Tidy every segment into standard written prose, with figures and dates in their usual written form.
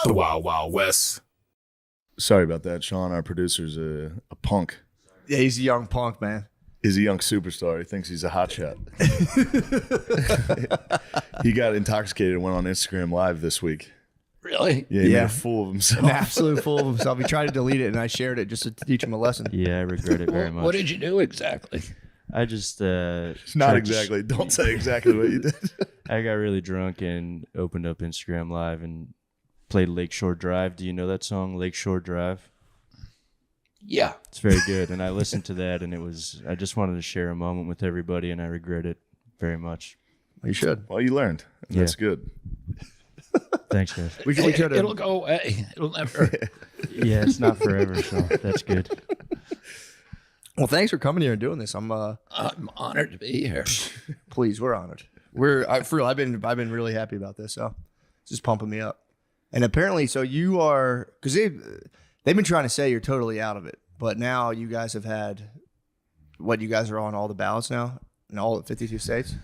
The Wild Wild West. Sorry about that, Sean. Our producer's a punk. Yeah, he's a young punk, man. He's a young superstar. He thinks he's a hotshot. He got intoxicated and went on Instagram Live this week. Really? Yeah, he made a fool of himself. An absolute fool of himself. He tried to delete it, and I shared it just to teach him a lesson. Yeah, I regret it very much. What did you do exactly? I just Not exactly. Don't say exactly what you did. I got really drunk and opened up Instagram Live and played Lakeshore Drive. Do you know that song, Lakeshore Drive? Yeah. It's very good. And I listened to that, and I just wanted to share a moment with everybody, and I regret it very much. You should. Well, you learned. And That's good. Thanks, guys. It'll go away. It'll never. Yeah, it's not forever, so that's good. Well, thanks for coming here and doing this. I'm honored to be here. Please, we're honored. For real, I've been really happy about this. So it's just pumping me up. And apparently, so you are, because they've been trying to say you're totally out of it, but now you guys have had you guys are on all the ballots now in all 52 states.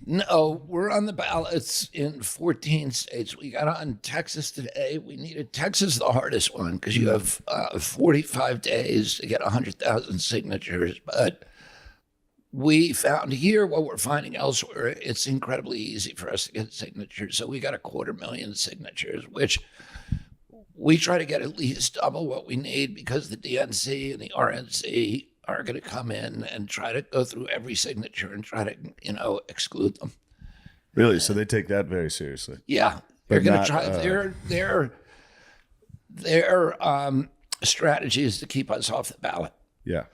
No, we're on the ballots in 14 states. We got on Texas today. We needed Texas the hardest one because you have 45 days to get 100,000 signatures. But we found here what we're finding elsewhere, it's incredibly easy for us to get signatures. So we got 250,000 signatures, which we try to get at least double what we need because the DNC and the RNC are going to come in and try to go through every signature and try to, exclude them. Really? So they take that very seriously? Yeah. They're going to try. Their strategy is to keep us off the ballot. Yeah.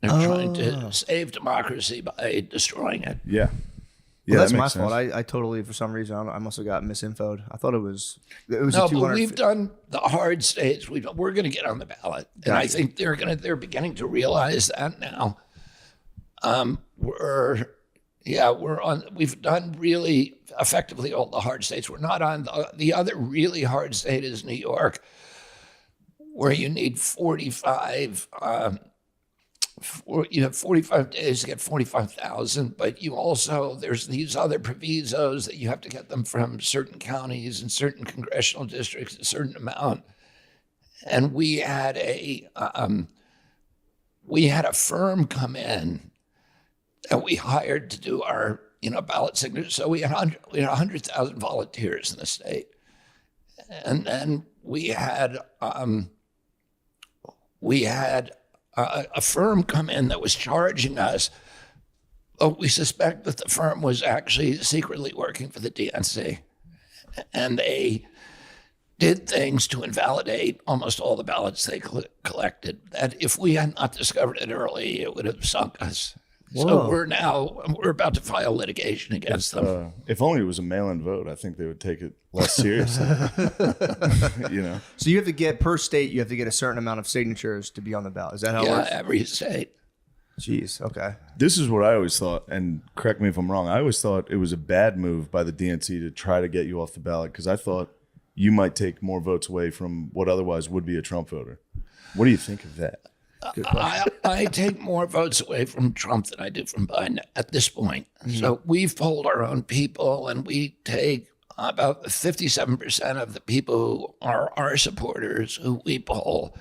They're trying to save democracy by destroying it. Yeah. Well, that's my fault. I totally, for some reason, I must have got misinfoed. I thought it was no, but we've done the hard states. We're going to get on the ballot, and I think they're beginning to realize that now. We've done really effectively all the hard states. We're not on the other really hard state is New York, where you need 45. You have 45 days to get 45,000, but there's these other provisos that you have to get them from certain counties and certain congressional districts, a certain amount. And we had a firm come in that we hired to do our, ballot signatures. So we had 100,000 volunteers in the state. And then we had a firm come in that was charging us, but we suspect that the firm was actually secretly working for the DNC. And they did things to invalidate almost all the ballots they collected, that if we had not discovered it early, it would have sunk us. Whoa. So we're about to file litigation against them. If only it was a mail-in vote, I think they would take it less seriously. So you have to get per state. You have to get a certain amount of signatures to be on the ballot. Is that how it works? Yeah, every state. Jeez. Okay. This is what I always thought, and correct me if I'm wrong. I always thought it was a bad move by the DNC to try to get you off the ballot because I thought you might take more votes away from what otherwise would be a Trump voter. What do you think of that? I take more votes away from Trump than I do from Biden at this point. Mm-hmm. So we've polled our own people, and we take about 57% of the people who are our supporters who we poll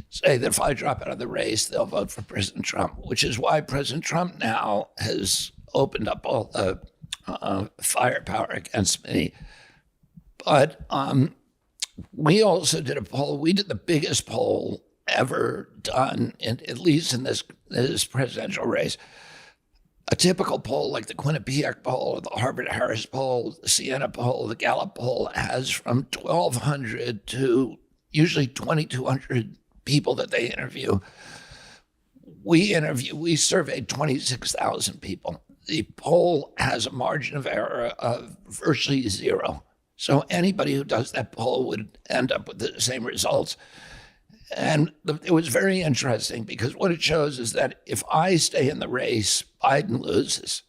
say that if I drop out of the race, they'll vote for President Trump, which is why President Trump now has opened up all the firepower against me. But we also did a poll. We did the biggest poll ever done, at least in this presidential race. A typical poll like the Quinnipiac poll or the Harvard-Harris poll, the Siena poll, the Gallup poll has from 1,200 to usually 2,200 people that they interview. We surveyed 26,000 people. The poll has a margin of error of virtually zero. So anybody who does that poll would end up with the same results. And it was very interesting because what it shows is that if I stay in the race, Biden loses.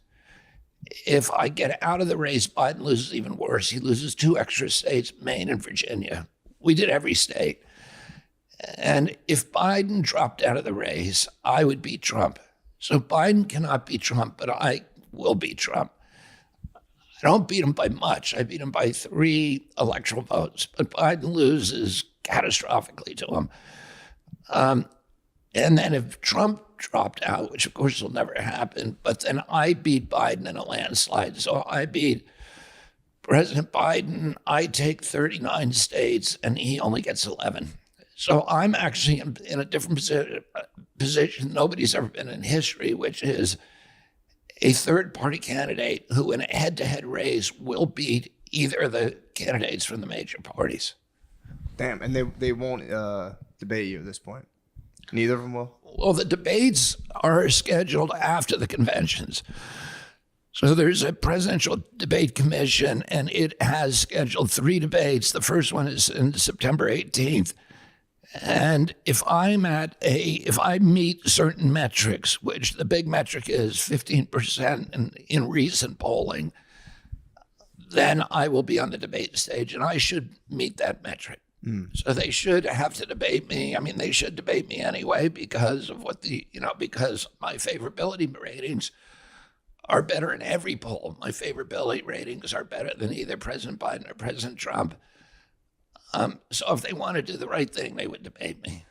If I get out of the race, Biden loses even worse. He loses 2 extra states, Maine and Virginia. We did every state. And if Biden dropped out of the race, I would beat Trump. So Biden cannot beat Trump, but I will beat Trump. I don't beat him by much. I beat him by 3 electoral votes, but Biden loses catastrophically to him. And then if Trump dropped out, which of course will never happen, but then I beat Biden in a landslide. So I beat President Biden. I take 39 states, and he only gets 11. So I'm actually in a different position nobody's ever been in history, which is a third-party candidate who, in a head-to-head race, will beat either of the candidates from the major parties. Damn, and they won't debate you at this point. Neither of them will. Well, the debates are scheduled after the conventions. So there's a presidential debate commission, and it has scheduled 3 debates. The first one is in September 18th. And if I meet certain metrics, which the big metric is 15% in recent polling, then I will be on the debate stage, and I should meet that metric. So they should have to debate me. I mean, they should debate me anyway because of because my favorability ratings are better in every poll. My favorability ratings are better than either President Biden or President Trump. So if they want to do the right thing, they would debate me.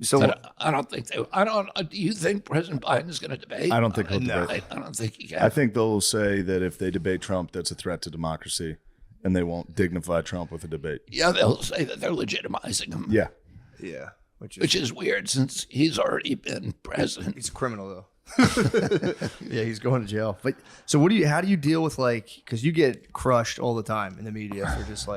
So But I don't think they. I don't. Do you think President Biden is going to debate? I don't think he'll debate. I don't think he can. I think they'll say that if they debate Trump, that's a threat to democracy, and they won't dignify Trump with a debate. Yeah, they'll say that they're legitimizing him. Yeah. yeah, Which is weird since he's already been president. he's a criminal though. Yeah, he's going to jail. But so how do you deal with because you get crushed all the time in the media for just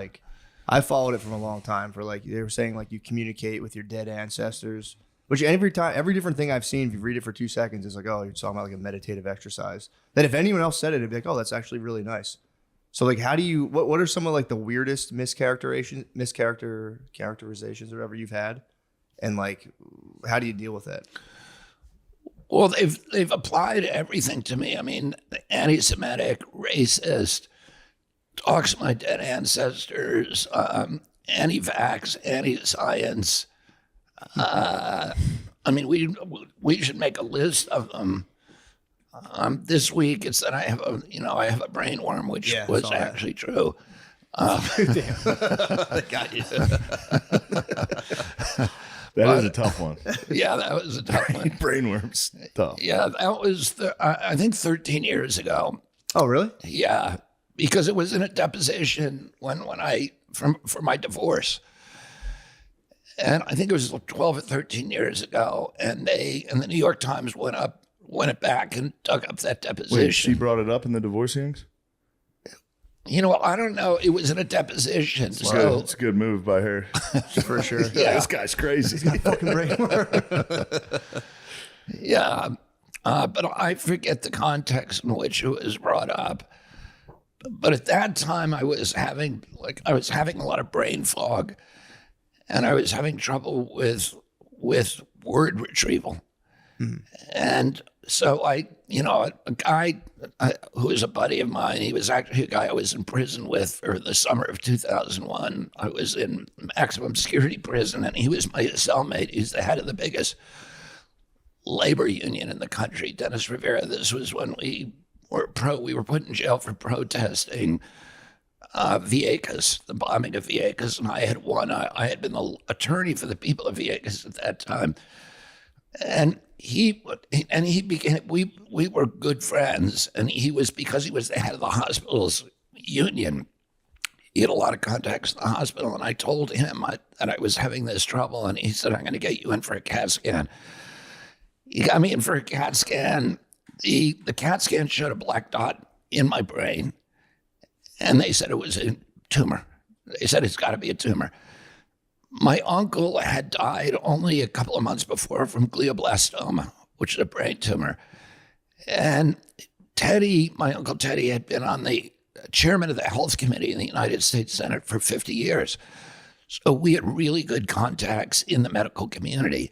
I followed it from a long time for they were saying you communicate with your dead ancestors, which every different thing I've seen, if you read it for 2 seconds, it's you're talking about a meditative exercise. That if anyone else said it, it'd be oh, that's actually really nice. So how do you, what are some of the weirdest characterizations or whatever you've had? And how do you deal with that? Well, they've applied everything to me. I mean, anti-Semitic, racist, talks of my dead ancestors, anti-vax, anti-science. I mean, we should make a list of them. This week it's that I have a brain worm, which was actually true. I got you. That is a tough one. Yeah, that was a tough one. Brainworms, tough. Yeah, that was I think 13 years ago. Oh, really? Yeah, because it was in a deposition for my divorce. And I think it was 12 or 13 years ago. And the New York Times went it back and dug up that deposition. Wait, she brought it up in the divorce hearings? I don't know. It was in a deposition. It's a good move by her. For sure. Yeah, this guy's crazy. Fucking brain worm. Yeah. But I forget the context in which it was brought up. But at that time I was having a lot of brain fog, and I was having trouble with word retrieval. And so a guy who was a buddy of mine, he was actually a guy I was in prison with for the summer of 2001. I was in maximum security prison, and he was my cellmate. He's the head of the biggest labor union in the country, Dennis Rivera. This was when we were put in jail for protesting Vieques, the bombing of Vieques, and I had won. I had been the attorney for the people of Vieques at that time. And we were good friends, and because he was the head of the hospital's union, he had a lot of contacts in the hospital, and I told him that I was having this trouble, and he said, I'm going to get you in for a CAT scan. He got me in for a CAT scan. The CAT scan showed a black dot in my brain, and they said it was a tumor. They said it's got to be a tumor. My uncle had died only a couple of months before from glioblastoma, which is a brain tumor. And my Uncle Teddy, had been on the chairman of the health committee in the United States Senate for 50 years. So we had really good contacts in the medical community.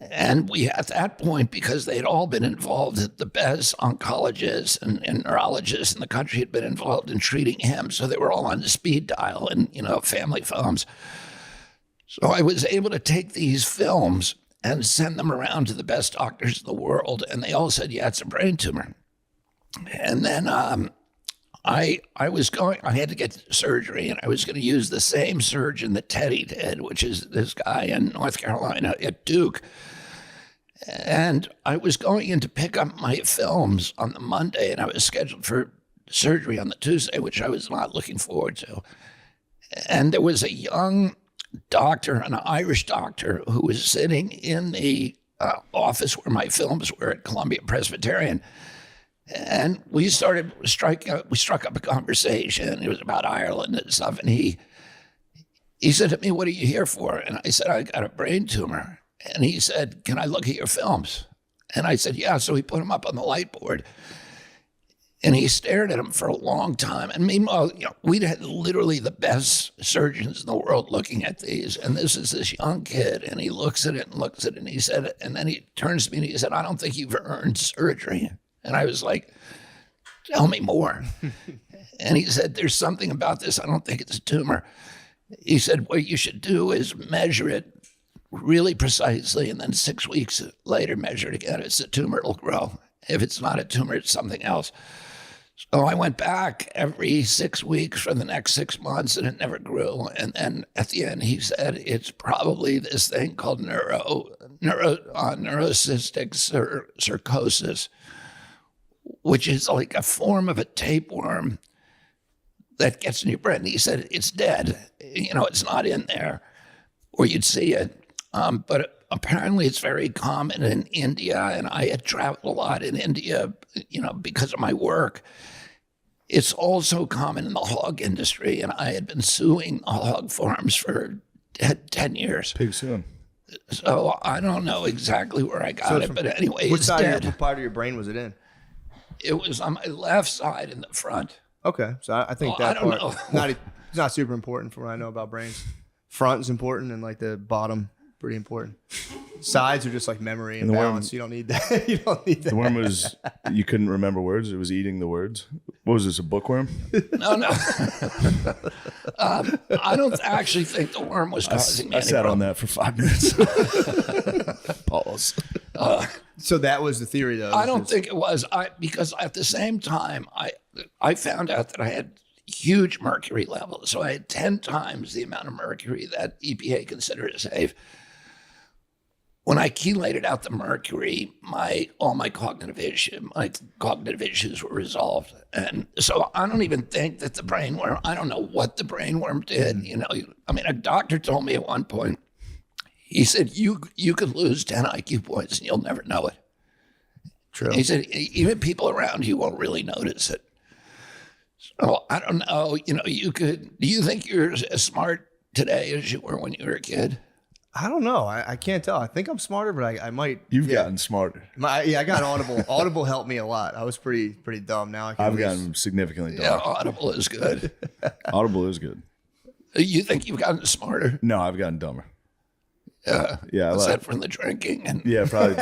And we, at that point, because they had all been involved, the best oncologists and neurologists in the country had been involved in treating him. So they were all on the speed dial and, family phones. So I was able to take these films and send them around to the best doctors in the world. And they all said, yeah, it's a brain tumor. And then I had to get surgery, and I was going to use the same surgeon that Teddy did, which is this guy in North Carolina at Duke. And I was going in to pick up my films on the Monday, and I was scheduled for surgery on the Tuesday, which I was not looking forward to. And there was a young doctor, an Irish doctor, who was sitting in the office where my films were at Columbia Presbyterian. And we struck up a conversation. It was about Ireland and stuff. And he said to me, "What are you here for?" And I said, "I got a brain tumor." And he said, "Can I look at your films?" And I said, "Yeah." So he put them up on the light board. And he stared at him for a long time. And meanwhile, we'd had literally the best surgeons in the world looking at these. And this is this young kid, and he looks at it and looks at it, and he said, and then he turns to me and he said, "I don't think you've earned surgery." And I was like, "Tell me more." And he said, "There's something about this. I don't think it's a tumor." He said, "What you should do is measure it really precisely, and then 6 weeks later measure it again. If it's a tumor, it'll grow. If it's not a tumor, it's something else." So I went back every 6 weeks for the next 6 months, and it never grew. And then at the end, he said, "It's probably this thing called neurocystic sarcosis, which is like a form of a tapeworm that gets in your brain." He said, "It's dead. It's not in there, or you'd see it." But apparently it's very common in India, and I had traveled a lot in India, because of my work. It's also common in the hog industry, and I had been suing the hog farms for 10 years. Pig soon. So I don't know exactly where I got it, but anyway, What it's dead. what part of your brain was it in? It was on my left side in the front. Okay, so I think Well, that I don't part know. it's not super important from what I know about brains. Front is important, and like the bottom, pretty important. Sides are just like memory and And the worm- balance. You don't need that. You don't need that. The worm was, you couldn't remember words. It was eating the words. What was this, a bookworm? No. I don't actually think the worm was causing me I any sat on problem. that for 5 minutes. Pause. So that was the theory, though. I don't think it was. Because at the same time, I found out that I had huge mercury levels. So I had 10 times the amount of mercury that EPA considers safe. When I chelated out the mercury, all my cognitive issues were resolved. And so I don't even think that the brainworm, I don't know what the brainworm did. A doctor told me at one point, he said, you could lose 10 IQ points and you'll never know it. True. He said, even people around you won't really notice it. So I don't know, do you think you're as smart today as you were when you were a kid? I don't know. I can't tell. I think I'm smarter, but I might. You've gotten smarter. I got Audible. Audible helped me a lot. I was pretty dumb. Now I've gotten significantly Yeah, dumber. Audible is good. Audible is good. You think you've gotten smarter? No, I've gotten dumber. Yeah. Yeah, Is that from the drinking? And Yeah, probably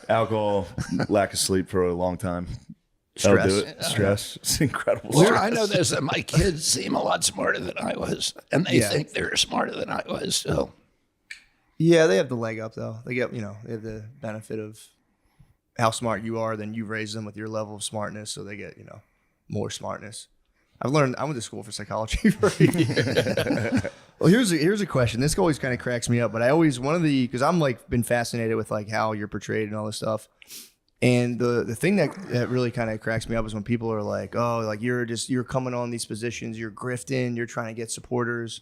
alcohol, lack of sleep for a long time. Stress. That'll do it. Stress. It's incredible. Well, stress. I know this, that my kids seem a lot smarter than I was, and they think they're smarter than I was. So, Yeah, they have the leg up though. They get, they have the benefit of how smart you are. Then you raise them with your level of smartness, so they get, more smartness. I went to school for psychology for a year. Well, here's a question. This always kind of cracks me up, but because I'm like been fascinated with like how you're portrayed and all this stuff. And the thing that really kind of cracks me up is when people are like, "Oh, like you're coming on these positions, you're grifting, you're trying to get supporters,"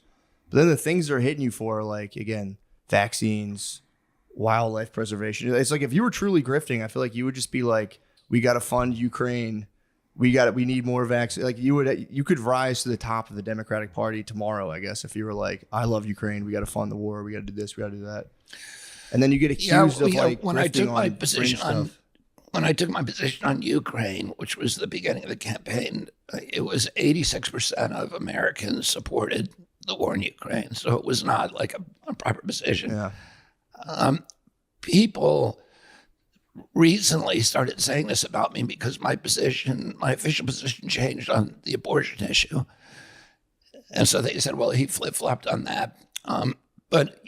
but then the things they're hitting you for, like again, vaccines, wildlife preservation. It's like if you were truly grifting, I feel like you would just be like, "We got to fund Ukraine. We need more vaccines." Like you could rise to the top of the Democratic Party tomorrow, I guess, if you were like, "I love Ukraine. We got to fund the war. We got to do this. We got to do that." And then you get accused of like when I took grifting my on position fringe on stuff. when I took my position on Ukraine, which was the beginning of the campaign, it was 86% of Americans supported the war in Ukraine. So it was not like a proper position. Yeah. People recently started saying this about me because my official position changed on the abortion issue. And so they said, well, he flip-flopped on that. But,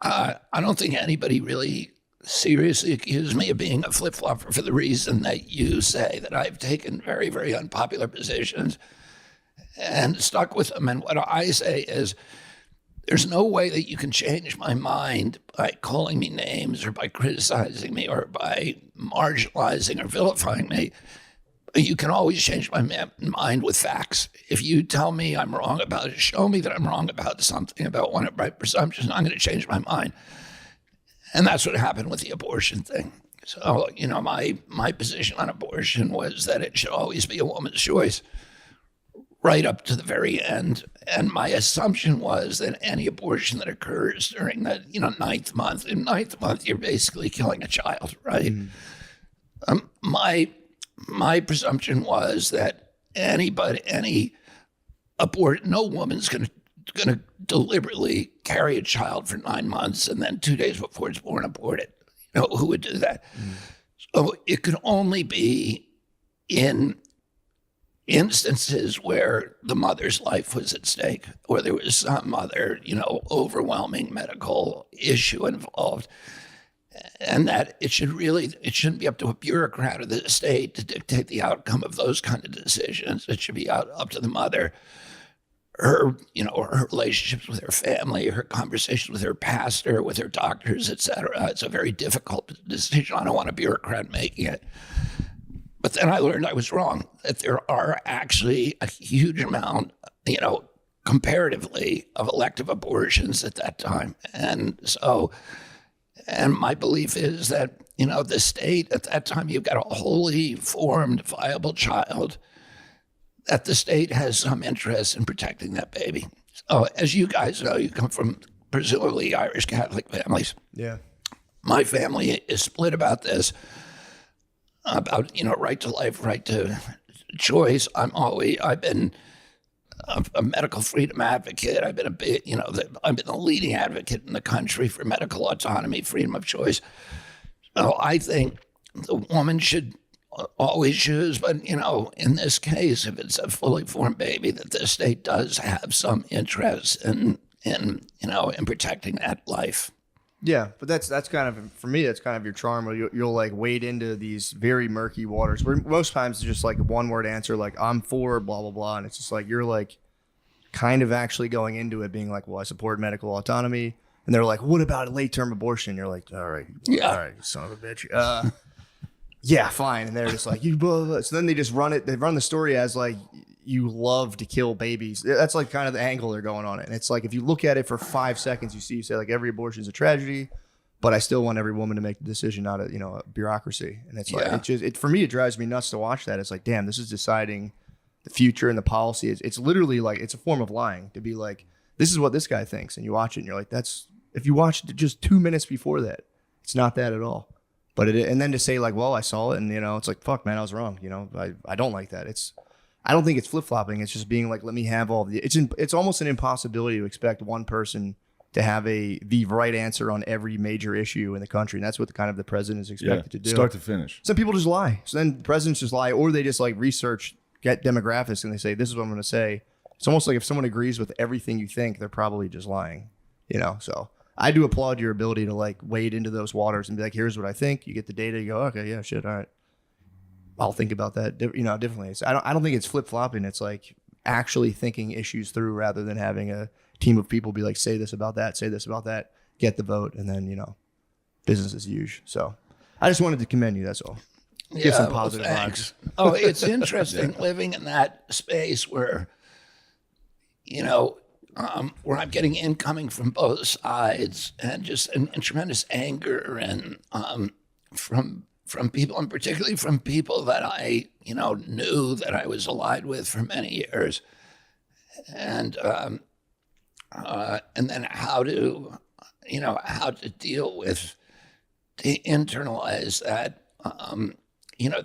I don't think anybody really seriously accuse me of being a flip-flopper for the reason that you say, that I've taken very, very unpopular positions and stuck with them. And what I say is, there's no way that you can change my mind by calling me names or by criticizing me or by marginalizing or vilifying me. You can always change my mind with facts. If you tell me I'm wrong about it, show me that I'm wrong about something, about one of my presumptions, I'm going to change my mind. And that's what happened with the abortion thing. So, my position on abortion was that it should always be a woman's choice, right up to the very end. And my assumption was that any abortion that occurs during the, ninth month, you're basically killing a child, right? My presumption was that no woman's going to deliberately carry a child for 9 months and then 2 days before it's born abort it. Who would do that? So it could only be in instances where the mother's life was at stake, or there was some other, overwhelming medical issue involved. And that it shouldn't be up to a bureaucrat of the state to dictate the outcome of those kind of decisions. It should be up to the mother, her relationships with her family, her conversations with her pastor, with her doctors, et cetera. It's a very difficult decision. I don't want a bureaucrat making it. But then I learned I was wrong, that there are actually a huge amount, comparatively, of elective abortions at that time. And my belief is that, the state, at that time, you've got a wholly formed, viable child, that the state has some interest in protecting that baby. So, as you guys know, you come from presumably Irish Catholic families. Yeah. My family is split about this, about, right to life, right to choice. I've been a medical freedom advocate. I've been I've been the leading advocate in the country for medical autonomy, freedom of choice. So I think the woman should always choose, but in this case, if it's a fully formed baby, that the state does have some interest in protecting that life. Yeah, but that's kind of, for me, that's kind of your charm, where you'll like wade into these very murky waters where most times it's just like a one word answer, like I'm for blah, blah, blah. And it's just like, you're like kind of actually going into it being like, well, I support medical autonomy. And they're like, what about a late term abortion? You're like, all right, you son of a bitch. Yeah, fine. And they're just like, you blah, blah. So then they just run the story as like, you love to kill babies. That's like kind of the angle they're going on it. And it's like, if you look at it for 5 seconds, you say like every abortion is a tragedy, but I still want every woman to make the decision, not a bureaucracy. And it's like, for me, it drives me nuts to watch that. It's like, damn, this is deciding the future and the policy. It's literally like, it's a form of lying to be like, this is what this guy thinks. And you watch it and you're like, if you watched it just 2 minutes before that, it's not that at all. But and then to say like, well, I saw it and it's like, fuck man, I was wrong. I don't like that. I don't think it's flip-flopping. It's just being like, let me have all the... It's almost an impossibility to expect one person to have the right answer on every major issue in the country. And that's what the president is expected to do. Start to finish. Some people just lie. So then presidents just lie, or they just like research, get demographics, and they say, this is what I'm going to say. It's almost like if someone agrees with everything you think, they're probably just lying. So I do applaud your ability to like wade into those waters and be like, here's what I think. You get the data, you go, okay, yeah, shit, all right. I'll think about that, differently. So I don't think it's flip-flopping. It's like actually thinking issues through rather than having a team of people be like, say this about that, get the vote, and then, business as usual. So I just wanted to commend you, that's all. Give some positive vibes. Oh, it's interesting living in that space where, where I'm getting incoming from both sides and just and tremendous anger and from people, and particularly from people that I, knew that I was allied with for many years, and then how to deal with, to internalize that,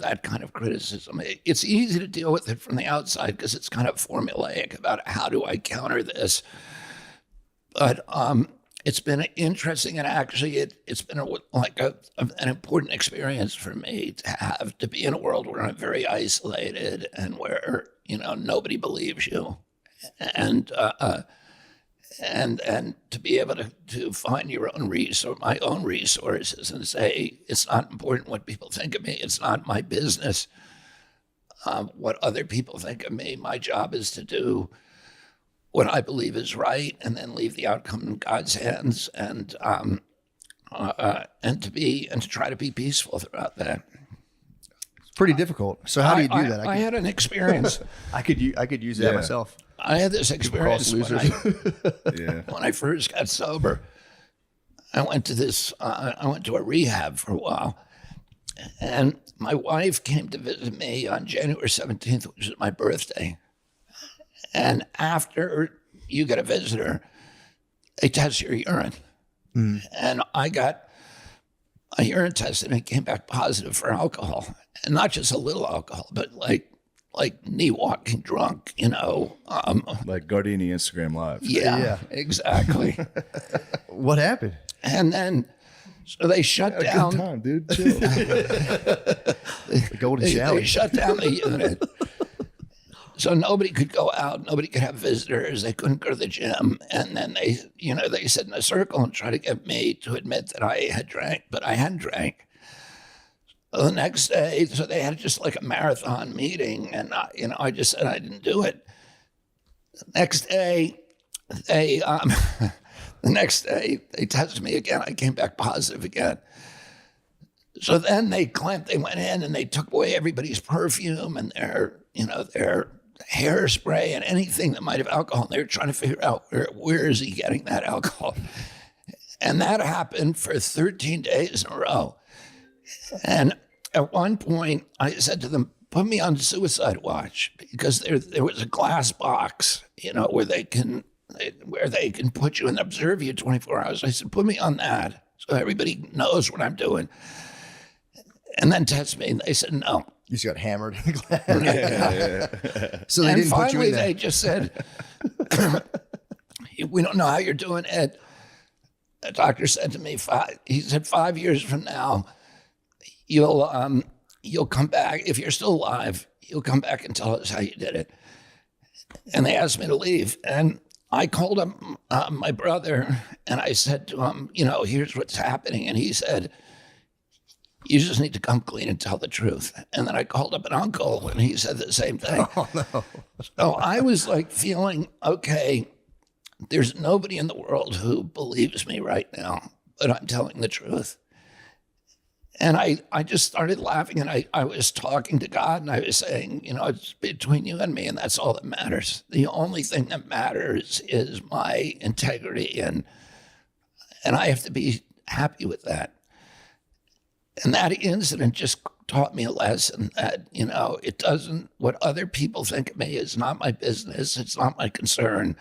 that kind of criticism. It's easy to deal with it from the outside because it's kind of formulaic about how do I counter this, but it's been interesting, and actually it's been an important experience for me to be in a world where I'm very isolated and where nobody believes you, and and to be able to find my own resources and say, it's not important what people think of me. It's not my business what other people think of me. My job is to do what I believe is right, and then leave the outcome in God's hands, and to try to be peaceful throughout that. It's pretty difficult. So how do you do that? I had an experience. I could use that myself. I had this experience Yeah. when I first got sober. I went to a rehab for a while, and my wife came to visit me on January 17th, which is my birthday. And after you get a visitor, they test your urine. And I got a urine test, and it came back positive for alcohol, and not just a little alcohol, but like me walking drunk, Like Gardini Instagram Live. Yeah, exactly. What happened? And then, so they shut down. Good time, dude. Chill. The golden shower. They shut down the unit. So nobody could go out. Nobody could have visitors. They couldn't go to the gym. And then they sit in a circle and try to get me to admit that I had drank, but I hadn't drank. So the next day, so they had just like a marathon meeting, and I just said I didn't do it. The next day, they tested me again. I came back positive again. So then they went in and they took away everybody's perfume and their hairspray and anything that might have alcohol. And they were trying to figure out where is he getting that alcohol. And that happened for 13 days in a row. And at one point, I said to them, put me on suicide watch, because there was a glass box, where they can put you and observe you 24 hours. I said, put me on that so everybody knows what I'm doing. And then test me. And they said, no. You just got hammered in the glass. So they didn't put you in there. They just said, we don't know how you're doing it. The doctor said to me, 5 years from now, you'll come back. If you're still alive, you'll come back and tell us how you did it. And they asked me to leave. And I called up my brother and I said to him, here's what's happening. And he said, you just need to come clean and tell the truth. And then I called up an uncle and he said the same thing. Oh, no. So I was like feeling, okay, there's nobody in the world who believes me right now, but I'm telling the truth. And I just started laughing, and I was talking to God, and I was saying, it's between you and me, and that's all that matters. The only thing that matters is my integrity, and I have to be happy with that. And that incident just taught me a lesson that, what other people think of me is not my business. It's not my concern.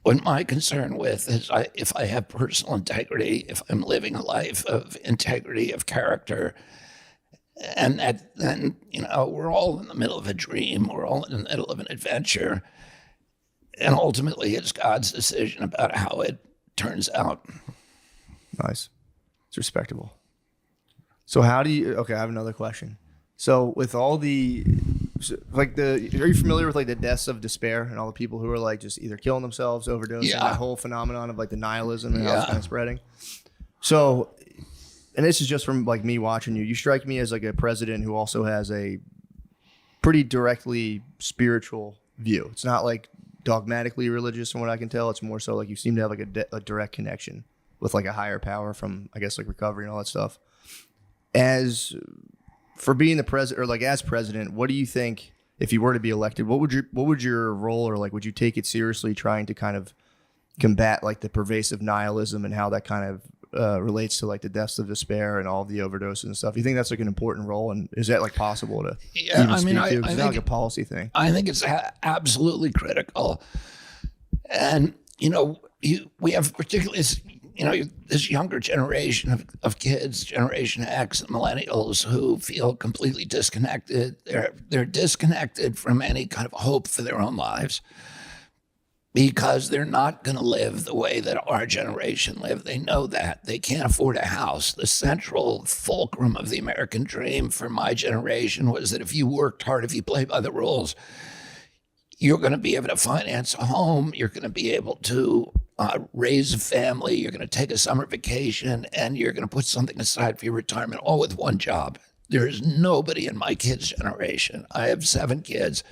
What my concern with is if I have personal integrity, if I'm living a life of integrity, of character, and then we're all in the middle of a dream. We're all in the middle of an adventure. And ultimately, it's God's decision about how it turns out. Nice. It's respectable. So okay, I have another question. So with all are you familiar with like the deaths of despair and all the people who are like just either killing themselves, overdosing, that whole phenomenon of like the nihilism and how it's kind of spreading? So, and this is just from like me watching you strike me as like a president who also has a pretty directly spiritual view. It's not like dogmatically religious from what I can tell. It's more so like you seem to have like a direct connection with like a higher power from, I guess, like recovery and all that stuff. As for being the president, or like as president, what do you think if you were to be elected? What would your role, or like would you take it seriously trying to kind of combat like the pervasive nihilism and how that kind of relates to like the deaths of despair and all the overdoses and stuff? You think that's like an important role, and is that like possible to even speak to? I It's think, not like a policy thing. I think it's absolutely critical, and we have particularly this younger generation of kids, Generation X and millennials, who feel completely disconnected. They're disconnected from any kind of hope for their own lives because they're not going to live the way that our generation lived. They know that. They can't afford a house. The central fulcrum of the American dream for my generation was that if you worked hard, if you played by the rules, you're going to be able to finance a home. You're going to be able to raise a family. You're going to take a summer vacation, and you're going to put something aside for your retirement, all with one job. There's nobody in my kids' generation. I have 7 kids.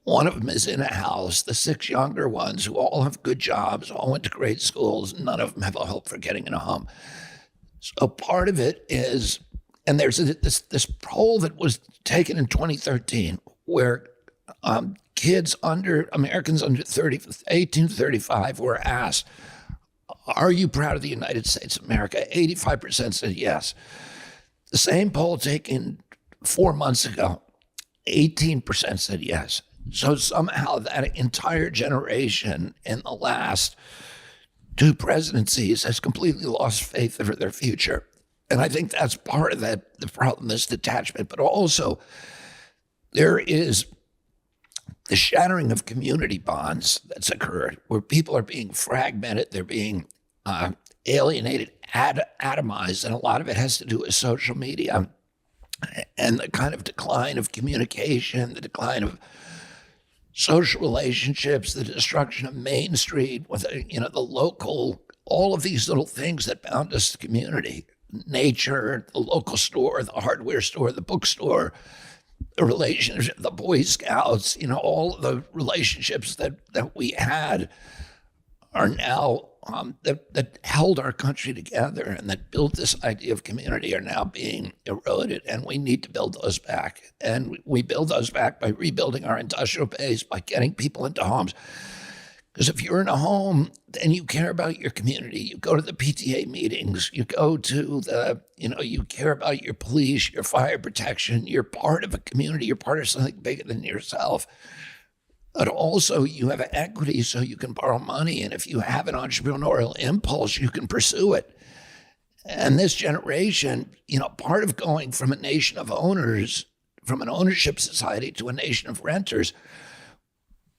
One of them is in a house. The 6 younger ones, who all have good jobs, all went to great schools, none of them have a hope for getting in a home. So part of it is, and there's this poll that was taken in 2013 where Americans under 18 to 35 were asked, are you proud of the United States of America? 85% said yes. The same poll taken 4 months ago, 18% said yes. So somehow that entire generation in the last 2 presidencies has completely lost faith for their future. And I think that's part of the problem, this detachment. But also, there is the shattering of community bonds that's occurred, where people are being fragmented, they're being alienated, atomized, and a lot of it has to do with social media and the kind of decline of communication, the decline of social relationships, the destruction of Main Street, with the local, all of these little things that bound us to community, nature, the local store, the hardware store, the bookstore, the relationship, the Boy Scouts, all of the relationships that we had are now that held our country together and that built this idea of community are now being eroded, and we need to build those back. And we build those back by rebuilding our industrial base, by getting people into homes. Because if you're in a home, then you care about your community. You go to the PTA meetings, you go to you care about your police, your fire protection. You're part of a community. You're part of something bigger than yourself. But also you have equity, so you can borrow money. And if you have an entrepreneurial impulse, you can pursue it. And this generation, part of going from a nation of owners, from an ownership society to a nation of renters,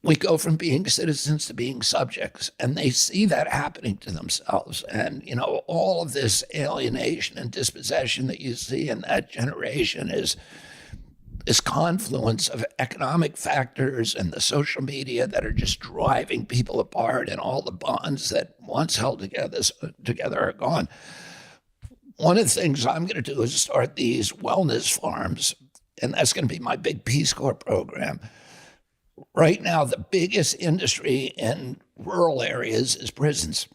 we go from being citizens to being subjects, and they see that happening to themselves. And, all of this alienation and dispossession that you see in that generation is this confluence of economic factors and the social media that are just driving people apart, and all the bonds that once held together are gone. One of the things I'm going to do is start these wellness farms, and that's going to be my big Peace Corps program. Right now, the biggest industry in rural areas is prisons.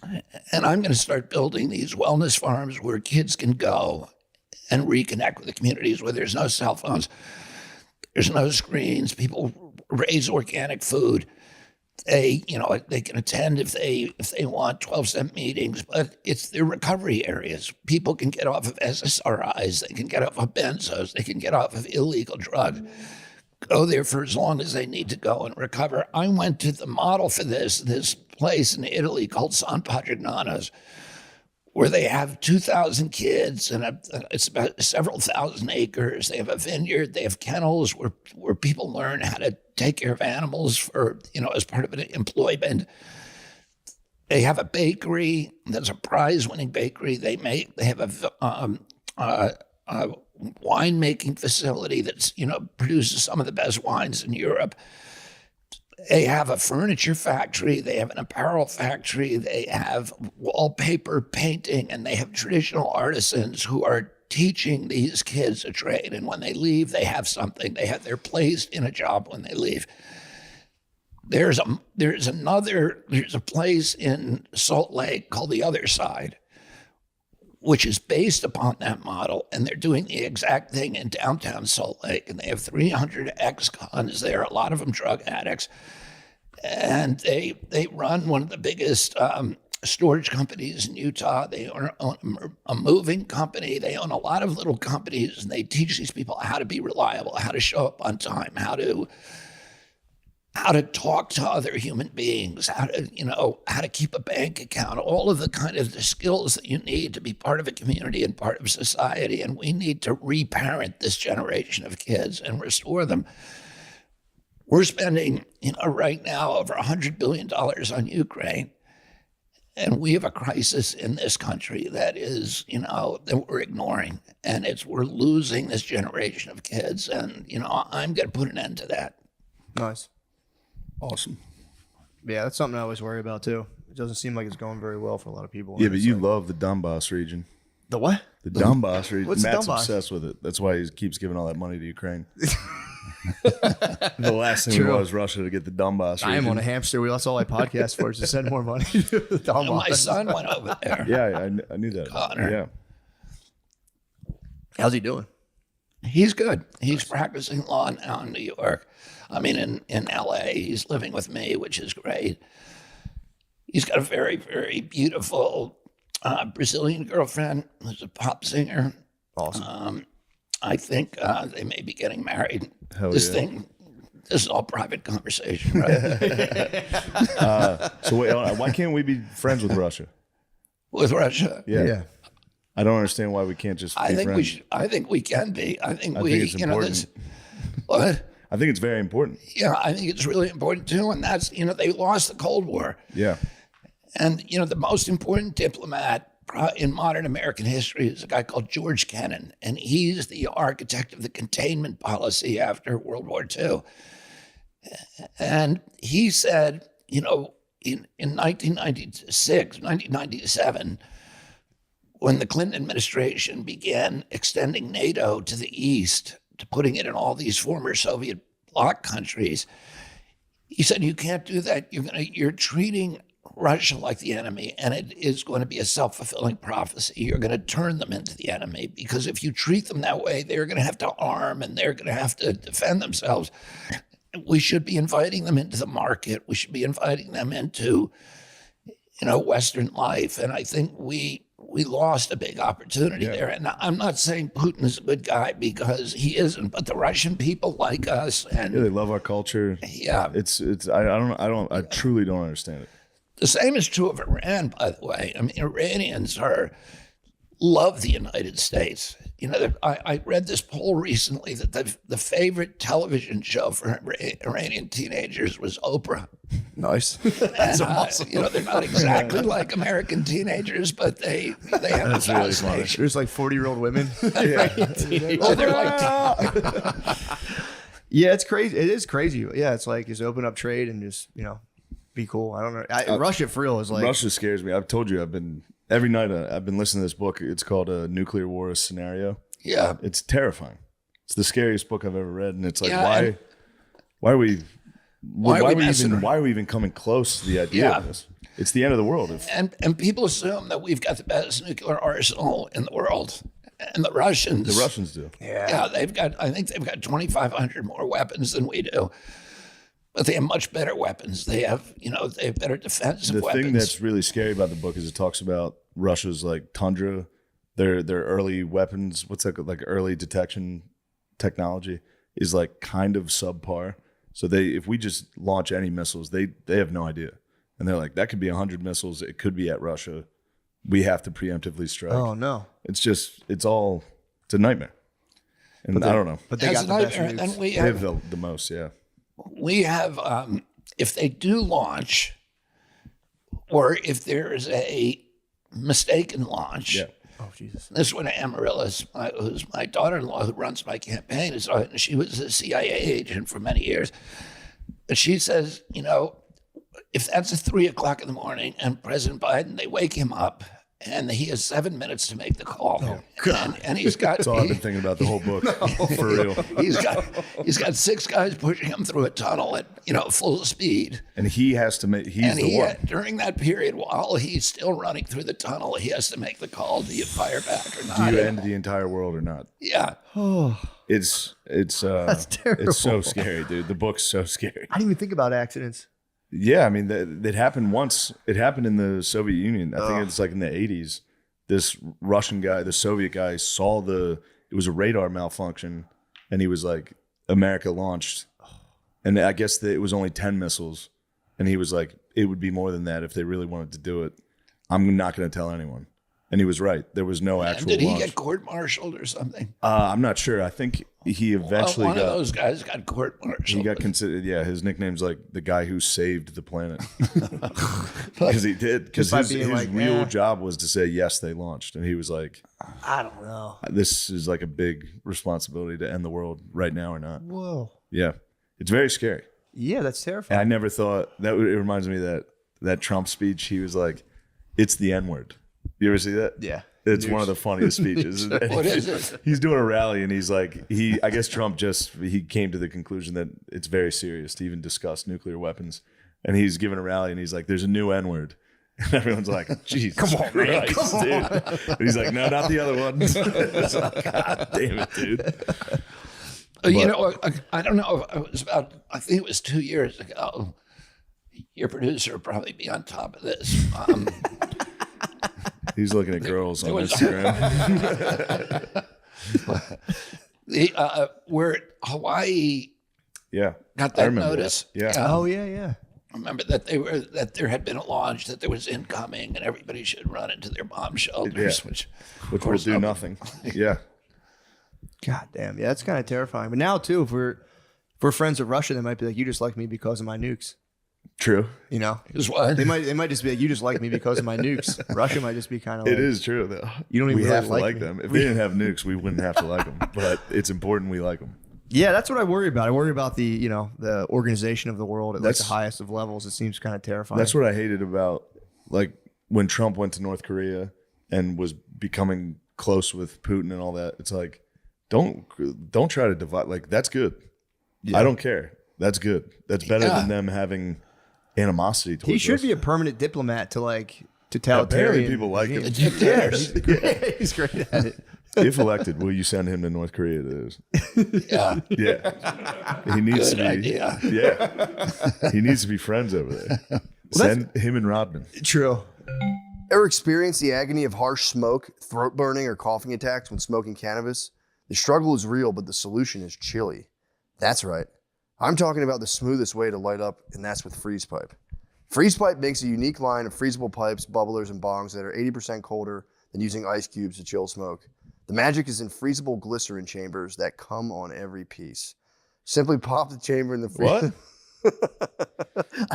And I'm going to start building these wellness farms where kids can go and reconnect with the communities, where there's no cell phones, there's no screens, people raise organic food. They can attend if they want 12-step meetings, but it's their recovery areas. People can get off of SSRIs, they can get off of benzos, they can get off of illegal drugs. Go there for as long as they need to go and recover. I went to the model for this place in Italy called San Patrignano's, where they have 2,000 kids, and it's about several thousand acres. They have a vineyard, they have kennels where people learn how to take care of animals for, as part of an employment. They have a bakery that's a prize-winning bakery. They have a winemaking facility that's, produces some of the best wines in Europe. They have a furniture factory, they have an apparel factory, they have wallpaper painting, and they have traditional artisans who are teaching these kids a trade. And when they leave, they have something. They're placed in a job when they leave. There's a place in Salt Lake called The Other Side, which is based upon that model, and they're doing the exact thing in downtown Salt Lake. And they have 300 ex-cons there, a lot of them drug addicts. And they run one of the biggest storage companies in Utah. They own a moving company. They own a lot of little companies, and they teach these people how to be reliable, how to show up on time, how to talk to other human beings, how to keep a bank account, all of the kind of the skills that you need to be part of a community and part of society. And we need to reparent this generation of kids and restore them. We're spending, right now over $100 billion on Ukraine. And we have a crisis in this country that is, that we're ignoring. And we're losing this generation of kids. And, I'm going to put an end to that. Nice. Awesome. Yeah, that's something I always worry about too. It doesn't seem like it's going very well for a lot of people. Yeah, but you love the Donbass region. the what? The Donbass region. What's the Matt's Donbass? obsessed with it. That's why he keeps giving all that money to Ukraine. The last thing we True. want is Russia to get the Donbass region. I am on a hamster wheel. That's all I podcast for is to send more money to the Donbass. My son went over there. Yeah, I knew that. Connor. Yeah. How's he doing? He's good. He's practicing law now in New York. I mean, in L.A. He's living with me, which is great. He's got a very, very beautiful Brazilian girlfriend who's a pop singer. Awesome. I think they may be getting married. Hell This yeah. is all private conversation, right? So why can't we be friends with Russia? With Russia. Yeah. I don't understand why we can't just be I think friends. we should. I think we can be. I think I we. think it's you know, important. what? I think it's very important. Yeah, I think it's really important too. And that's they lost the Cold War. Yeah. And, the most important diplomat in modern American history is a guy called George Kennan. And he's the architect of the containment policy after World War II. And he said, in 1997, when the Clinton administration began extending NATO to the east, to putting it in all these former Soviet bloc countries, he said, you can't do that. You're treating Russia like the enemy, and it is going to be a self-fulfilling prophecy. You're going to turn them into the enemy, because if you treat them that way, they're going to have to arm and they're going to have to defend themselves. We should be inviting them into the market. We should be inviting them into, Western life. And I think we lost a big opportunity there. And I'm not saying Putin is a good guy, because he isn't, but the Russian people like us, and Yeah, they love our culture. yeah, I truly don't understand it. the same is true of Iran, by the way. I mean, Iranians love the United States. I read this poll recently that the favorite television show for Iranian teenagers was Oprah. Nice. That's awesome. They're not exactly like American teenagers, but they have That's a really fascination. There's like 40-year-old women. Oh, they're like, Yeah, it's crazy. It is crazy. Yeah, it's like just open up trade and just be cool. I don't know. Russia for real is like Russia scares me. I've told you, every night I've been listening to this book. It's called A Nuclear War a Scenario. yeah. It's terrifying. It's the scariest book I've ever read, and it's like, Yeah, why are we messing around? why are we even coming close to the idea of this? It's the end of the world. And people assume that we've got the best nuclear arsenal in the world, and the Russians do. Yeah, I think they've got 2,500 more weapons than we do. But they have much better weapons. They have better defensive The weapons. thing that's really scary about the book is it talks about Russia's like Tundra, their early weapons, what's that, like early detection technology is like kind of subpar. So if we just launch any missiles, they have no idea. And they're like, that could be 100 missiles. It could be at Russia. We have to preemptively strike. oh no. It's a nightmare. And I don't know. But they As got a the best nightmare, nukes. and we They have have, the most, yeah. if they do launch, or if there is a mistaken launch. Yeah. Oh Jesus. This one, Amaryllis, who's my daughter-in-law who runs my campaign, she was a CIA agent for many years. But she says, if that's at 3:00 in the morning and President Biden, they wake him up and he has 7 minutes to make the call. And he's got That's all I've been thinking about the whole book. For real. he's got 6 guys pushing him through a tunnel at full speed. And he has to make, he's And the one. during that period, while he's still running through the tunnel, he has to make the call: do you fire back or not? Do you end the entire world or not? Yeah. It's That's terrible. It's so scary, dude. The book's so scary. I didn't even think about accidents. Yeah, I mean, that happened once. It happened in the Soviet Union. I think it's like in the 80s. This Russian guy, the Soviet guy, saw it was a radar malfunction, and he was like, America launched. And I guess it was only 10 missiles. And he was like, it would be more than that if they really wanted to do it. I'm not going to tell anyone. And he was right. There was no actual Did he launch. get court-martialed or something? I'm not sure. I think he eventually One of got... those guys got court-martialed. He got considered, yeah, his nickname's like the guy who saved the planet. Because he did. Because Just by his being like, real "Yeah." job was to say, yes, they launched. And he was like, I don't know. this is like a big responsibility to end the world right now or not. Whoa. Yeah. It's very scary. Yeah, that's And terrifying. I never thought that. It reminds me of that Trump speech. He was like, "It's the N-word." You ever see that? Yeah. It's one of the funniest speeches. What is it? He's doing a rally and he's like, I guess Trump he came to the conclusion that it's very serious to even discuss nuclear weapons. And he's giving a rally and he's like, there's a new N-word. And everyone's like, Jesus Christ, dude. And he's like, no, not the other one. It's like, God damn it, dude. You know, I don't know. I think it was 2 years ago. Your producer will probably be on top of this. He's looking at girls on Instagram. Where Hawaii Yeah. got I that remember notice. that. Yeah. Oh, yeah. I remember that there had been a launch that there was incoming and everybody should run into their bomb shelters, Yeah. which Which will do nothing. Yeah. God damn. Yeah, that's kind of terrifying. But now, too, if we're friends with Russia, they might be like, you just like me because of my nukes. True. You know? is what They might just be like, you just like me because of my nukes. Russia might just be kind of like, It is true, though. You don't even we really have to like like me. them. If they didn't have nukes, we wouldn't have to like them. But it's important we like them. Yeah, that's what I worry about. I worry about the organization of the world at like the That's- highest of levels. It seems kind of terrifying. That's what I hated about like when Trump went to North Korea and was becoming close with Putin and all that. It's like don't try to divide. Like that's good. I don't care. That's good. That's better than them having animosity towards He should us. be a permanent diplomat to totalitarian. Apparently people like him. Yeah, he's great at it. If elected, will you send him to North Korea? yeah. Yeah. He needs Good to be. idea. Yeah. He needs to be friends over there. Send him and Rodman. True. Ever experienced the agony of harsh smoke, throat burning, or coughing attacks when smoking cannabis? The struggle is real, but the solution is chili. That's right. I'm talking about the smoothest way to light up, and that's with Freeze Pipe. Freeze Pipe makes a unique line of freezable pipes, bubblers, and bongs that are 80% colder than using ice cubes to chill smoke. The magic is in freezable glycerin chambers that come on every piece. Simply pop the chamber in the freezer. What?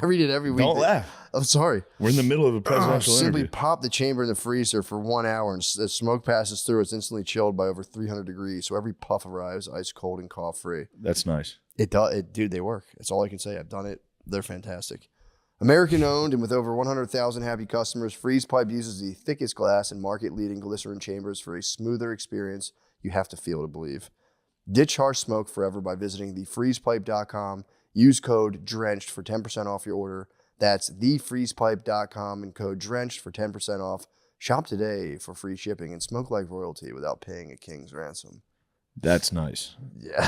I read it every week. Don't laugh. I'm sorry. We're in the middle of a presidential Simply interview. pop the chamber in the freezer for 1 hour, and the smoke passes through. It's instantly chilled by over 300 degrees, so every puff arrives ice cold and cough free. That's nice. It does, dude. They work. That's all I can say. I've done it. They're fantastic. American owned and with over 100,000 happy customers, Freeze Pipe uses the thickest glass and market leading glycerin chambers for a smoother experience you have to feel to believe. Ditch harsh smoke forever by visiting thefreezepipe.com. Use code DRENCHED for 10% off your order. That's thefreezepipe.com and code DRENCHED for 10% off. Shop today for free shipping and smoke like royalty without paying a king's ransom. That's nice. Yeah,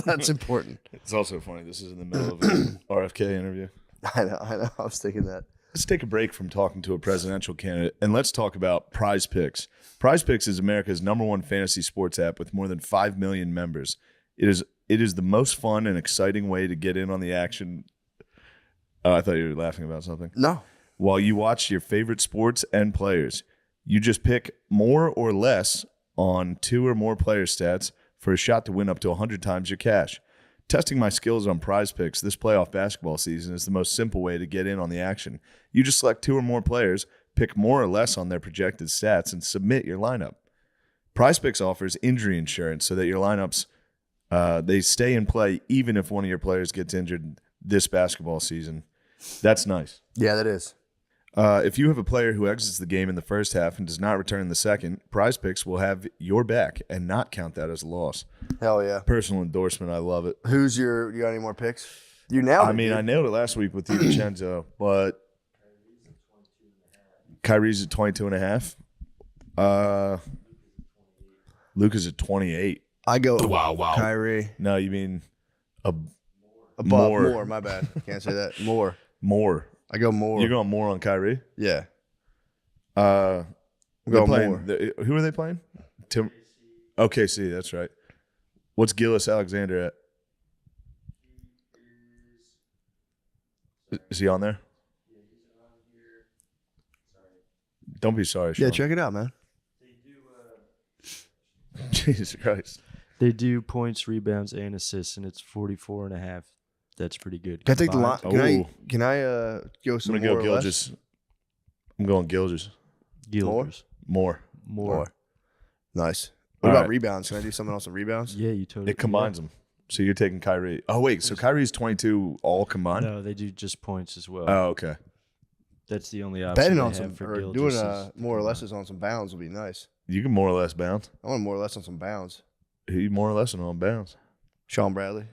that's important. It's also funny. This is in the middle of an RFK interview. I know. I was thinking that. Let's take a break from talking to a presidential candidate and let's talk about Prize Picks. Prize Picks is America's #1 fantasy sports app with more than 5 million members. It is the most fun and exciting way to get in on the action. Oh, I thought you were laughing about something. No. While you watch your favorite sports and players, you just pick more or less on 2 or more player stats for a shot to win up to 100 times your cash. Testing my skills on Prize Picks this playoff basketball season is the most simple way to get in on the action. You just select 2 or more players, pick more or less on their projected stats, and submit your lineup. Prize Picks offers injury insurance so that your lineups they stay in play even if one of your players gets injured this basketball season. That's nice. Yeah, that is. If you have a player who exits the game in the first half and does not return in the second, Prize Picks will have your back and not count that as a loss. Hell yeah. Personal endorsement. I love it. You got any more picks? You nailed it. I mean, I nailed it last week with DiVincenzo, but Kyrie's at 22.5. Luka's at 28. I go Kyrie. No, you mean Above, More. more. My bad. Can't say that. More. more. I go more. You're going more on Kyrie? Yeah. They're Go playing, more. who are they playing? OKC, that's right. What's Gillis Alexander at? Is he on there? Don't be sorry, Sean. Yeah, check it out, man. Jesus Christ. They do points, rebounds, and assists, and it's 44.5. That's pretty good. Can I take the line? combined. Can I go I'm some going to more go or less? Gilgis. I'm going Gilgis. Gilgis. More. More. Nice. What All about right. rebounds? Can I do something else on rebounds? Yeah, you totally. It combines them. So you're taking Kyrie. Oh, wait. So Kyrie's 22 all combined? No, they do just points as well. Oh, okay. That's the only option Betting they on have some, for or Gil. doing just is more or combined. less is on some bounds would be nice. You can more or less bounce. I want more or less on some bounds. Who you more or less on bounce? Sean Bradley.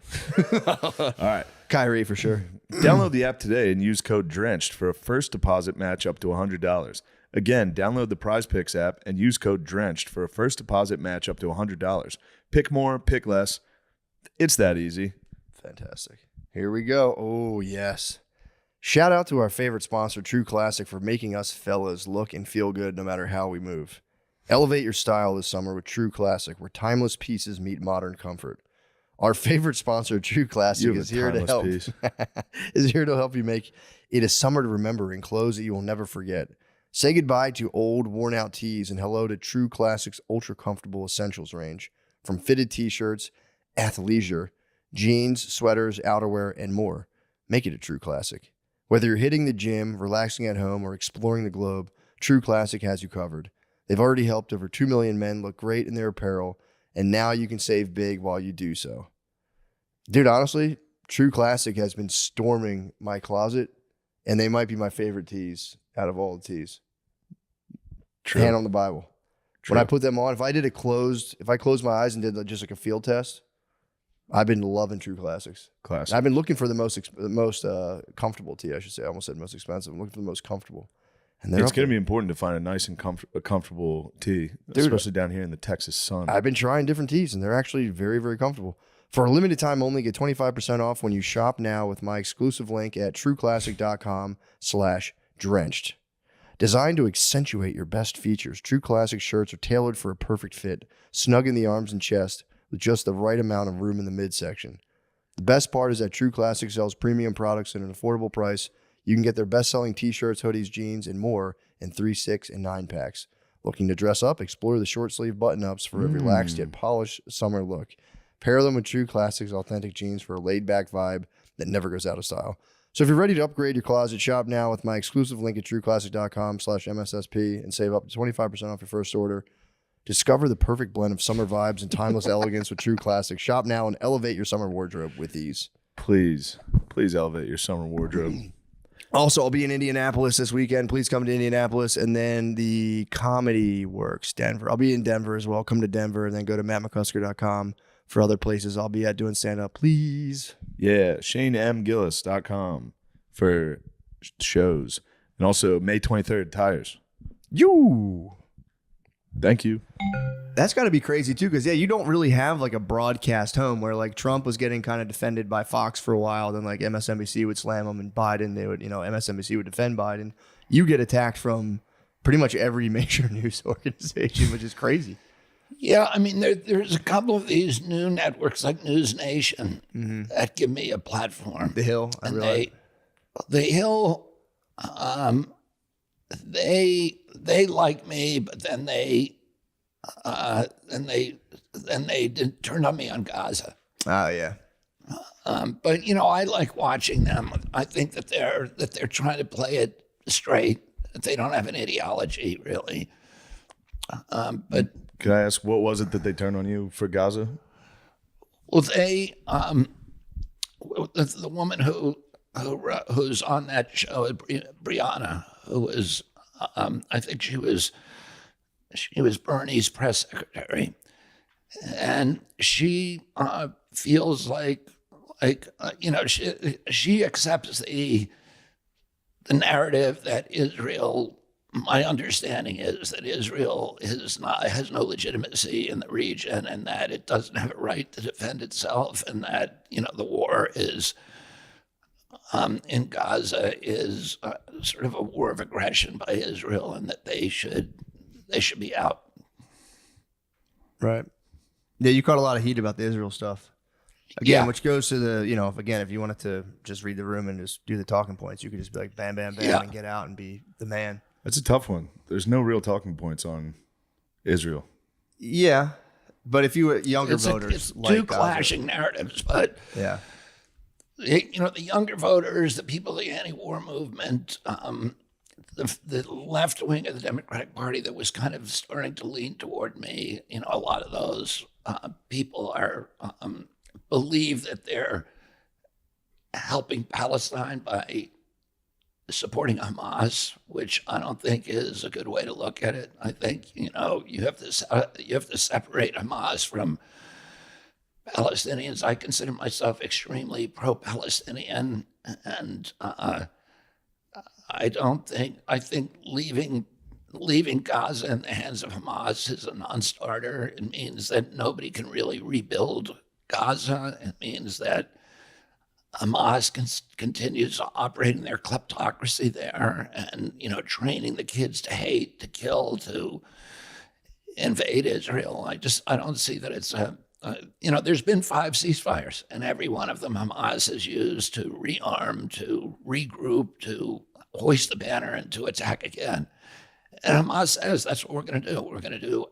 All right. Kyrie for sure. Download the app today and use code DRENCHED for a first deposit match up to $100. Again, download the Prize Picks app and use code DRENCHED for a first deposit match up to $100. Pick more, pick less. It's that easy. Fantastic. Here we go. Oh, yes. Shout out to our favorite sponsor, True Classic, for making us fellas look and feel good no matter how we move. Elevate your style this summer with True Classic, where timeless pieces meet modern comfort. Our favorite sponsor, True Classic, You have is a here to timeless help. piece. Is here to help you make it a summer to remember in clothes that you will never forget. Say goodbye to old, worn-out tees and hello to True Classic's ultra-comfortable essentials range. From fitted t-shirts, athleisure, jeans, sweaters, outerwear, and more. Make it a True Classic. Whether you're hitting the gym, relaxing at home, or exploring the globe, True Classic has you covered. They've already helped over 2 million men look great in their apparel, and now you can save big while you do so. Dude, honestly, True Classic has been storming my closet, and they might be my favorite tees out of all the tees. True. Hand on the Bible. True. When I put them on, if I closed my eyes and did just like a field test, I've been loving True Classics. Classic. I've been looking for the most comfortable tee, I should say. I almost said most expensive. I'm looking for the most comfortable. And It's going to be important to find a nice and comfortable tee, especially down here in the Texas sun. I've been trying different tees, and they're actually very, very comfortable. For a limited time only, get 25% off when you shop now with my exclusive link at trueclassic.com/drenched. Designed to accentuate your best features, True Classic shirts are tailored for a perfect fit, snug in the arms and chest, with just the right amount of room in the midsection. The best part is that True Classic sells premium products at an affordable price. You can get their best-selling t-shirts, hoodies, jeans, and more in 3, 6, and 9 packs. Looking to dress up? Explore the short-sleeve button-ups for a relaxed yet polished summer look. Pair them with True Classic's authentic jeans for a laid-back vibe that never goes out of style. So if you're ready to upgrade your closet, shop now with my exclusive link at trueclassic.com/MSSP and save up to 25% off your first order. Discover the perfect blend of summer vibes and timeless elegance with True Classic. Shop now and elevate your summer wardrobe with ease. Please elevate your summer wardrobe. Also, I'll be in Indianapolis this weekend. Please come to Indianapolis. And then the Comedy Works, Denver. I'll be in Denver as well. Come to Denver and then go to mattmccusker.com for other places I'll be at doing stand-up. Please. Yeah, ShaneMGillis.com for shows. And also May 23rd, tires. You. Thank you. That's got to be crazy too, because you don't really have like a broadcast home where like Trump was getting kind of defended by Fox for a while, then like MSNBC would slam him, and Biden, they would, MSNBC would defend Biden. You get attacked from pretty much every major news organization, which is crazy. Yeah, I mean, there's a couple of these new networks like News Nation that give me a platform. The Hill, I And realize. The Hill, they like me, but then they didn't turn on me on Gaza. Oh yeah. But I like watching them. I think that they're trying to play it straight. That they don't have an ideology really. But Can I ask, what was it that they turned on you for Gaza? well, they the woman who's on that show, Brianna, who was I think she was Bernie's press secretary, and she feels like she accepts the narrative that Israel. My understanding is that Israel has no legitimacy in the region, and that it doesn't have a right to defend itself, and that the war is in Gaza is sort of a war of aggression by Israel, and that they should be out. Right. Yeah, you caught a lot of heat about the Israel stuff. Again, Yeah. which goes to the, if you wanted to just read the room and just do the talking points, you could just be like, bam, bam, bam, Yeah. and get out and be the man. That's a tough one. There's no real talking points on Israel. Yeah. But if you were younger It's voters, two like clashing narratives, but yeah. the younger voters, the people of the anti-war movement, the left wing of the Democratic Party that was kind of starting to lean toward me, a lot of those people are believe that they're helping Palestine by supporting Hamas, which I don't think is a good way to look at it. I think you have to separate Hamas from Palestinians. I consider myself extremely pro-Palestinian, and I think leaving Gaza in the hands of Hamas is a non-starter. It means that nobody can really rebuild Gaza. It means that Hamas continues operating their kleptocracy there, and training the kids to hate, to kill, to invade Israel. I don't see that it's there's been 5 ceasefires, and every one of them Hamas has used to rearm, to regroup, to hoist the banner, and to attack again. And Hamas says that's what we're going to do. We're going to do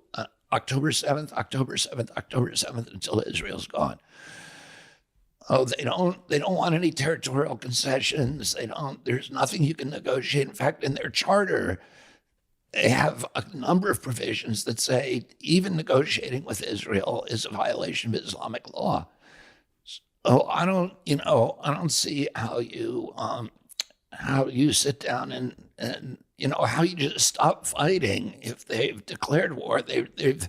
October 7th, October 7th, October 7th until Israel's gone. Oh, they don't want any territorial concessions. There's nothing you can negotiate. In fact, in their charter, they have a number of provisions that say even negotiating with Israel is a violation of Islamic law. So I don't see how you sit down and how you just stop fighting if they've declared war. They've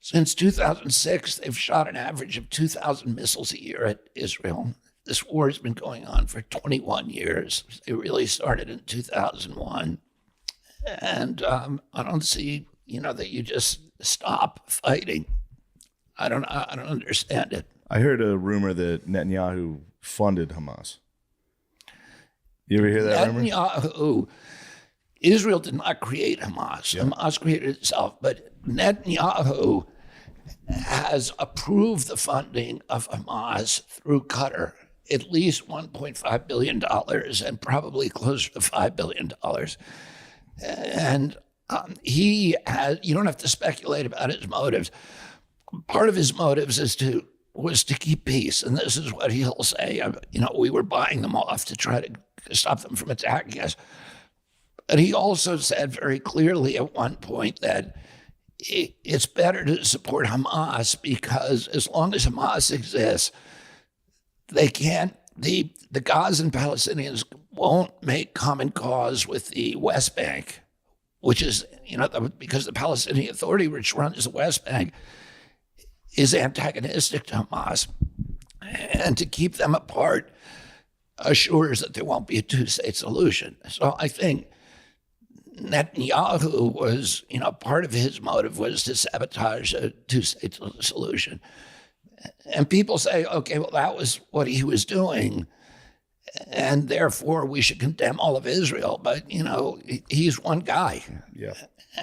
since 2006, they've shot an average of 2,000 missiles a year at Israel. This war has been going on for 21 years. It really started in 2001. And I don't see, that you just stop fighting. I don't understand it. I heard a rumor that Netanyahu funded Hamas. You ever hear that rumor? Israel did not create Hamas. Yeah. Hamas created itself, but Netanyahu has approved the funding of Hamas through Qatar, at least $1.5 billion and probably closer to $5 billion. And you don't have to speculate about his motives. Part of his motives was to keep peace. And this is what he'll say. We were buying them off to try to stop them from attacking us. But he also said very clearly at one point that it's better to support Hamas because as long as Hamas exists, they can't, the Gazan Palestinians won't make common cause with the West Bank, which is, because the Palestinian Authority, which runs the West Bank, is antagonistic to Hamas. And to keep them apart assures that there won't be a two-state solution. So I think Netanyahu was, part of his motive was to sabotage a two-state solution. And people say, okay, well, that was what he was doing, and therefore we should condemn all of Israel. But, he's one guy. Yeah.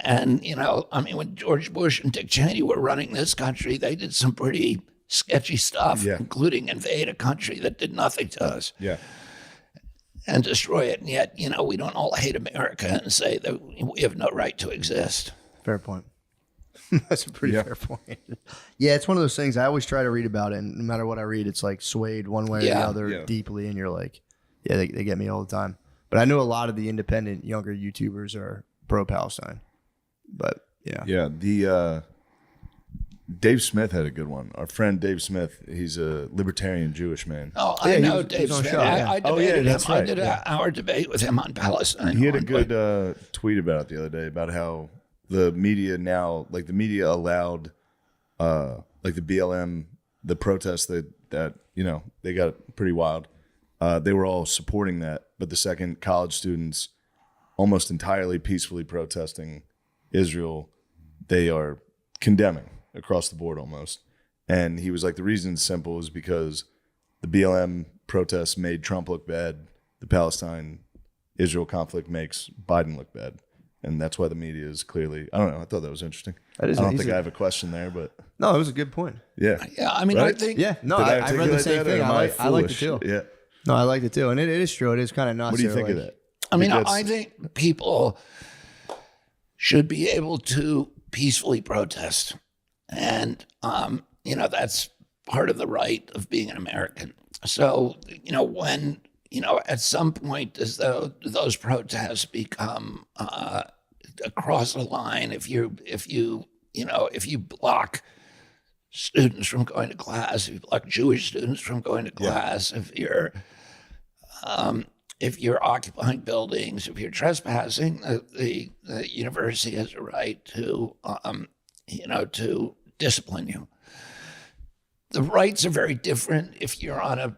And, when George Bush and Dick Cheney were running this country, they did some pretty sketchy stuff, including invade a country that did nothing to us. Yeah. And destroy it. And yet, we don't all hate America and say that we have no right to exist. Fair point. That's a pretty fair point. Yeah, it's one of those things I always try to read about it, and no matter what I read, it's like swayed one way or the other deeply, and you're like, they get me all the time. But I know a lot of the independent younger YouTubers are pro-Palestine. But the Dave Smith had a good one. Our friend Dave Smith, he's a libertarian Jewish man. Oh, I know Dave Smith. I debated him. Right. I did an hour debate with him on Palestine. He had a good tweet about it the other day about how the media now, like the media allowed, like the BLM, the protests that they got pretty wild. They were all supporting that, but the second college students almost entirely peacefully protesting Israel, they are condemning across the board almost. And he was like, the reason it's simple is because the BLM protests made Trump look bad. The Palestine-Israel conflict makes Biden look bad. And that's why the media is clearly, I don't know, I thought that was interesting. I don't think I have a question there, but. No, it was a good point. Yeah. Yeah, I mean, right? I think. Yeah, no, I read the same thing. I liked it too. Yeah. No, I liked it too. And it is true. It is kind of not. What do you think of that? I mean, I think people should be able to peacefully protest. And, that's part of the right of being an American. So, when, at some point, as though those protests become across the line, if you block students from going to class, if you block Jewish students from going to class, if you're occupying buildings, if you're trespassing, the university has a right to, to discipline you. The rights are very different if you're on a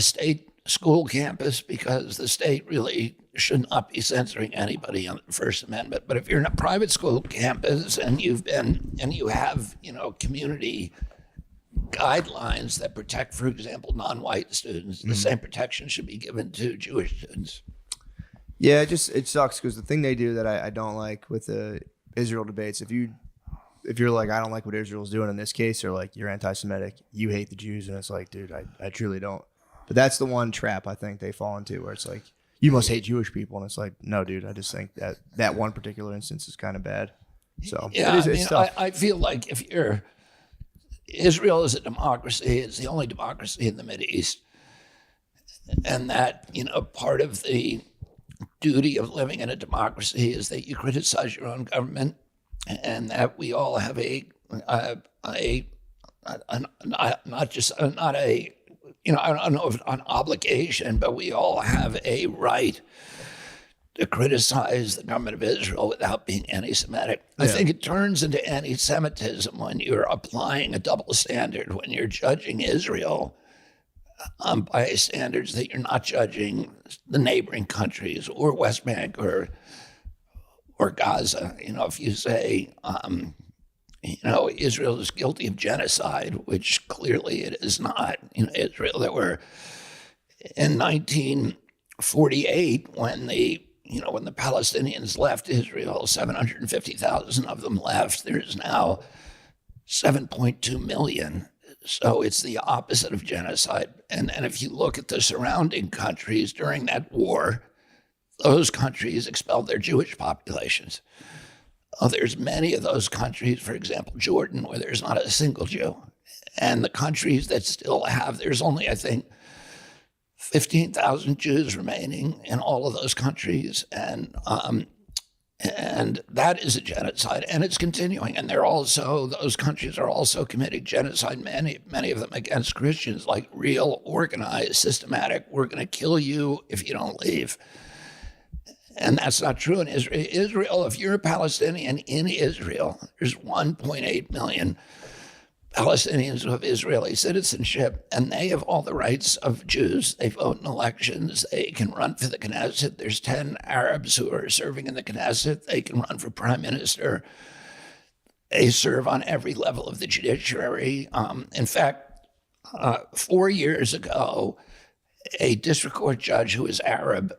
state school campus, because the state really should not be censoring anybody on the First Amendment. But if you're in a private school campus and you have community guidelines that protect, for example, non-white students, the same protection should be given to Jewish students. Yeah, it sucks because the thing they do that I don't like with the Israel debates, if you're like, I don't like what Israel's doing in this case, or like you're anti-Semitic, you hate the Jews, and it's like, dude, I truly don't. But that's the one trap I think they fall into, where it's like, you must hate Jewish people, and it's like, no, dude, I just think that one particular instance is kind of bad. So yeah, it's tough. I feel like Israel is a democracy. It's the only democracy in the Mideast, and that part of the duty of living in a democracy is that you criticize your own government, and that we all have I don't know if an obligation, but we all have a right to criticize the government of Israel without being anti-Semitic. I think it turns into anti-Semitism when you're applying a double standard, when you're judging Israel by standards that you're not judging the neighboring countries or West Bank or Gaza. If you say, Israel is guilty of genocide, which clearly it is not. Israel, that were in 1948 when the Palestinians left Israel, 750,000 of them left. There's now 7.2 million. So it's the opposite of genocide. And if you look at the surrounding countries during that war, those countries expelled their Jewish populations. There's many of those countries, for example, Jordan, where there's not a single Jew. And the countries that still have, there's only, I think, 15,000 Jews remaining in all of those countries. And that is a genocide, and it's continuing. And those countries are also committing genocide, many of them against Christians, like real, organized, systematic, we're going to kill you if you don't leave. And that's not true in Israel. Israel, if you're a Palestinian in Israel, there's 1.8 million Palestinians who have Israeli citizenship, and they have all the rights of Jews. They vote in elections. They can run for the Knesset. There's 10 Arabs who are serving in the Knesset. They can run for prime minister. They serve on every level of the judiciary. In fact, 4 years ago, a district court judge who is Arab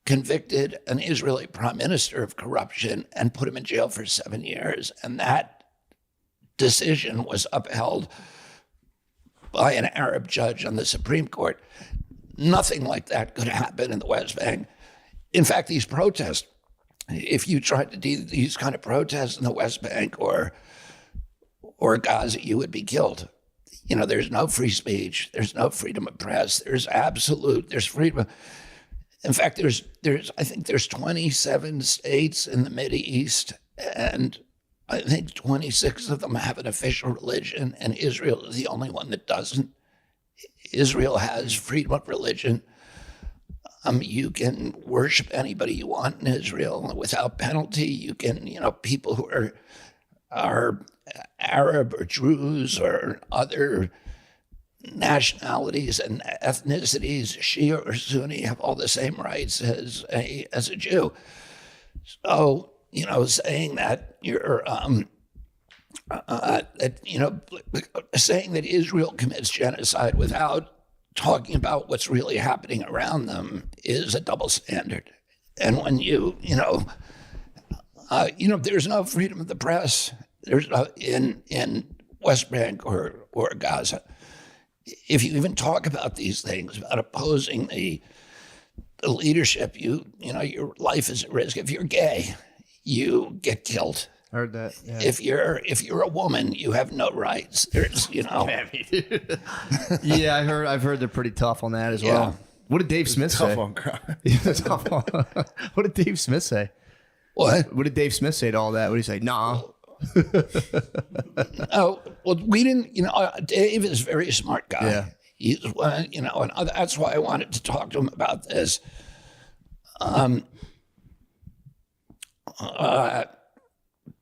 convicted an Israeli prime minister of corruption and put him in jail for 7 years. And that decision was upheld by an Arab judge on the Supreme Court. Nothing like that could happen in the West Bank. In fact, these protests, if you tried to do these kind of protests in the West Bank or Gaza, you would be killed. There's no free speech. There's no freedom of press. There's freedom. In fact, I think there's 27 states in the Mideast, and I think 26 of them have an official religion, and Israel is the only one that doesn't. Israel has freedom of religion. You can worship anybody you want in Israel without penalty. You can, people who are Arab or Druze or other nationalities and ethnicities, Shia or Sunni, have all the same rights as a Jew. So, saying that you're, saying that Israel commits genocide without talking about what's really happening around them is a double standard. And when there's no freedom of the press. There's no in West Bank or Gaza. If you even talk about these things, about opposing the leadership, your life is at risk. If you're gay, you get killed. Heard that. Yeah. If you're a woman, you have no rights. There's, Yeah, I've heard they're pretty tough on that as well. Yeah. What did Dave Smith say? Tough on crime. What did Dave Smith say? What? What did Dave Smith say to all that? What did he say? Nah. Oh, well, we didn't, Dave is a very smart guy. Yeah. He's one, and that's why I wanted to talk to him about this.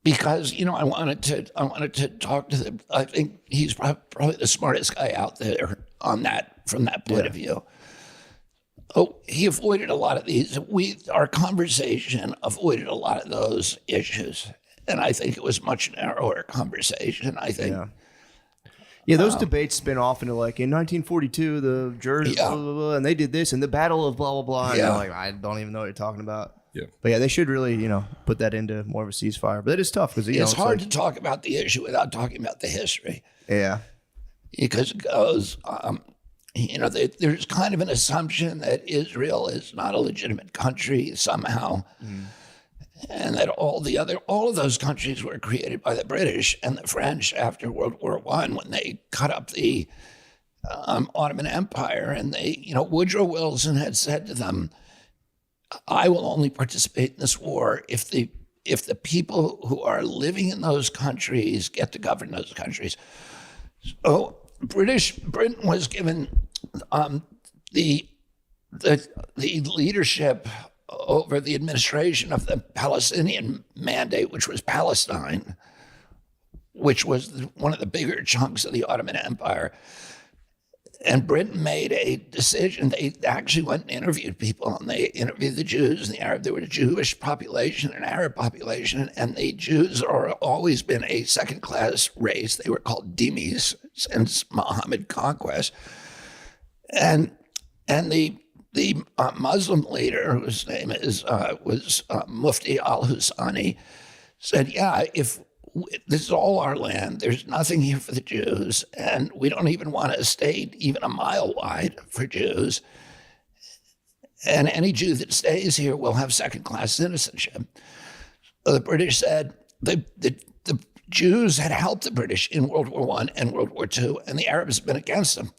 Because, I wanted to talk to them. I think he's probably the smartest guy out there on that, from that point of view. Oh, he avoided a lot of these. Our conversation avoided a lot of those issues. And I think it was much narrower conversation. I think. Yeah, those debates spin off into like in 1942, the jurors, blah, blah, blah, and they did this and the battle of blah, blah, blah. And like, I don't even know what you're talking about. Yeah. But yeah, they should really, put that into more of a ceasefire. But it is tough because, it's hard to talk about the issue without talking about the history. Yeah. Because it goes, there's kind of an assumption that Israel is not a legitimate country somehow. And that all of those countries were created by the British and the French after World War I when they cut up the Ottoman Empire. And Woodrow Wilson had said to them, I will only participate in this war if the people who are living in those countries get to govern those countries. So Britain was given the leadership over the administration of the Palestinian Mandate, which was Palestine, which was one of the bigger chunks of the Ottoman Empire. And Britain made a decision. They actually went and interviewed people, and they interviewed the Jews and the Arab. There was a Jewish population, an Arab population, and the Jews are always been a second-class race. They were called dhimmis since Muhammad conquest. And the Muslim leader, whose name was Mufti al-Husani, said, if this is all our land, there's nothing here for the Jews, and we don't even want a state even a mile wide for Jews. And any Jew that stays here will have second-class citizenship. So the British said the Jews had helped the British in World War I and World War II, and the Arabs had been against them.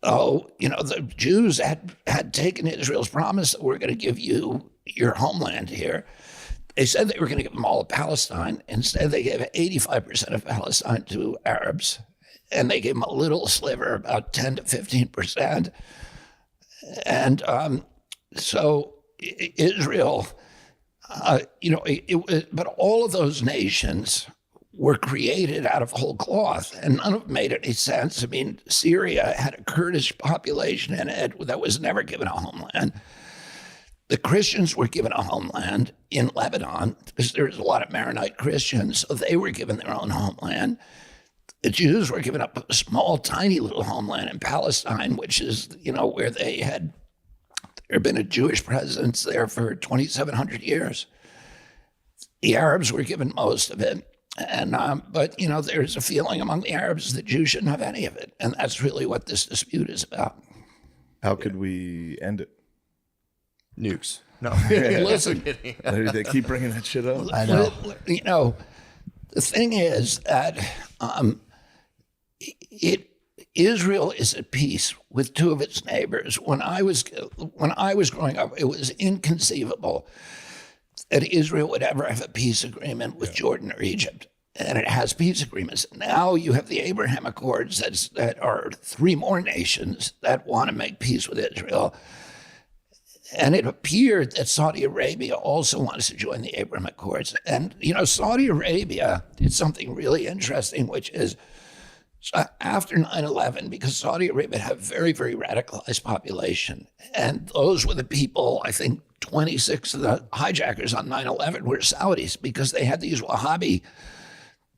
So, the Jews had taken Israel's promise that we're going to give you your homeland here. They said they were going to give them all of Palestine. Instead, they gave 85% of Palestine to Arabs, and they gave them a little sliver, about 10 to 15%. And so Israel, but all of those nations were created out of whole cloth, and none of them made any sense. I mean, Syria had a Kurdish population in it that was never given a homeland. The Christians were given a homeland in Lebanon because there's a lot of Maronite Christians, so they were given their own homeland. The Jews were given up a small, tiny little homeland in Palestine, which is, where there had been a Jewish presence there for 2,700 years. The Arabs were given most of it. And but there's a feeling among the Arabs that Jews shouldn't have any of it, and that's really what this dispute is about. How could we end it? Nukes. No. Listen, They keep bringing that shit up. I know. The thing is that Israel is at peace with two of its neighbors. When I was growing up, it was inconceivable that Israel would ever have a peace agreement with Jordan or Egypt. And it has peace agreements. Now you have the Abraham Accords that are three more nations that want to make peace with Israel. And it appeared that Saudi Arabia also wants to join the Abraham Accords. And, Saudi Arabia did something really interesting, which is after 9/11, because Saudi Arabia had a very, very radicalized population. And those were the people, I think 26 of the hijackers on 9/11 were Saudis, because they had these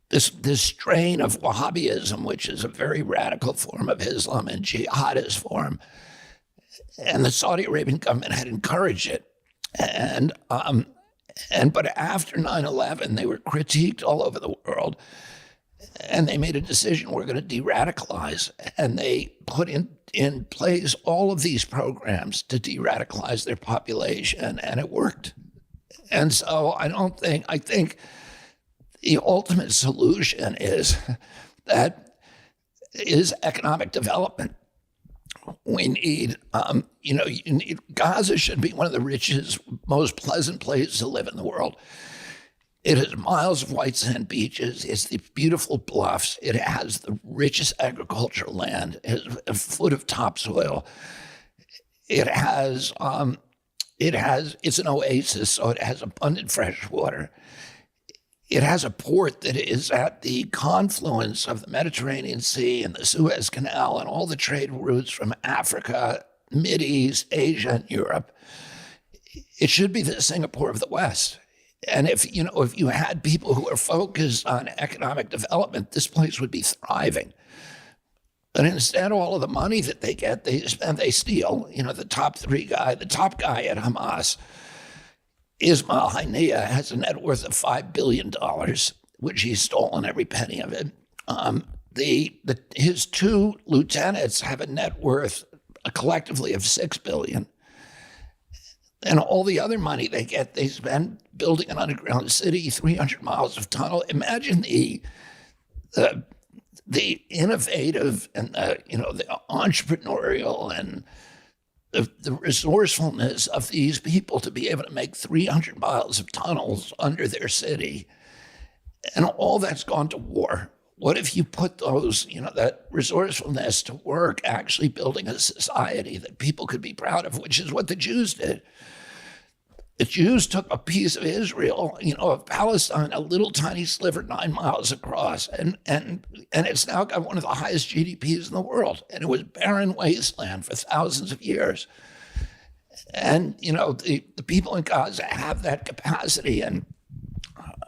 this strain of Wahhabism, which is a very radical form of Islam and jihadist form. And the Saudi Arabian government had encouraged it. But after 9/11, they were critiqued all over the world. And they made a decision, we're going to de-radicalize. And they put in place all of these programs to de-radicalize their population, and it worked. And so I think the ultimate solution is economic development. We need, Gaza should be one of the richest, most pleasant places to live in the world. It has miles of white sand beaches. It's the beautiful bluffs. It has the richest agricultural land. It has a foot of topsoil. It's an oasis, so it has abundant fresh water. It has a port that is at the confluence of the Mediterranean Sea and the Suez Canal and all the trade routes from Africa, Mideast, Asia, and Europe. It should be the Singapore of the West. And if you had people who are focused on economic development, this place would be thriving. But instead, all of the money that they get, they steal. The top guy at Hamas, Ismail Haniyeh, has a net worth of $5 billion, which he's stolen every penny of it. His two lieutenants have a net worth collectively of $6 billion. And all the other money they get, they spend building an underground city, 300 miles of tunnel. Imagine the innovative and the entrepreneurial and the resourcefulness of these people to be able to make 300 miles of tunnels under their city. And all that's gone to war. What if you put that resourcefulness to work actually building a society that people could be proud of, which is what the Jews did. The Jews took a piece of Israel, of Palestine, a little tiny sliver 9 miles across, and it's now got one of the highest GDPs in the world. And it was barren wasteland for thousands of years. And, the people in Gaza have that capacity. And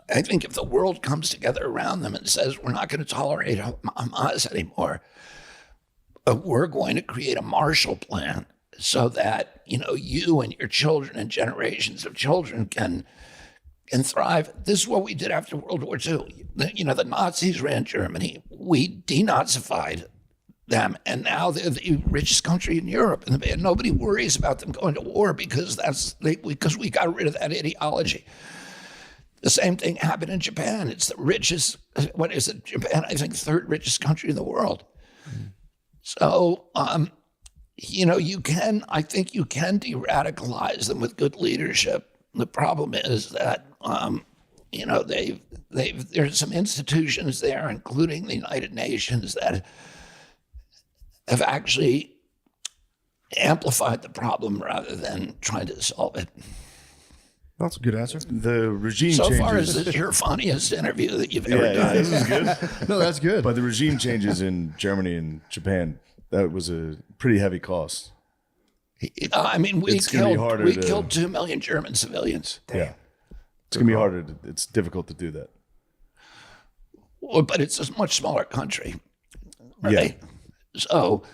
I think if the world comes together around them and says, we're not going to tolerate Hamas anymore, we're going to create a Marshall Plan so that, you and your children and generations of children can thrive. This is what we did after World War II. The Nazis ran Germany. We denazified them, and now they're the richest country in Europe. And nobody worries about them going to war because we got rid of that ideology. The same thing happened in Japan. It's the richest, Japan, I think, third richest country in the world. So, I think you can de-radicalize them with good leadership. The problem is that, there's some institutions there, including the United Nations, that have actually amplified the problem rather than trying to solve it. That's a good answer. The regime So changes. far, is this your funniest interview that you've ever done? This is good. No, that's good. But the regime changes in Germany and Japan, that was a pretty heavy cost. I mean, we It's gonna be harder to- killed 2 million German civilians. Yeah. It's going to be harder. It's difficult to do that. Well, but it's a much smaller country, right? So,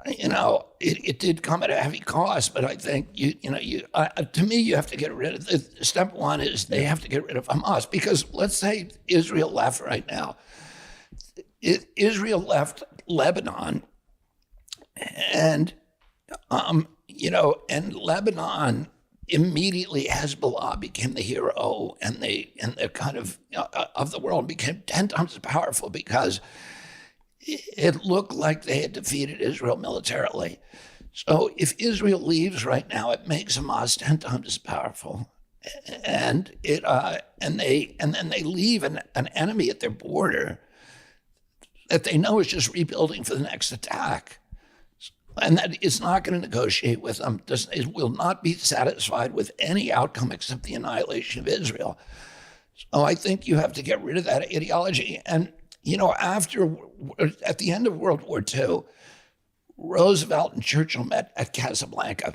it did come at a heavy cost, but I think to me, you have to get rid of step one is they have to get rid of Hamas, because let's say Israel left right now. Israel left Lebanon, and and Lebanon immediately Hezbollah became the hero and the kind of the world, became 10 times as powerful because it looked like they had defeated Israel militarily. So if Israel leaves right now, it makes Hamas 10 times as powerful, and then they leave an enemy at their border that they know is just rebuilding for the next attack. And that is not going to negotiate with them. It will not be satisfied with any outcome except the annihilation of Israel. So I think you have to get rid of that ideology. And, at the end of World War II, Roosevelt and Churchill met at Casablanca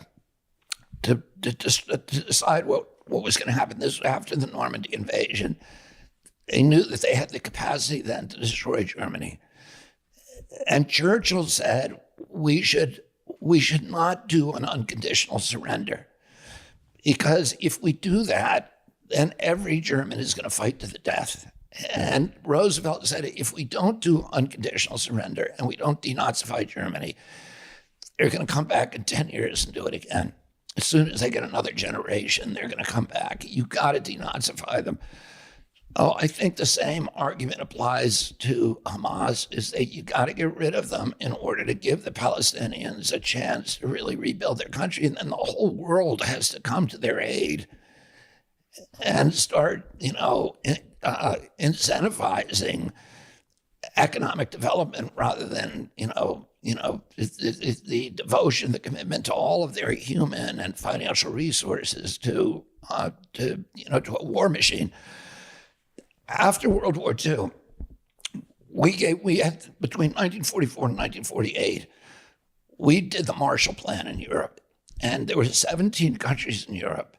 to decide what was going to happen. This was after the Normandy invasion. They knew that they had the capacity then to destroy Germany. And Churchill said, we should not do an unconditional surrender, because if we do that, then every German is going to fight to the death. And Roosevelt said, if we don't do unconditional surrender and we don't denazify Germany, they're going to come back in 10 years and do it again. As soon as they get another generation, they're going to come back. You got to denazify them. Oh, I think the same argument applies to Hamas, is that you got to get rid of them in order to give the Palestinians a chance to really rebuild their country. And then the whole world has to come to their aid. and start, incentivizing economic development rather than, the devotion, the commitment to all of their human and financial resources to a war machine. After World War II, we had between 1944 and 1948, we did the Marshall Plan in Europe, and there were 17 countries in Europe.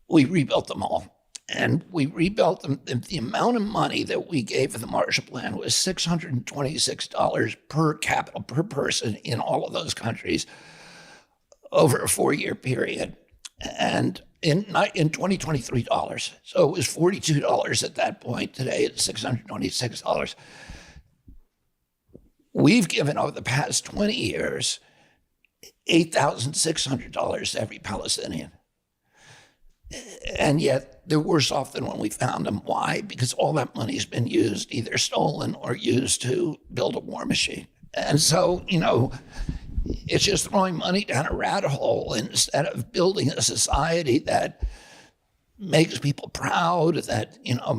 We rebuilt them all. And we rebuilt them. The amount of money that we gave for the Marshall Plan was $626 per capita, per person in all of those countries over a 4-year period. And in 2023 dollars. So it was $42 at that point. Today it's $626. We've given over the past 20 years $8,600 to every Palestinian. And yet they're worse off than when we found them. Why? Because all that money's been used, either stolen or used to build a war machine. And so, it's just throwing money down a rat hole instead of building a society that makes people proud, that,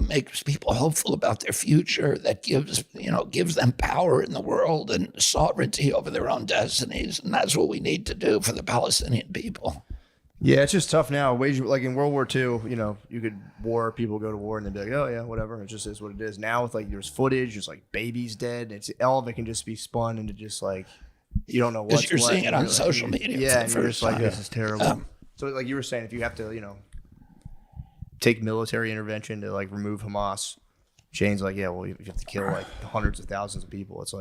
makes people hopeful about their future, that gives them power in the world and sovereignty over their own destinies. And that's what we need to do for the Palestinian people. Yeah, it's just tough now. Like in World War II, you could people go to war and they'd be like, oh yeah, whatever. It just is what it is. Now with there's footage, there's babies dead. It's all of it can just be spun into just you don't know what. You're seeing it on social media. Yeah, and you're just this is terrible. So like you were saying, if you have to, take military intervention to remove Hamas, Shane's like, yeah, well, you have to kill hundreds of thousands of people. It's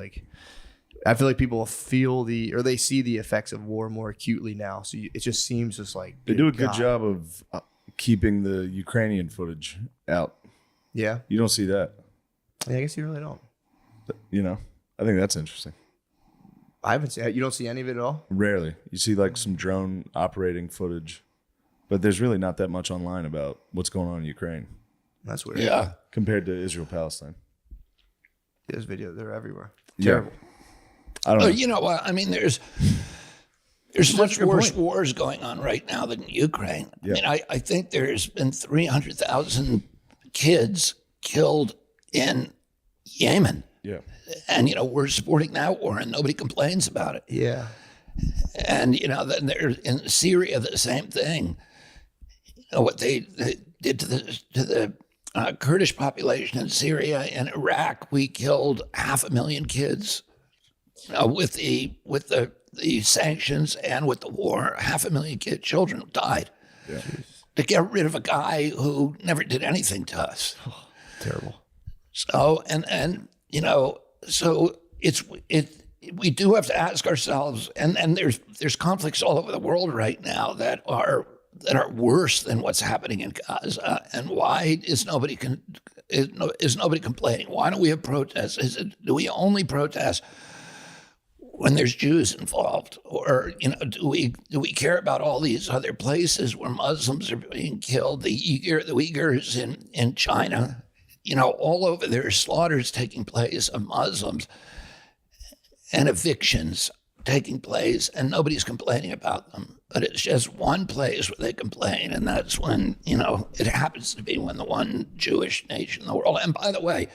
I feel like people feel they see the effects of war more acutely now. So it just seems they do a good job of keeping the Ukrainian footage out. Yeah, you don't see that. Yeah, I guess you really don't. But, I think that's interesting. I haven't seen. You don't see any of it at all. Rarely, you see some drone operating footage, but there's really not that much online about what's going on in Ukraine. That's weird. Yeah, compared to Israel Palestine. There's video. They're everywhere. Yeah. Terrible. I don't know. You know what? I mean, there's much worse wars going on right now than Ukraine. Yeah. I mean, I think there's been 300,000 kids killed in Yemen. Yeah. And, we're supporting that war and nobody complains about it. Yeah. And, then there's in Syria, the same thing. What they did to the Kurdish population in Syria and Iraq, we killed 500,000 kids. With the sanctions and with the war, 500,000 children died. Yeah. To get rid of a guy who never did anything to us. Oh, terrible. So so we do have to ask ourselves, and there's conflicts all over the world right now that are worse than what's happening in Gaza. And why is nobody complaining? Why don't we have protests? Do we only protest when there's Jews involved? Or, do we care about all these other places where Muslims are being killed? The Uyghurs in China, all over there are slaughters taking place of Muslims and evictions taking place, and nobody's complaining about them. But it's just one place where they complain, and that's when, it happens to be when the one Jewish nation in the world. And by the way,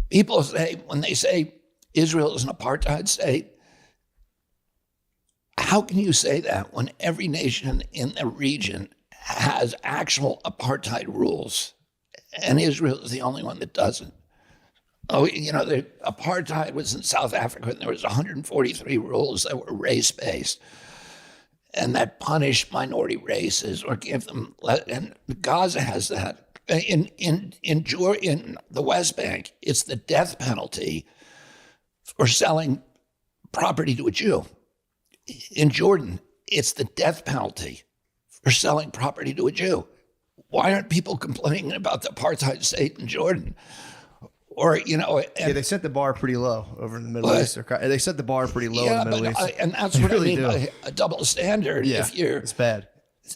people say, when they say Israel is an apartheid state, how can you say that when every nation in the region has actual apartheid rules and Israel is the only one that doesn't? The apartheid was in South Africa and there was 143 rules that were race-based and that punished minority races or give them, and Gaza has that. In the West Bank, it's the death penalty for selling property to a Jew. In Jordan, it's the death penalty for selling property to a Jew. Why aren't people complaining about the apartheid state in Jordan? Or, they set the bar pretty low over in the Middle East. They set the bar pretty low in the Middle East. And that's what I mean by a double standard. Yeah, it's bad.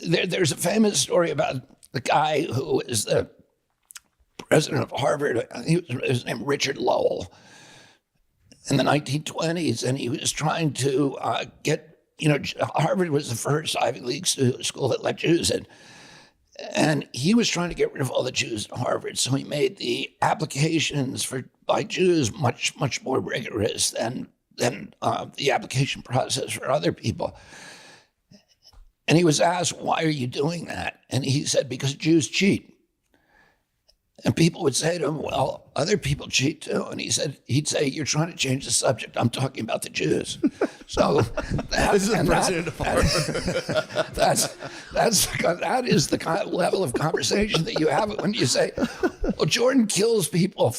There's a famous story about the guy who is the president of Harvard. I think his name Richard Lowell. In the 1920s, and he was trying to get, Harvard was the first Ivy League school that let Jews in. And he was trying to get rid of all the Jews at Harvard. So he made the applications by Jews much, much more rigorous than the application process for other people. And he was asked, why are you doing that? And he said, because Jews cheat. And people would say to him, well, other people cheat too. And he'd say, you're trying to change the subject. I'm talking about the Jews. So This is the president of Harvard. that is the kind of level of conversation that you have when you say, well, Jordan kills people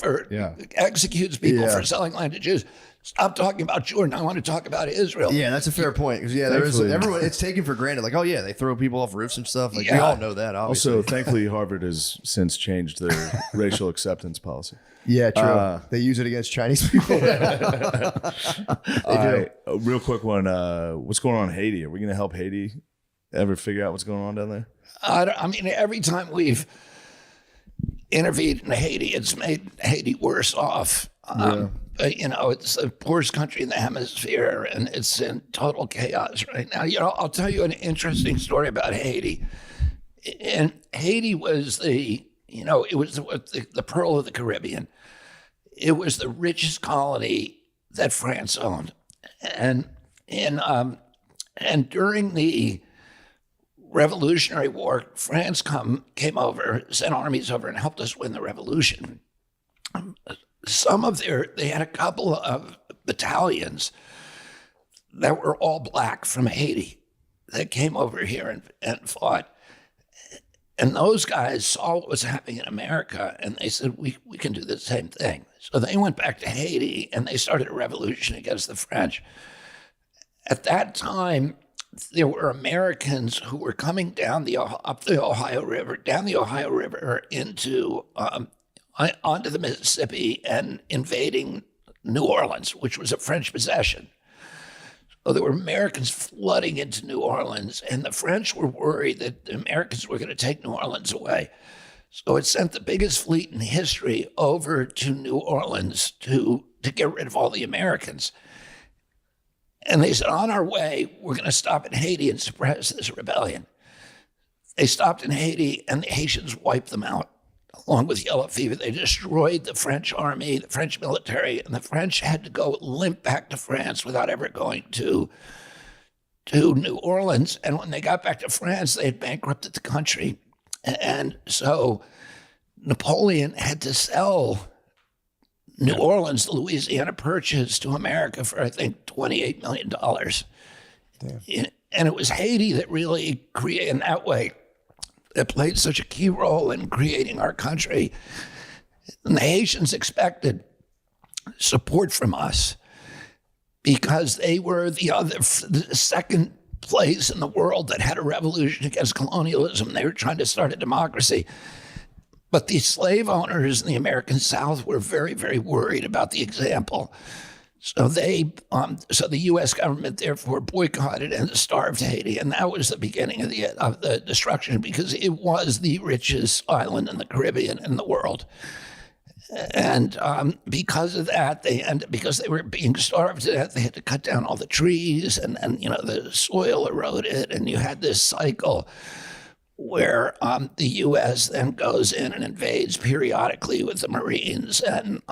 executes people for selling land to Jews. Stop talking about Jordan. I want to talk about Israel. Yeah, that's a fair point. Because there is everyone. It's taken for granted. Like, oh yeah, they throw people off roofs and stuff. Like we all know that. Obviously. Also, thankfully, Harvard has since changed their racial acceptance policy. Yeah, true. They use it against Chinese people. They do. A real quick one. What's going on in Haiti? Are we going to help Haiti ever figure out what's going on down there? I mean, every time we've intervened in Haiti, it's made Haiti worse off. But, it's the poorest country in the hemisphere, and it's in total chaos right now. I'll tell you an interesting story about Haiti. And Haiti was the pearl of the Caribbean. It was the richest colony that France owned. And during the Revolutionary War, France came over, sent armies over, and helped us win the revolution. They had a couple of battalions that were all black from Haiti that came over here and fought. And those guys saw what was happening in America, and they said, we can do the same thing. So they went back to Haiti, and they started a revolution against the French. At that time, there were Americans who were coming down up the Ohio River, into onto the Mississippi and invading New Orleans, which was a French possession. So there were Americans flooding into New Orleans, and the French were worried that the Americans were going to take New Orleans away. So it sent the biggest fleet in history over to New Orleans to get rid of all the Americans. And they said, on our way, we're going to stop in Haiti and suppress this rebellion. They stopped in Haiti, and the Haitians wiped them out. Along with yellow fever, they destroyed the French army, the French military, and the French had to go limp back to France without ever going to New Orleans. And when they got back to France, they had bankrupted the country. And so Napoleon had to sell New Orleans, the Louisiana Purchase, to America for, I think, $28 million. Damn. And it was Haiti that really created, in that way, that played such a key role in creating our country. And the Haitians expected support from us because they were the second place in the world that had a revolution against colonialism. They were trying to start a democracy. But the slave owners in the American South were very, very worried about the example. So so the U.S. government therefore boycotted and starved Haiti, and that was the beginning of the destruction because it was the richest island in the Caribbean in the world. And because of that, because they were being starved to death, they had to cut down all the trees, and the soil eroded, and you had this cycle where the U.S. then goes in and invades periodically with the Marines, and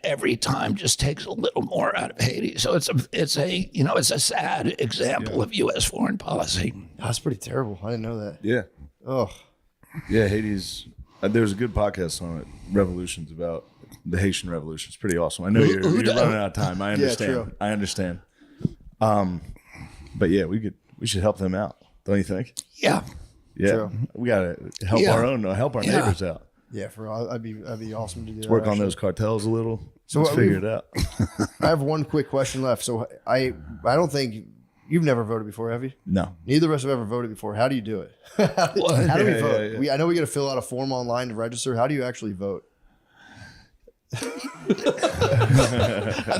every time just takes a little more out of Haiti. So it's a sad example of U.S. foreign policy. That's pretty terrible. I didn't know that. Yeah. Oh. Yeah, Haiti's. There was a good podcast on it, Revolutions, about the Haitian Revolution. It's pretty awesome. I know you're running out of time. I understand. Yeah, true. I understand. But yeah, we should help them out, don't you think? Yeah. Yeah, True. We gotta help help our neighbors out. Yeah, that'd be awesome to do. Let's work on those cartels a little. So let's figure it out. I have one quick question left. So I don't think you've never voted before, have you? No, neither of us have ever voted before. How do you do it? How do we vote? Yeah. I know we got to fill out a form online to register. How do you actually vote? I've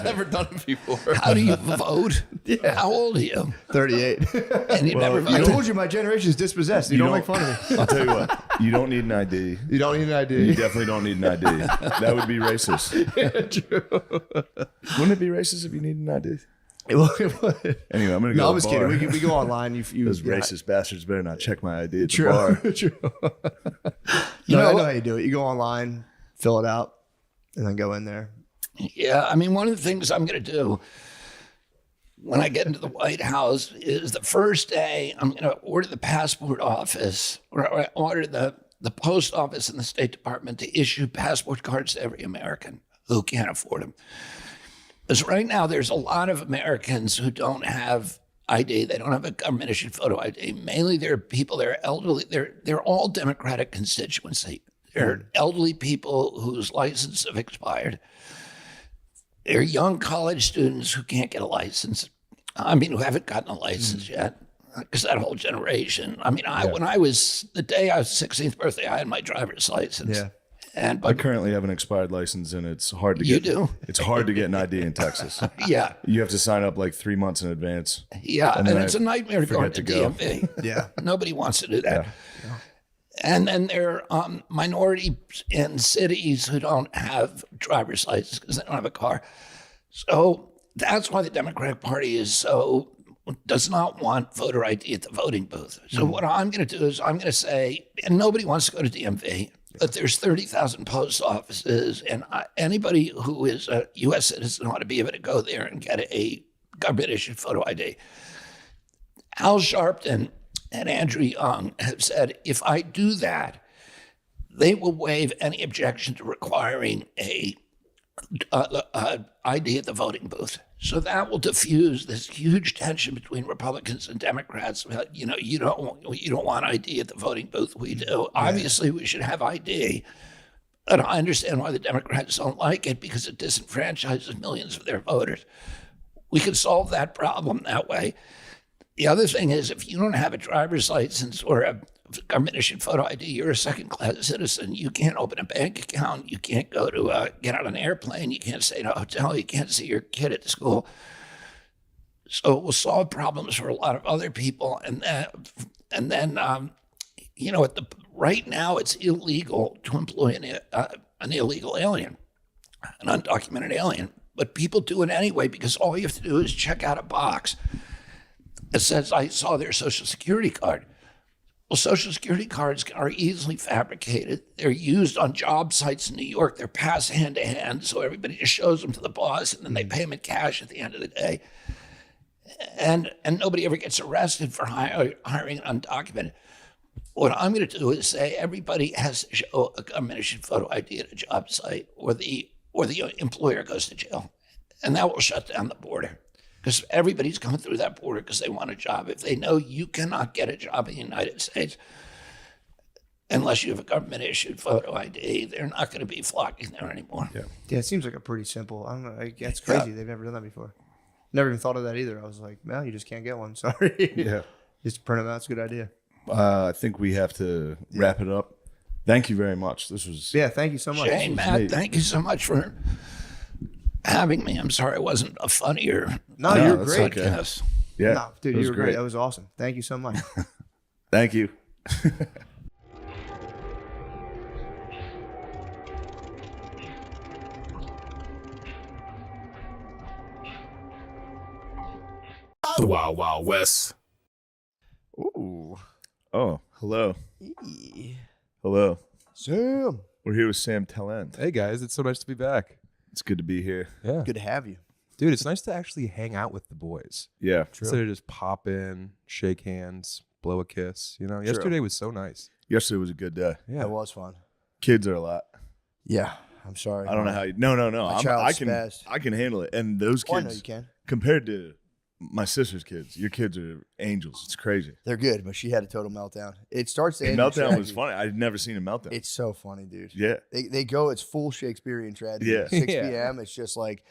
never done it before. How do you vote? Yeah. How old are you? 38. And you never I voted? told you my generation is dispossessed. You don't make fun of me. I'll tell you what. You don't need an ID. You don't need an ID. You definitely don't need an ID. That would be racist. Yeah, true. Wouldn't it be racist if you need an ID? Anyway, I'm gonna go. No, to I was the bar. kidding. We go online. Those racist bastards better not check my ID at the True. bar. True. You I know, know how you do it. You go online, fill it out, and then go in there. yeah, I mean, one of the things I'm going to do when I get into the White House is the first day I'm going to order the passport office or order the post office and the State Department to issue passport cards to every American who can't afford them. Because right now there's a lot of Americans who don't have ID. They don't have a government issued photo ID. Mainly they're people, they're elderly. They're all Democratic constituency. They're elderly people whose licenses have expired. They're young college students who can't get a license. I mean, who haven't gotten a license yet. Because that whole generation. I mean, the day I was 16th birthday, I had my driver's license. Yeah. And I currently have an expired license, and it's hard to You get. do? It's hard to get an ID in Texas. yeah, You have to sign up like 3 months in advance. yeah, and then it's a nightmare to go forget to to go. DMV. Yeah. Nobody wants to do that. And then there are minorities in cities who don't have driver's license because they don't have a car. So that's why the Democratic Party does not want voter ID at the voting booth. So what I'm going to do is I'm going to say, and nobody wants to go to DMV, but there's 30,000 post offices, and anybody who is a U.S. citizen ought to be able to go there and get a government-issued photo ID. Al Sharpton and Andrew Young have said, if I do that, they will waive any objection to requiring a ID at the voting booth. So that will diffuse this huge tension between Republicans and Democrats. You know, you don't want ID at the voting booth. We do. Obviously, we should have ID. And I understand why the Democrats don't like it because it disenfranchises millions of their voters. We could solve that problem that way. The other thing is, if you don't have a driver's license or a government-issued photo ID, you're a second-class citizen. You can't open a bank account. You can't go to get on an airplane. You can't stay in a hotel. You can't see your kid at school. So it will solve problems for a lot of other people. And then right now it's illegal to employ an illegal alien, an undocumented alien. But people do it anyway because all you have to do is check out a box. It says, I saw their Social Security card. Well, Social Security cards are easily fabricated. They're used on job sites in New York. They're passed hand to hand, so everybody just shows them to the boss, and then they pay them in cash at the end of the day. And nobody ever gets arrested for hiring an undocumented. What I'm going to do is say everybody has to show a government-issued photo ID at a job site, or the employer goes to jail, and that will shut down the border. Because everybody's coming through that border because they want a job. If they know you cannot get a job in the United States unless you have a government-issued photo ID, they're not going to be flocking there anymore. Yeah, it seems like a pretty simple. I don't know. That's crazy. They've never done that before. Never even thought of that either. I was like, well, you just can't get one. Sorry. Yeah. Just print them out. It's a good idea. I think we have to wrap it up. Thank you very much. This was Thank you so much. Shane, Matt, thank you so much for having me. I'm sorry I wasn't a funnier. No, you're that's great. okay. Yes. Yeah, No, dude, it was you were great. That was awesome. Thank you so much. Thank you. The Wild Wild West. Ooh. Oh, hello. Hello. Sam. We're here with Sam Talent. Hey guys, it's so nice to be back. It's good to be here. Yeah. Good to have you. Dude, it's nice to actually hang out with the boys. Yeah. Instead of just pop in, shake hands, blow a kiss. You know, yesterday was so nice. Yesterday was a good day. Yeah. That was fun. Kids are a lot. Yeah. I'm sorry. I don't know how you. No. My child's I spazzed. can handle it. And those Oh, I kids, know you can. compared to my sister's kids, your kids are angels. It's crazy. They're good, but she had a total meltdown. It starts to The end in meltdown was tragedy. funny. I'd never seen a meltdown. It's so funny, dude. Yeah. They go, it's full Shakespearean tragedy. Yeah. 6 Yeah. p.m. It's just like,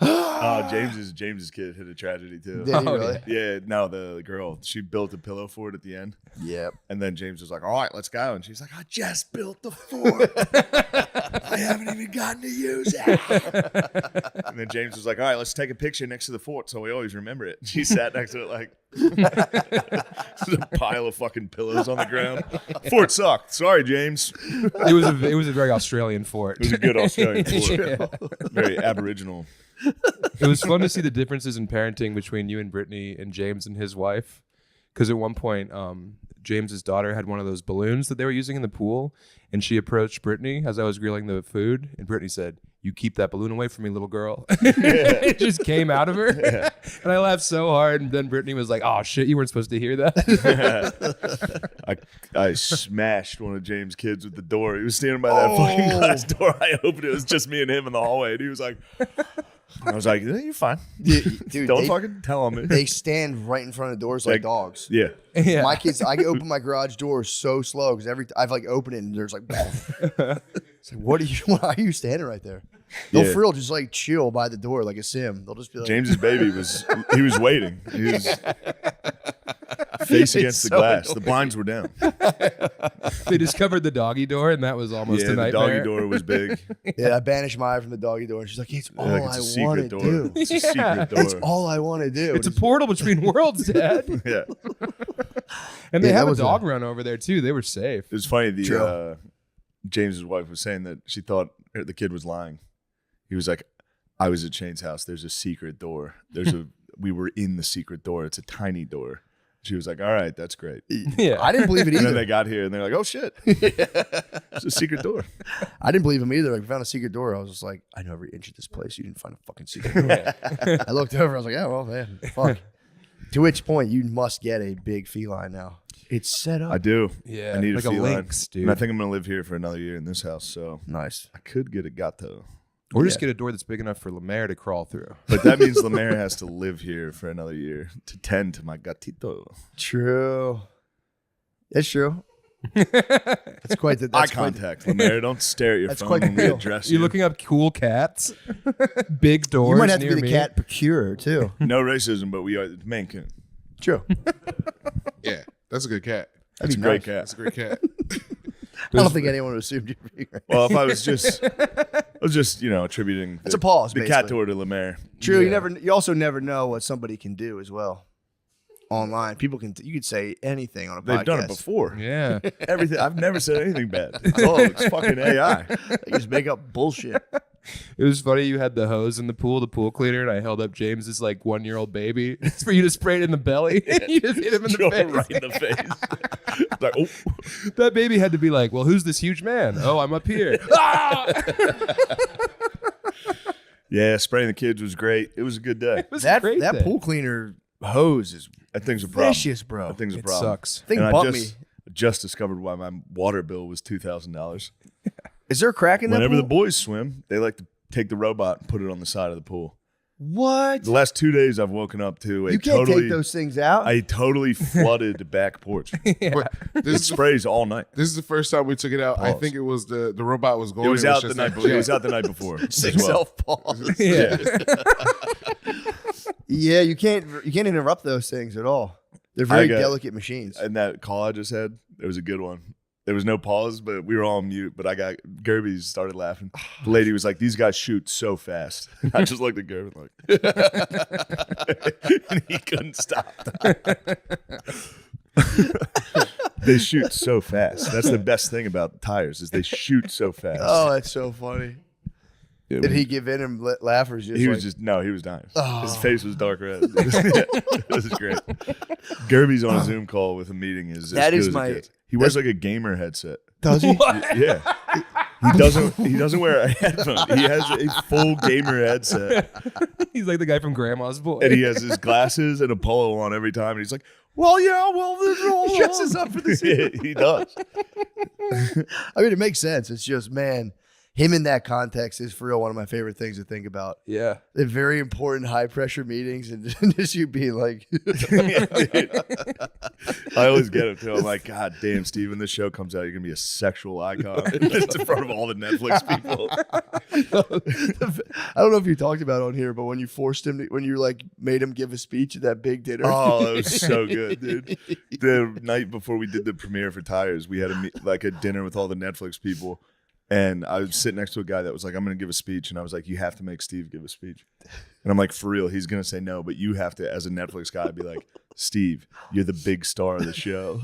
James's kid hit a tragedy too. did he Oh, really? Yeah, no, the girl, she built a pillow fort at the end. Yep. And then James was like, all right, let's go. And she's like, I just built the fort. I haven't even gotten to use it. And then James was like, all right, let's take a picture next to the fort so we always remember it. She sat next to it like there's a pile of fucking pillows on the ground. Fort sucked. Sorry, James. It was a very Australian fort. It was a good Australian fort. Very Aboriginal. It was fun to see the differences in parenting between you and Brittany and James and his wife. Because at one point, James's daughter had one of those balloons that they were using in the pool, and she approached Brittany as I was grilling the food, and Brittany said, "You keep that balloon away from me, little girl." It just came out of her, and I laughed so hard. And then Brittany was like, "Oh shit, you weren't supposed to hear that." I smashed one of James' kids with the door. He was standing by that fucking glass door. I opened it. It was just me and him in the hallway, and he was like. I was like, you're fine. Dude, Don't fucking tell him. They stand right in front of doors like dogs. Yeah. Yeah. My kids, I open my garage door so slow because I've like opened it and there's like, it's like, why are you standing right there? They'll for real just like chill by the door like a sim. They'll just be like, James's baby was waiting. He was face against the glass. annoying. The blinds were down. They discovered the doggy door, and that was almost a The nightmare. doggy door was big. yeah, I banished Maya from the doggy door and she's like, it's all Like, I it's a want to secret door. do. It's a secret door. It's all I want to do. It's a portal between worlds, Dad. Yeah. And they Yeah, have that a was dog run over there too. They were safe. It was funny. True. James's wife was saying that she thought the kid was lying. He was like, I was at Shane's house. There's a secret door. We were in the secret door. It's a tiny door. She was like, all right, that's great. Yeah. I didn't believe it And then either. they got here and they're like, oh shit. It's a secret door. I didn't believe him either. Like, we found a secret door. I was just like, I know every inch of this place. You didn't find a fucking secret door. I looked over. I was like, yeah, well, man, fuck. To which point, you must get a big feline now. It's set up. I do. Yeah, I need like a a feline. lynx, dude. And I think I'm going to live here for another year in this house. So Nice. I could get a gato. Or just get a door that's big enough for Lemaire to crawl through. But that means Lemaire has to live here for another year to tend to my gatito. True. It's true. That's quite the Eye that's quite contact, Lemaire. Don't stare at your That's phone quite the when we deal. address You're you. looking up cool cats, big doors. You might have to near be the me. cat procurer too. No racism, but we are the main king. True. Yeah, that's a good cat. It's a great cat. That's a great cat. I don't think anyone would assume you'd be right. Well, if I was just attributing It's a pause, the basically. cat door to Lemaire. True. You also never know what somebody can do as well. Online, people can. You could say anything on a podcast. They've done it before. Yeah. Everything. I've never said anything bad. It's fucking AI. They just make up bullshit. It was funny. You had the hose in the pool cleaner, and I held up James's like 1-year-old baby. It's for you to spray it in the belly. You just hit him in Throw the it face. right in the face. It's like, oh. That baby had to be like, well, who's this huge man? Oh, I'm up here. Ah! Yeah, spraying the kids was great. It was a good day. It was a great That day. pool cleaner hose is That thing's a problem. vicious, bro. That thing's a It problem. sucks. Thing And I bumped me. just discovered why my water bill was $2,000. Is there a crack in that Whenever pool? the boys swim, they like to take the robot and put it on the side of the pool. What? The last 2 days, I've woken up to a You can't totally, take those things out. a totally flooded back porch. But It this is sprays all night. this is the first time we took it out. I Pause. think it was the robot was going. It was out the just night. like, It was out the night before. as Sick well. self pause. Yeah. Yeah, you can't interrupt those things at all. They're very got- delicate machines. And that call I just had, it was a good one. There was no pause, but we were all on mute. But Gerby started laughing. The lady was like, "These guys shoot so fast." I just looked at Gerby like, and he couldn't stop. They shoot so fast. That's the best thing about tires is they shoot so fast. Oh, that's so funny. It Did was- he give in and laugh or just He like, was just no, he was dying. Oh. His face was dark red. It was great. Gerby's on a Zoom call with a meeting. Is That as is good as it my- gets. He wears like a gamer headset. does he? Yeah, he doesn't wear a headphone. He has a full gamer headset, He's like the guy from Grandma's Boy. and he has his glasses and a polo on every time. And he's like, "Well, yeah, well, this is all Dresses up for the scene. He does. I mean, it makes sense. It's just, man, him in that context is for real one of my favorite things to think about. Yeah. The very important high pressure meetings and just you being like, I always get it too. I'm like, God damn, Steve, when this show comes out, you're gonna be a sexual icon just in front of all the Netflix people. I don't know if you talked about it on here, but when you forced him, when you like made him give a speech at that big dinner. Oh, that was so good, dude. The night before we did the premiere for Tires, we had a dinner with all the Netflix people. And I was sitting next to a guy that was like, I'm going to give a speech. And I was like, you have to make Steve give a speech. And I'm like, for real, he's going to say no. But you have to, as a Netflix guy, be like, Steve, you're the big star of the show.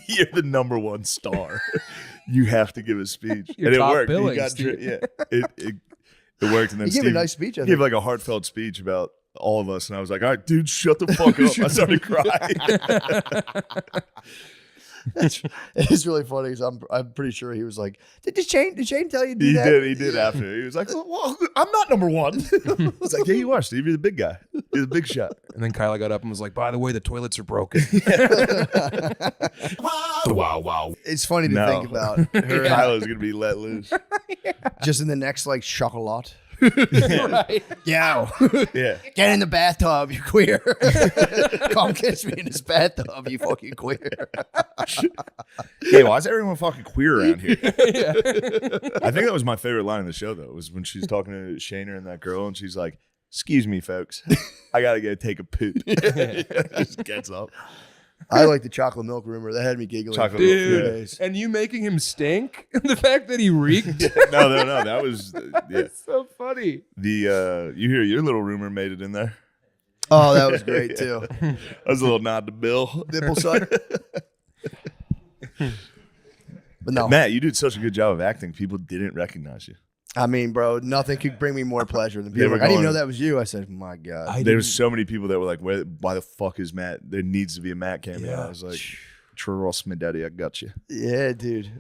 You're the number one star. You have to give a speech. Your and it top worked. billing, He got Steve. it worked. And then He gave Steve a nice speech. I gave think. like a heartfelt speech about all of us. And I was like, all right, dude, shut the fuck up. I started crying. It's really funny because I'm pretty sure he was like, did Shane tell you to do He that? He did after. He was like, well, I'm not number one. I was like, yeah, you are, Steve. You're the big guy. You're the big shot. And then Kyla got up and was like, by the way, the toilets are broken. Wow. It's funny to No. think about her Kylo's going to be let loose. just in the next like chocolate. Right. Yo, Yeah. get in the bathtub, you queer. Come kiss me in this bathtub, you fucking queer. Hey, why is everyone fucking queer around here? I think that was my favorite line in the show, though, was when she's talking to Shayner and that girl, and she's like, excuse me, folks. I got to go take a poop. Just gets up. I like the chocolate milk rumor. That had me giggling. Chocolate for a milk, few yeah. days. And you making him stink? The fact that he reeked? No. That was, yeah. It's so funny. The, you hear your little rumor made it in there. Oh, that was great too. That was a little nod to Bill. Nipple suck. But no, Matt, you did such a good job of acting. People didn't recognize you. I mean, bro, nothing could bring me more pleasure than They people. were Like, I didn't even going- know that was you. I said, my God. There was so many people that were like, why the fuck is Matt? There needs to be a Matt cameo. Yeah. I was like, trust me, daddy, I got you. Yeah, dude.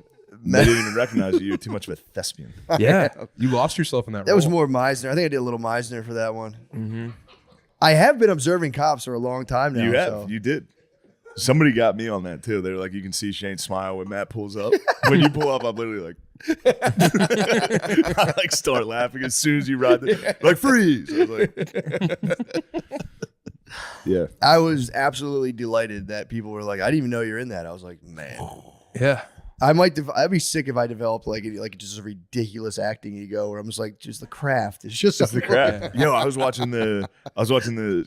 They didn't even recognize you. You're too much of a thespian. Yeah. You lost yourself in that That role. was more Meisner. I think I did a little Meisner for that one. Mm-hmm. I have been observing cops for a long time now. You have. so- You did. Somebody got me on that too. They were like, you can see Shane smile when Matt pulls up. When you pull up, I'm literally like, I like start laughing as soon as you ride the like freeze. I was like, yeah. I was absolutely delighted that people were like, I didn't even know you're in that. I was like, man, Yeah. I'd be sick if I developed like just a ridiculous acting ego where I'm just like, just the craft. It's just That's the crap. Yo, I was watching the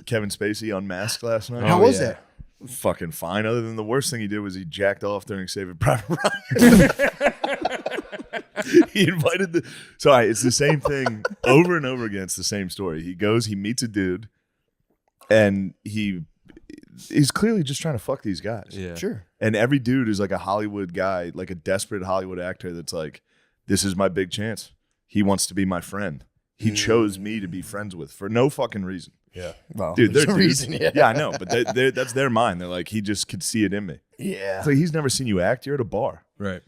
Kevin Spacey Unmasked last night. How was that? Fucking fine. Other than the worst thing he did was he jacked off during Saving Private Ryan. He invited the. Sorry, it's the same thing over and over again. It's the same story. He goes, he meets a dude, and he's clearly just trying to fuck these guys. Yeah. Sure. And every dude is like a Hollywood guy, like a desperate Hollywood actor that's like, this is my big chance. He wants to be my friend. He chose me to be friends with for no fucking reason. Yeah. Well, Dude, there's they're a dudes. reason. Yeah. I know, but that's their mind. They're like, he just could see it in me. Yeah. It's like, he's never seen you act. You're at a bar. Right.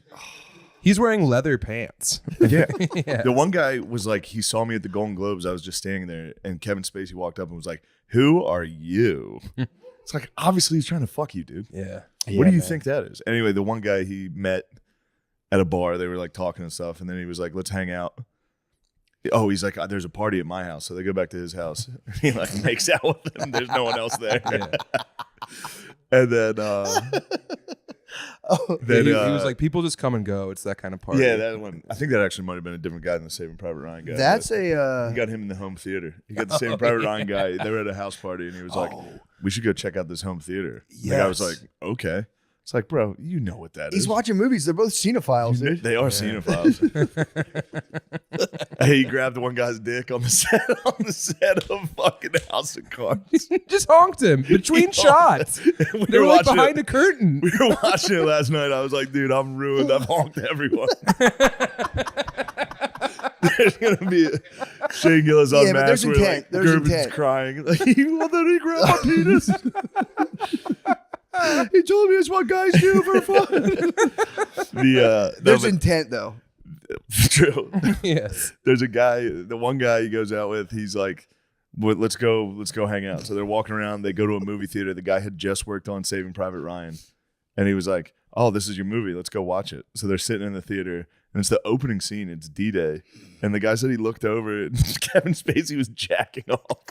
He's wearing leather pants. Yeah. Yeah. The one guy was like, he saw me at the Golden Globes. I was just standing there, and Kevin Spacey walked up and was like, who are you? It's like, obviously he's trying to fuck you, dude. Yeah. What do you think that is? Anyway, the one guy he met at a bar, they were like talking and stuff, and then he was like, let's hang out. Oh, he's like, there's a party at my house. So they go back to his house. He like makes out with them. There's no one else there. Yeah. And then, He was like, people just come and go. It's that kind of party. yeah, that one. I think that actually might have been a different guy than the Saving Private Ryan guy. That's but a. he got him in the home theater. He got the Saving Private Ryan guy. They were at a house party, and he was like, we should go check out this home theater. The guy was like, okay. It's like, bro, you know what that is. He's watching movies. They're both cinephiles, dude. They are cinephiles. Hey, he grabbed one guy's dick on the set of fucking House of Cards. Just honked him between shots. We They were like behind a curtain. We were watching it last night. I was like, dude, I'm ruined. I've honked everyone. There's gonna be Shane Gillis on Yeah, but there's where intent. like There's Gervin's intent. crying. Like, well, then he grabbed my penis. He told me it's what guys do for fun. There's intent though. True. Yes. There's a guy, the one guy he goes out with, he's like, let's go hang out. So they're walking around, they go to a movie theater. The guy had just worked on Saving Private Ryan. And he was like, oh, this is your movie. Let's go watch it. So they're sitting in the theater, and it's the opening scene. It's D-Day. And the guy said he looked over, and Kevin Spacey was jacking off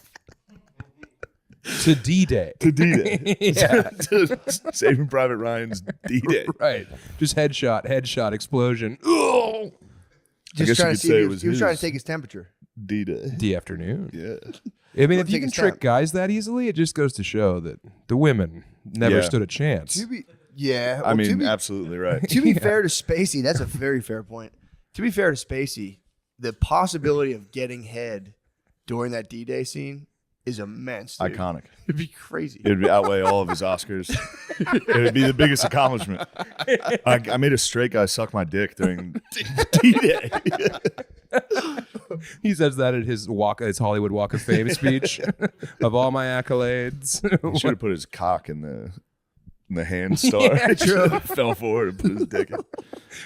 To D-Day. to D-Day. Yeah. to Saving Private Ryan's D-Day. Right. Just headshot, explosion. Ugh. I guess you Just trying to could see say if it he was was trying his. to take his temperature. D-Day. The afternoon. Yeah. I mean, if you Take can his trick time. guys that easily, it just goes to show that the women never Yeah. stood a chance. Yeah, I well, mean, absolutely right. to be fair to Spacey, that's a very fair point. To be fair to Spacey, the possibility of getting head during that D-Day scene is immense. Dude. Iconic. It'd be crazy. It would outweigh all of his Oscars. It would be the biggest accomplishment. I made a straight guy suck my dick during D-Day. He says that at his Hollywood Walk of Fame speech. Of all my accolades. He should have put his cock in the hand star. Yeah, true. Fell forward and put his dick in.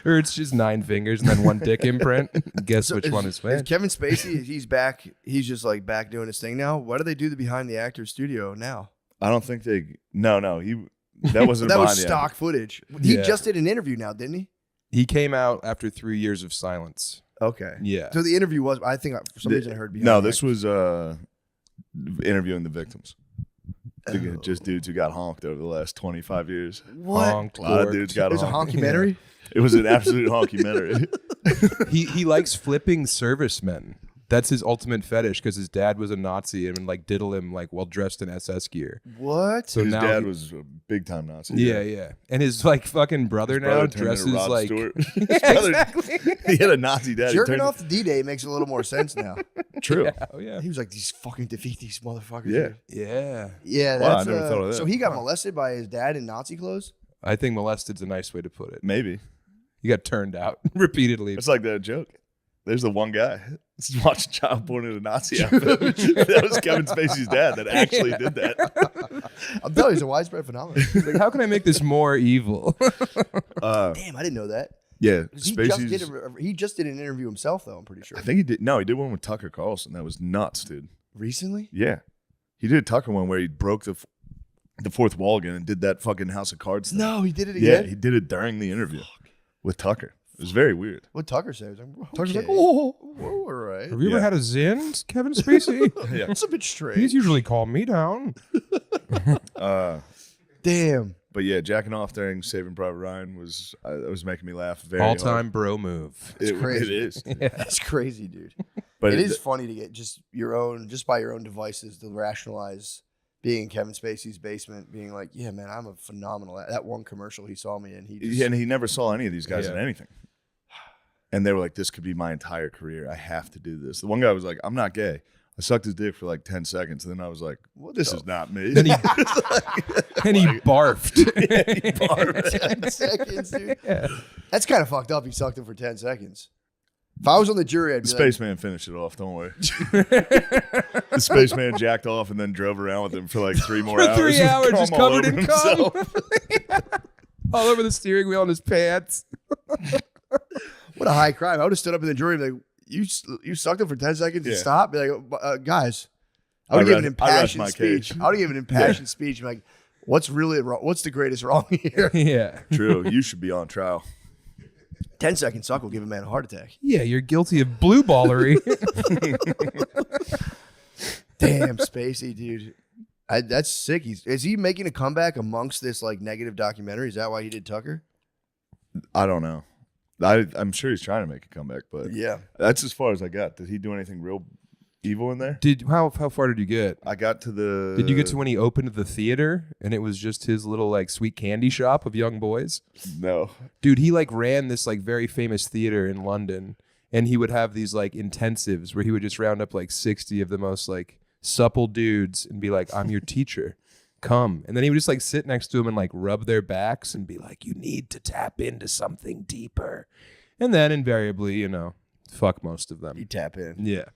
Or it's just 9 fingers and then 1 dick imprint. Guess which one is Is which. Kevin Spacey, he's back. He's just like back doing his thing now. Why do they do the behind the actor studio now? I don't think they. No, that wasn't. That was behind the stock actor. footage. He Yeah. just did an interview now, didn't he? He came out after 3 years of silence. Okay. Yeah. So the interview was, I think for some reason I heard behind No, the this actor. was interviewing the victims. Oh. Just dudes who got honked over the last 25 years. What? Honked, A lot of gorked. dudes got It was a honked. honkumentary? It was an absolute honkumentary. He likes flipping servicemen. That's his ultimate fetish because his dad was a Nazi and like diddle him like while dressed in SS gear. What? So His now dad he- was a big time Nazi. yeah. And his like fucking brother now Brother turned into dresses Rod like Stewart. Yeah, Brother- exactly. He had a Nazi dad. He Jerking turned- off the D-Day makes a little more sense now. True. Oh yeah. He was like, these fucking defeat these motherfuckers. Yeah. dude. Yeah. Yeah, Wow, I that's, never thought of that. So he got molested by his dad in Nazi clothes? I think molested's a nice way to put it. Maybe. He got turned out repeatedly. It's like that joke. There's the one guy that's watching child porn in a Nazi outfit. That was Kevin Spacey's dad that actually did that. I'm telling you, it's a widespread phenomenon. Like, how can I make this more evil? Damn, I didn't know that. Yeah, He just, Spacey's. he just did an interview himself, though, I'm pretty sure. I think he did. No, he did one with Tucker Carlson. That was nuts, dude. Recently? Yeah, he did a Tucker one where he broke the fourth wall again and did that fucking House of Cards thing. No, he did it Yeah, again? he did it during the interview with Tucker. It was very weird. What Tucker said? Like, Tucker's like, okay. oh, Whoa, all right. Have you ever Yeah. had a Zin, Kevin Spacey? yeah. That's a bit strange. He's usually calmed me down. Damn. But yeah, jacking off during Saving Private Ryan was making me laugh very All hard. time bro move. It, crazy. it is. That's crazy, dude. But it is funny to get just by your own devices to rationalize being in Kevin Spacey's basement, being like, yeah, man, I'm a phenomenal. That one commercial he saw me in, he just, Yeah, and he never saw any of these guys in Yeah. anything. And they were like, this could be my entire career. I have to do this. The one guy was like, I'm not gay. I sucked his dick for like 10 seconds. And then I was like, this is not me. Then he and he barfed. 10 seconds, dude. That's kind of fucked up. He sucked him for 10 seconds. If I was on the jury, I'd be The like, spaceman finished it off. Don't worry. The spaceman jacked off and then drove around with him for like 3 more For hours. 3 with hours, cum just all covered over in cum. himself. All over the steering wheel in his pants. what a high crime. I would have stood up in the jury and be like, you sucked him for 10 seconds and Yeah. stopped? Be like, guys, I would give an I rest my impassioned speech. case. I would give an impassioned speech. Like, what's really wrong? What's the greatest wrong here? Yeah. True. You should be on trial. 10 second suck will give a man a heart attack. Yeah, you're guilty of blue ballery. Damn, Spacey, dude. That's sick. Is he making a comeback amongst this like negative documentary? Is that why he did Tucker? I don't know. I'm sure he's trying to make a comeback, but Yeah. that's as far as I got. Did he do anything real evil in there? How far did you get? I got to the. Did you get to when he opened the theater and it was just his little like sweet candy shop of young boys? No. Dude, he like ran this like very famous theater in London and he would have these like intensives where he would just round up like 60 of the most like supple dudes and be like, I'm your teacher. Come. And then he would just like sit next to him and like rub their backs and be like, you need to tap into something deeper. And then invariably, fuck most of them. He tap in. Yeah.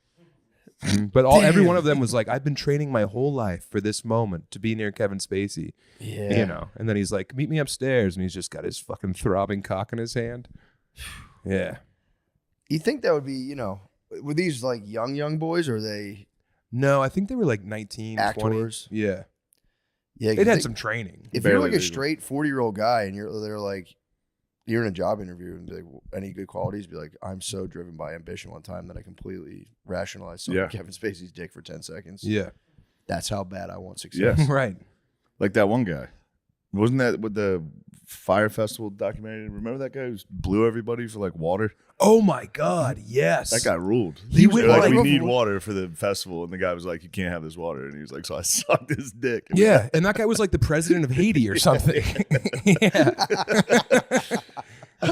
But every one of them was like, I've been training my whole life for this moment to be near Kevin Spacey. Yeah. And then he's like, meet me upstairs. And he's just got his fucking throbbing cock in his hand. Yeah. You think that would be, were these like young boys or are they No, I think they were like 19, actors? 20. Yeah. Yeah. They'd had some training. If you're Barely like a legal. straight 40-year-old guy and they're like, you're in a job interview and be like, any good qualities? Be like, I'm so driven by ambition one time that I completely rationalized sucking Yeah. Kevin Spacey's dick for 10 seconds. Yeah. That's how bad I want success. Yes. Right. Like that one guy. Wasn't that with the Fire Festival documentary? Remember that guy who blew everybody for like water? Oh my God. Yes. That guy ruled. He went They're like, like- we need water for the festival. And the guy was like, you can't have this water. And he was like, so I sucked his dick. Yeah. And that guy was like the president of Haiti or something. Yeah.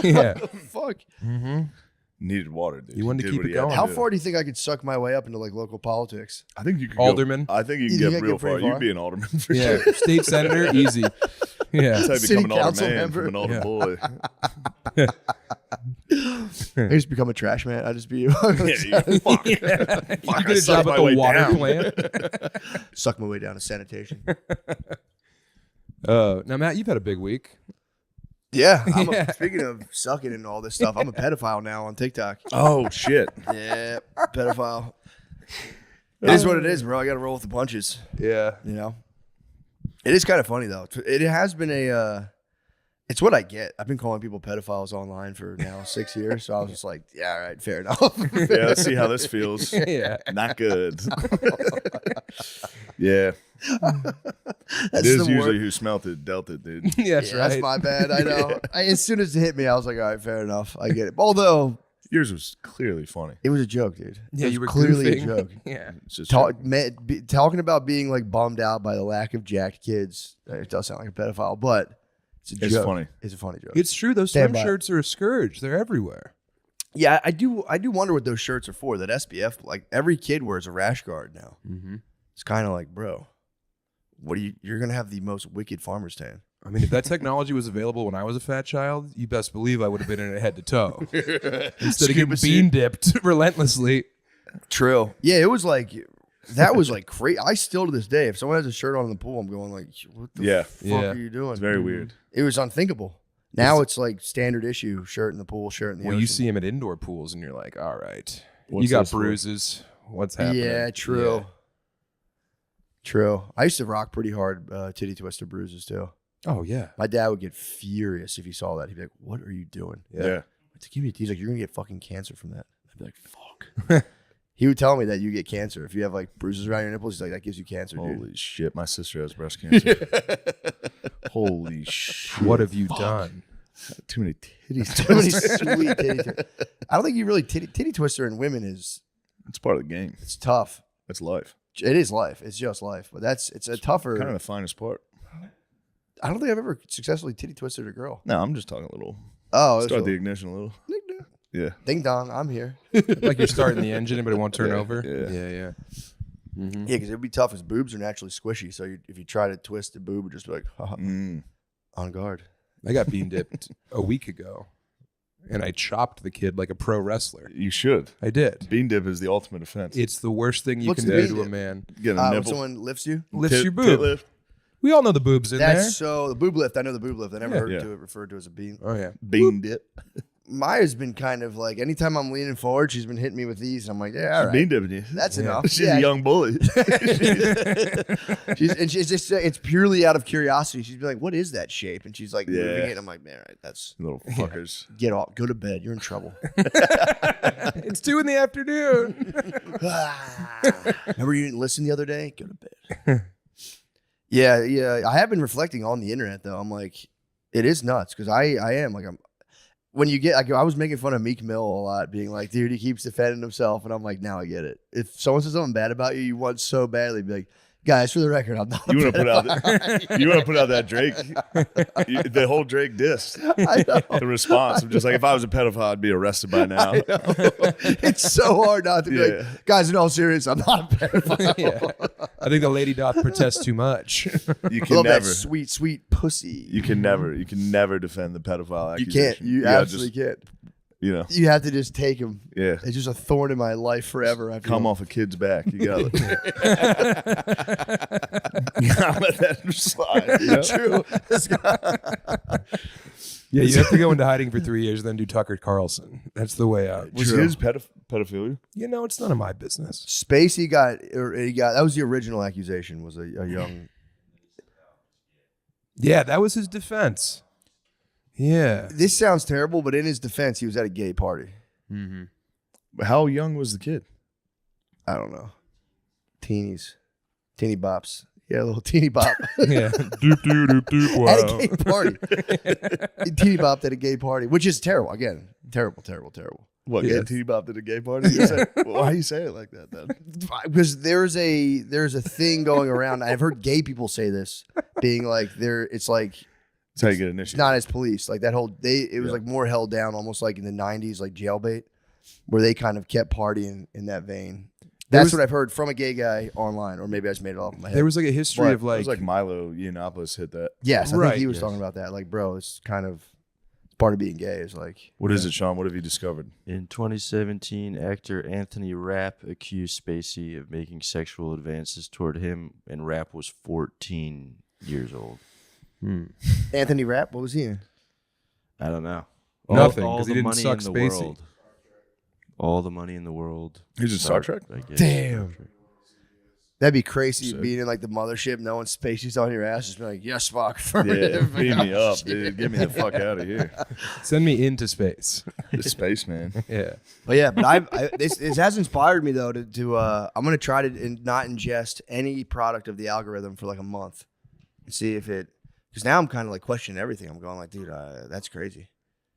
Yeah. Fuck. needed water, dude. You wanted to He did keep what it he had going. to How do. far do you think I could suck my way up into like local politics? I think you could Alderman? Go, I think you can You get think I real get pretty far. You far? could be an alderman for Yeah, sure. state senator, easy. Yeah. That's how you City become an alder council man member. from an alder Yeah. boy. I just become a trash man. I just be Yeah, you fuck. You Fuck, I get a sucked job my at the way water down. plant. suck my way down to sanitation. Now, Matt, you've had a big week. Yeah, Yeah. Speaking of sucking and all this stuff, I'm a pedophile now on TikTok. Oh shit. Yeah, pedophile. It is what it is, bro. I got to roll with the punches. Yeah. You know, it is kind of funny though. It has been it's what I get. I've been calling people pedophiles online for now 6 years, so I was just like, yeah, all right, fair enough. Yeah, let's see how this feels. Yeah. Not good. Yeah. That's It is the usually word. who smelt it, dealt it, dude. Yeah, that's Yeah, right. that's my bad. I know. As soon as it hit me, I was like, all right, fair enough. I get it. Although Yours was clearly funny. it was a joke, dude. Yeah, It was you were clearly goofing. a joke. Yeah. It's just Talking about being like bummed out by the lack of jacked kids. It does sound like a pedophile, but it's a It's joke. funny. It's a funny joke. It's true. Those Stand swim by. shirts are a scourge. They're everywhere. Yeah, I do wonder what those shirts are for. That SPF, like every kid wears a rash guard now. Mm-hmm. It's kind of like, bro, you're gonna have the most wicked farmer's tan. I mean, if that technology was available when I was a fat child, you best believe I would have been in it head to toe. Instead of getting bean dipped relentlessly. True. Yeah, it was like that was like crazy. I still to this day, if someone has a shirt on in the pool, I'm going like, what the Yeah. fuck Yeah. are you doing? It's very weird. It was unthinkable. Now it's like standard issue: shirt in the pool, shirt in the Well, ocean. you see him at indoor pools and you're like, all right, What's you got this for? bruises. What's happening? Yeah, true. Yeah. True. I used to rock pretty hard titty twister bruises too. Oh, yeah. My dad would get furious if he saw that. He'd be like, "What are you doing?" Yeah. He's like, "You're gonna get fucking cancer from that." I'd be like, "Fuck." He would tell me that you get cancer if you have like bruises around your nipples. He's like, "That gives you cancer, dude." Holy shit. My sister has breast cancer. Holy shit. What have you done? Too many titties. Too many sweet titty twisters. I don't think you really titty twister in women is It's part of the game. it's tough. It's life. It is life. It's just life. But it's a tougher. Kind of the finest part. I don't think I've ever successfully titty twisted a girl. No, I'm just talking a a little. Oh, Start the the ignition a little. Yeah. ding dong. I'm here. Like you're starting the engine, but it won't turn Yeah, over? yeah. Yeah. Mm-hmm. Yeah, because it'd be tough. His boobs are naturally squishy, so if you try to twist the boob, it'd just be like, haha, Mm. on guard. I got bean dipped a week ago, and I chopped the kid like a pro wrestler. You should. I did. Bean dip is the ultimate offense. It's the worst thing you What's can the do bean to a dip? man. Get a When nipple. someone lifts you, Lifts your tit boob. lift. We all know the boobs in that's there. so the boob lift. I know the boob lift. I never Yeah. heard Yeah. it referred to as a bean. Oh, yeah. Bean dip. Maya's been kind of like anytime I'm leaning forward, she's been hitting me with these, and I'm like, yeah, all right, Bean dipping you. that's Yeah. enough. She's Yeah, a young bully. she's just it's purely out of curiosity. She's been like, what is that shape? And she's like moving Yeah. it. I'm like, man, all right, that's Little fuckers. get off, go to bed. You're in trouble. It's 2 PM. Remember you didn't listen the other day? Go to bed. Yeah. I have been reflecting on the internet though. I'm like, it is nuts because I am like when you get like I was making fun of Meek Mill a lot, being like, dude, he keeps defending himself, and I'm like, now I get it. If someone says something bad about you, you want so badly be like, guys, for the record, I'm not. You want to put out pedophile." you want to put out that Drake, the whole Drake diss. I know. The response of just like if I was a pedophile, I'd be arrested by now. I know. It's so hard not to be Yeah. like, guys, in all seriousness, I'm not a pedophile. Yeah. I think the lady doth protest too much. You I can love never, that sweet, sweet pussy. you can never defend the pedophile You accusation. can't. You gotta absolutely can't. just, you know, You have to just take him. yeah. It's just a thorn in my life forever. I feel. Come off a kid's back. You gotta, you gotta let that slide. You know? True. This guy- Yeah, you have to go into hiding for 3 years, then do Tucker Carlson. That's the way out. Was True. his pedophilia? You know, it's none of my business. Spacey got that was the original accusation, was a young. Yeah, that was his defense. Yeah. This sounds terrible, but in his defense, he was at a gay party. How young was the kid? I don't know. Teeny bops. Yeah, a little teeny bop. Yeah. Doop, doop, doop, doop. At Wow. a gay party. Teeny bopped at a gay party, which is terrible. Again, terrible. What? Yeah. Get T-bopped at a gay party? You say, why you say it like that then? Because there's a thing going around. I've heard gay people say this, being like it's like That's how you get it's initiated. not as police. Like that whole it was Yeah. like more held down, almost like in the 90s, like jailbait. where they kind of kept partying in that vein. That's what I've heard from a gay guy online, or maybe I just made it all up in my head. There was like a history of It like, was like Milo Yiannopoulos hit that. Yes, I Right, think he was yes. talking about that. Like, bro, it's kind of part of being gay is like. What is it, Sean? What have you discovered? In 2017, actor Anthony Rapp accused Spacey of making sexual advances toward him, and Rapp was 14 years old. Anthony Rapp, what was he in? I don't know. Nothing, All 'cause he the didn't money suck in the Spacey. world. All the money in the world. He's in Star Trek? I guess. Damn. Star Trek. That'd be crazy Sick. being in like the mothership, knowing Spacey's on your ass, just be like, yes, fuck. Yeah, beat me up, dude. Get me the fuck out of here. send me into space. The spaceman. Yeah. But yeah, but this has inspired me though to I'm gonna try to not ingest any product of the algorithm for like a month and see if it, because now I'm kind of like questioning everything. I'm going like, dude, that's crazy,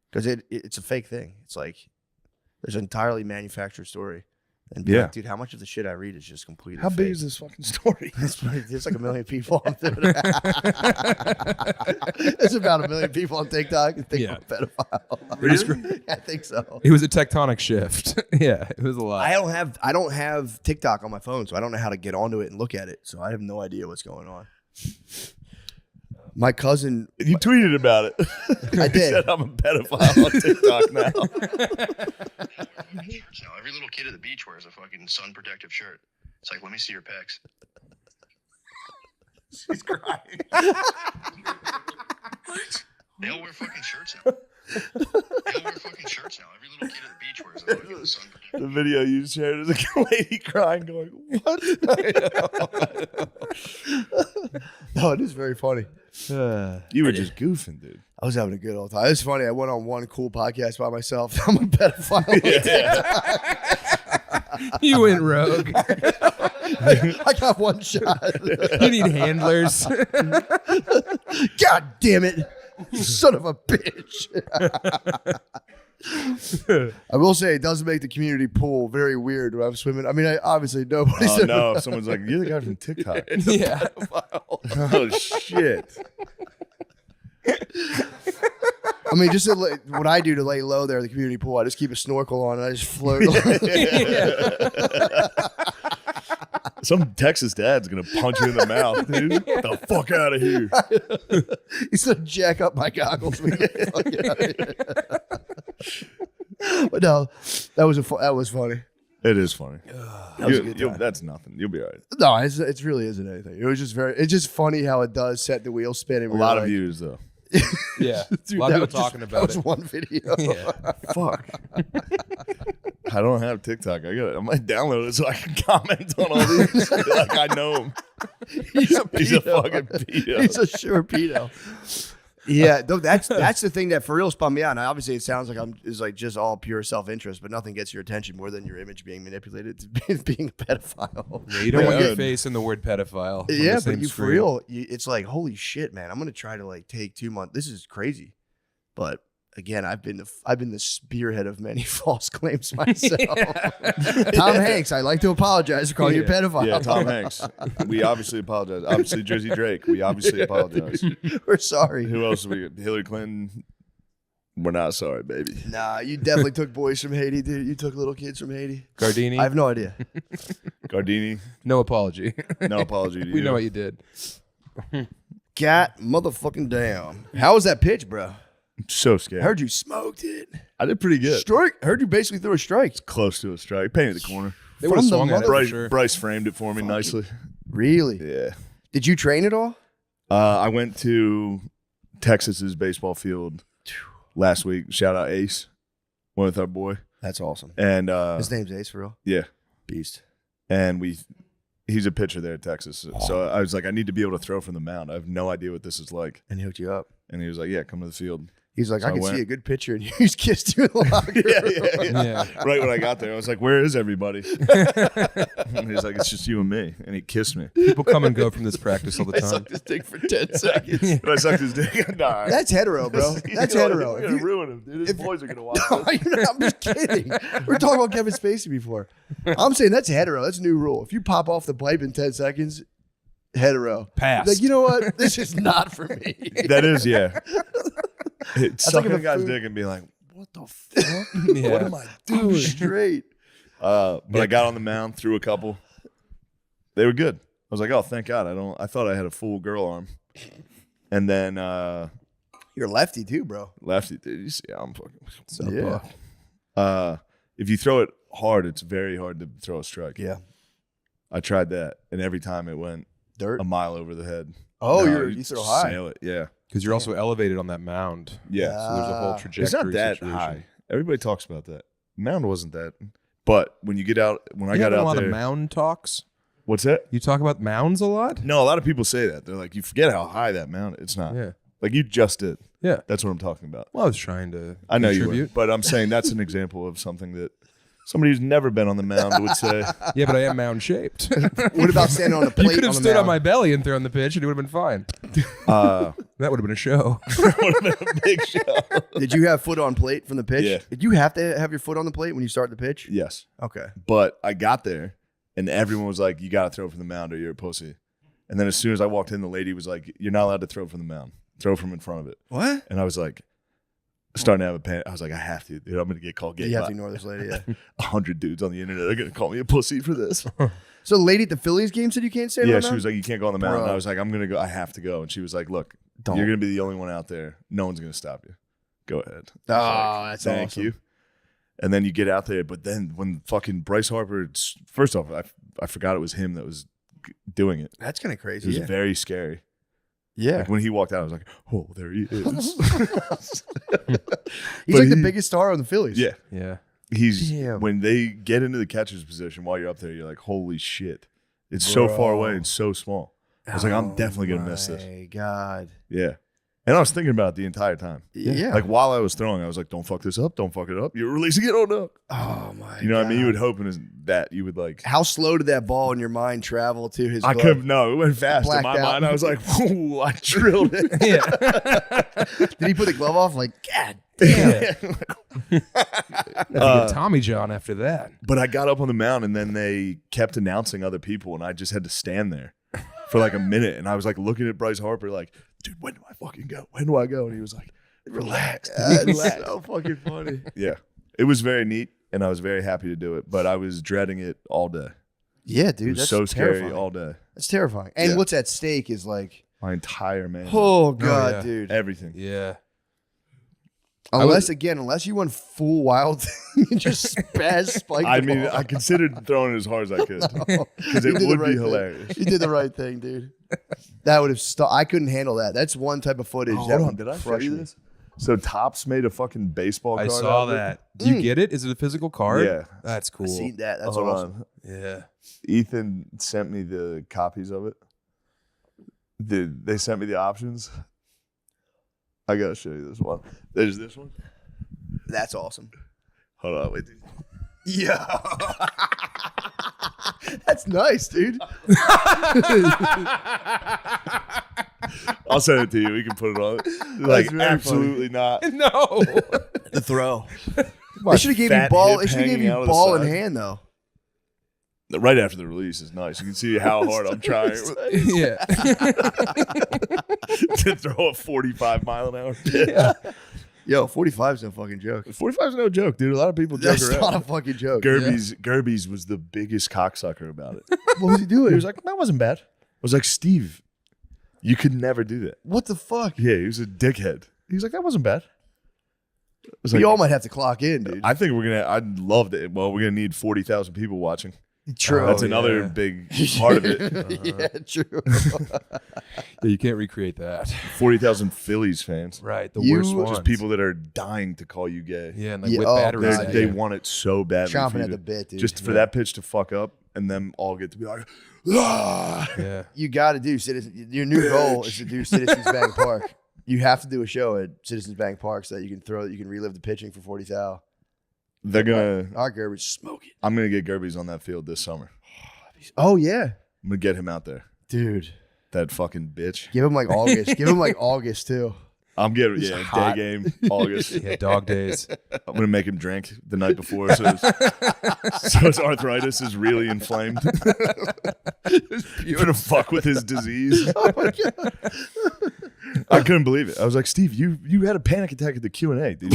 because it's a fake thing. It's like there's an entirely manufactured story, and be Yeah. like, dude, how much of the shit I read is just completely How fake? big is this fucking story? There's like 1 million people on There's about 1 million people on TikTok and think Yeah. I'm a pedophile. Really? I think so. It was a tectonic shift. Yeah, it was a lot. I don't have TikTok on my phone, so I don't know how to get onto it and look at it. So I have no idea what's going on. My cousin, You tweeted about it. I You did. said I'm a pedophile on TikTok now. Now every little kid at the beach wears a fucking sun protective shirt. It's like, let me see your pecs. She's crying. What? They all wear fucking shirts now. They all wear fucking shirts now. Every little kid at the beach wears a fucking sun protective. The video you shared is a lady crying, going, "What?" No, it is very funny. You were just goofing, dude. I was having a good old time. It's funny. I went on one cool podcast by myself. I'm a pedophile. You went rogue. I got one shot. You need handlers. God damn it. Son of a bitch. I will say it does make the community pool very weird when I'm swimming. I mean, obviously nobody's Oh no! Someone's like, "You're the guy from TikTok." Yeah. Oh shit! I mean, just what I do to lay low there in the community pool, I just keep a snorkel on and I just float. Some Texas dad's gonna punch you in the mouth, dude. Get the fuck out of here! He's gonna jack up my goggles. But no, that was funny. It is funny. That was a good time. That's nothing. You'll be all right. No, it really isn't anything. It was just it's just funny how it does set the wheel spinning. A lot of views though. Yeah. Dude, a lot of that people was talking that about was it. one video. Yeah. Fuck. I don't have TikTok. I might download it so I can comment on all these. Like I know him. He's a He's a pedo. fucking pedo. He's a sure pedo. Yeah, though that's the thing that for real spun me out. And obviously, it sounds like it's like just all pure self-interest, but nothing gets your attention more than your image being manipulated to being a pedophile. Yeah, you don't want Yeah. your face in the word pedophile. on the Yeah, same but you for screen. real, it's like holy shit, man. I'm gonna try to like take 2 months. This is crazy, but again, I've been the spearhead of many false claims myself. Tom Hanks, I'd like to apologize for calling you a pedophile. Yeah, Tom Hanks. We obviously apologize. Obviously, Jersey Drake. We obviously apologize. We're sorry. Who else? Hillary Clinton. We're not sorry, baby. Nah, you definitely took boys from Haiti, dude. You took little kids from Haiti. Gardini, I have no idea. Gardini. no apology. No apology to you. We know what you did. God motherfucking damn. How was that pitch, bro? So I scared. heard you smoked it. I did pretty good. Strike. I heard you basically threw a strike. Close to a strike. Painted the corner. They would have From the swung at it for Bryce, sure. Bryce framed it for me nicely. Really? Yeah. Did you train at all? I went to Texas's baseball field last week. Shout out Ace, went with our boy, That's awesome. and His name's Ace for real. yeah, Beast. and he's a pitcher there at Texas. So I was like, I need to be able to throw from the mound. I have no idea what this is like. And he hooked you up. And he was like, yeah, come to the field. He's like, So I I can went. see a good picture, and you just kissed you in the locker room. Yeah. Right when I got there, I was like, where is everybody? And he's like, it's just you and me. And he kissed me. People come and go from this practice all the I time. sucked his dick for 10 seconds. And I sucked his dick. Nah. That's hetero, bro. That's hetero. You're If going to you- ruin him, dude. His boys are going to watch No, this. you're not, I'm just kidding. We're talking about Kevin Spacey before. I'm saying that's hetero. That's a new rule. If you pop off the pipe in 10 seconds, hetero. Passed. Like, you know what? This is not for me. That is, yeah. like Sucking if a a guy's food- dick and being like, what the fuck? Yeah. What am I doing? Straight. But I got on the mound, threw a couple. They were good. I was like, oh, thank God. I thought I had a full girl arm. And then You're lefty too, bro. lefty. Dude, you see how I'm fucking. What's up, Yeah. Buck? If you throw it hard, it's very hard to throw a strike. Yeah. I tried that, and every time it went Dirt. a mile over the head. Oh, No, you throw high. Sail it, yeah. Because you're also elevated on that mound. Yeah. So there's a whole trajectory. It's not that situation. high. Everybody talks about that. Mound wasn't that. But when you get out, when I You got have a out lot there. of mound talks. What's that? You talk about mounds a lot. No, a lot of people say that. They're like, you forget how high that mound is. It's not. Yeah. Like you just did. Yeah. That's what I'm talking about. Well, I was trying to. I know you contribute. were, but I'm saying that's an example of something that somebody who's never been on the mound would say. Yeah, but I am mound shaped. What about standing on a plate? You could have on the stood on mound? my belly and thrown the pitch, and it would have been fine. Uh, That would have been a show. would have been a big show. Did you have foot on plate from the pitch? Yeah. Did you have to have your foot on the plate when you start the pitch? Yes. Okay. But I got there, and everyone was like, you got to throw from the mound or you're a pussy. And then as soon as I walked in, the lady was like, you're not allowed to throw from the mound. Throw from in front of it. What? And I was like, starting to have a panic. I was like, I have to. Dude, I'm going to get called gay. You have by to ignore this lady, yeah. 100 dudes on the internet are going to call me a pussy for this. So the lady at the Phillies game said you can't stand Yeah, on she that? was like, you can't go on the mound. Bro. And I was like, I'm going to go. I have to go. And she was like, look, Don't. you're going to be the only one out there. No one's going to stop you. Go ahead. Oh, I was that's thank awesome. you. And then you get out there. But then when fucking Bryce Harper, first off, I forgot it was him that was doing it. That's kind of It crazy. was Yeah. very scary. Yeah. Like when he walked out, I was like, oh, there he is. He's But like the he- biggest star on the Phillies. Yeah. Yeah. He's Damn. when they get into the catcher's position while you're up there, you're like, holy shit. It's so far away and so small. I was like, I'm definitely going to miss this. My God. Yeah. And I was thinking about it the entire time. Yeah. Like while I was throwing, I was like, don't fuck this up. Don't fuck it up. You're releasing it. Oh, no. Oh, my You know what I mean? You God. would hope that you would like. How slow did that ball in your mind travel to his I glove? couldn't, no, it went fast. In Blacked my out. mind, I was like, whoa, I drilled it. Yeah. Did he put the glove off? Like, God Yeah. Uh, Tommy John after that. But I got up on the mound and then they kept announcing other people and I just had to stand there for like a minute. And I was like looking at Bryce Harper like, dude, when do I fucking go? When do I go? And he was like, relax. That's Relax. so fucking funny. Yeah. It was very neat and I was very happy to do it, but I was dreading it all day. Yeah, It dude. was That's so scary terrifying. all day. That's terrifying. And Yeah. what's at stake is like, My entire man. oh, God, yeah. dude. Everything. Yeah. Unless you went full wild and just spike I the mean, ball. I considered throwing it as hard as I could because You it did the would right be thing. hilarious. You did the right thing, dude. That would have stopped. I couldn't handle that. That's one type of footage. Oh, that hold on. would Did I show crush you me. this? So Topps made a fucking baseball I card. saw out of it. that. Do you get it? Is it a physical card? Yeah. That's cool. I seen that. That's Hold awesome. on. Yeah. Ethan sent me the copies of it. They sent me the options. I gotta show you this one. There's this one. That's awesome. Hold on, wait. Yeah. That's nice, dude. I'll send it to you. We can put it on. Like very absolutely not. No. The throw. They should have gave you fat ball. hip They should have gave hanging you out of the ball in side. hand though. Right after the release is nice. You can see how hard I'm trying Yeah. to throw a 45-mile-an-hour pitch. Yo, 45 is no fucking joke. 45 is no joke, dude. A lot of people joke That's around. not a fucking joke. Gerby's was the biggest cocksucker about it. What was he doing? He was like, that wasn't bad. I was like, Steve, you could never do that. what the fuck? Yeah, he was a dickhead. He was like, that wasn't bad. I was We like, all might have to clock in, dude. I think I'd love it. Well, we're going to need 40,000 people watching. True. That's Oh, another yeah. big part of it. Yeah, true. Yeah, you can't recreate that. 40,000 Phillies fans. Right. The You- worst ones. Just people that are dying to call you gay. Yeah, and like Yeah, with oh, batteries. God, in They it. want it so badly. for Chomping you at to- the bit, dude. Just for that pitch to fuck up and them all get to be like, ah. Yeah. You got to do Citizen. Your new goal is to do Citizens Bank Park. You have to do a show at Citizens Bank Park so that you can relive the pitching for 40 thou. They're going to, Our garbage smoke it. I'm going to get Gerby's on that field this summer. Oh yeah, I'm going to get him out there. dude. That fucking bitch. Give him like August. Give him like August too. I'm getting, He's day hot. game, August. Yeah, dog days. I'm going to make him drink the night before so his arthritis is really inflamed. You're going to fuck with his disease. Oh my god. I couldn't believe it. I was like, Steve, you had a panic attack at the Q&A, dude.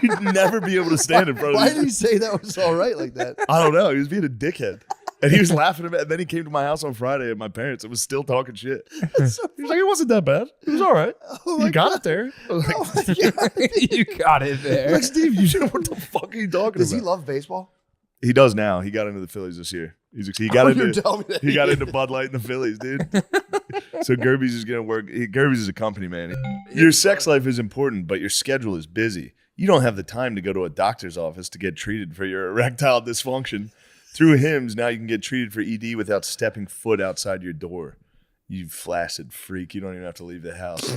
You'd never be able to stand in front of Why these. did he say that was all right like that? I don't know. He was being a dickhead. And he was laughing at me. And then he came to my house on Friday at my parents and was still talking shit. He was like, it wasn't that bad. It was all right. You got it there. I was like, Oh my God. You got it there. like, Steve, what the fuck are you talking Does about? he love baseball? He does now. He got into the Phillies this year. He got You're into telling me that he got into Bud Light and the Phillies, dude. So Gerby's is gonna work. Gerby's is a company, man. Your sex life is important, but your schedule is busy. You don't have the time to go to a doctor's office to get treated for your erectile dysfunction. Through Hims, now you can get treated for ED without stepping foot outside your door. You flaccid freak. You don't even have to leave the house.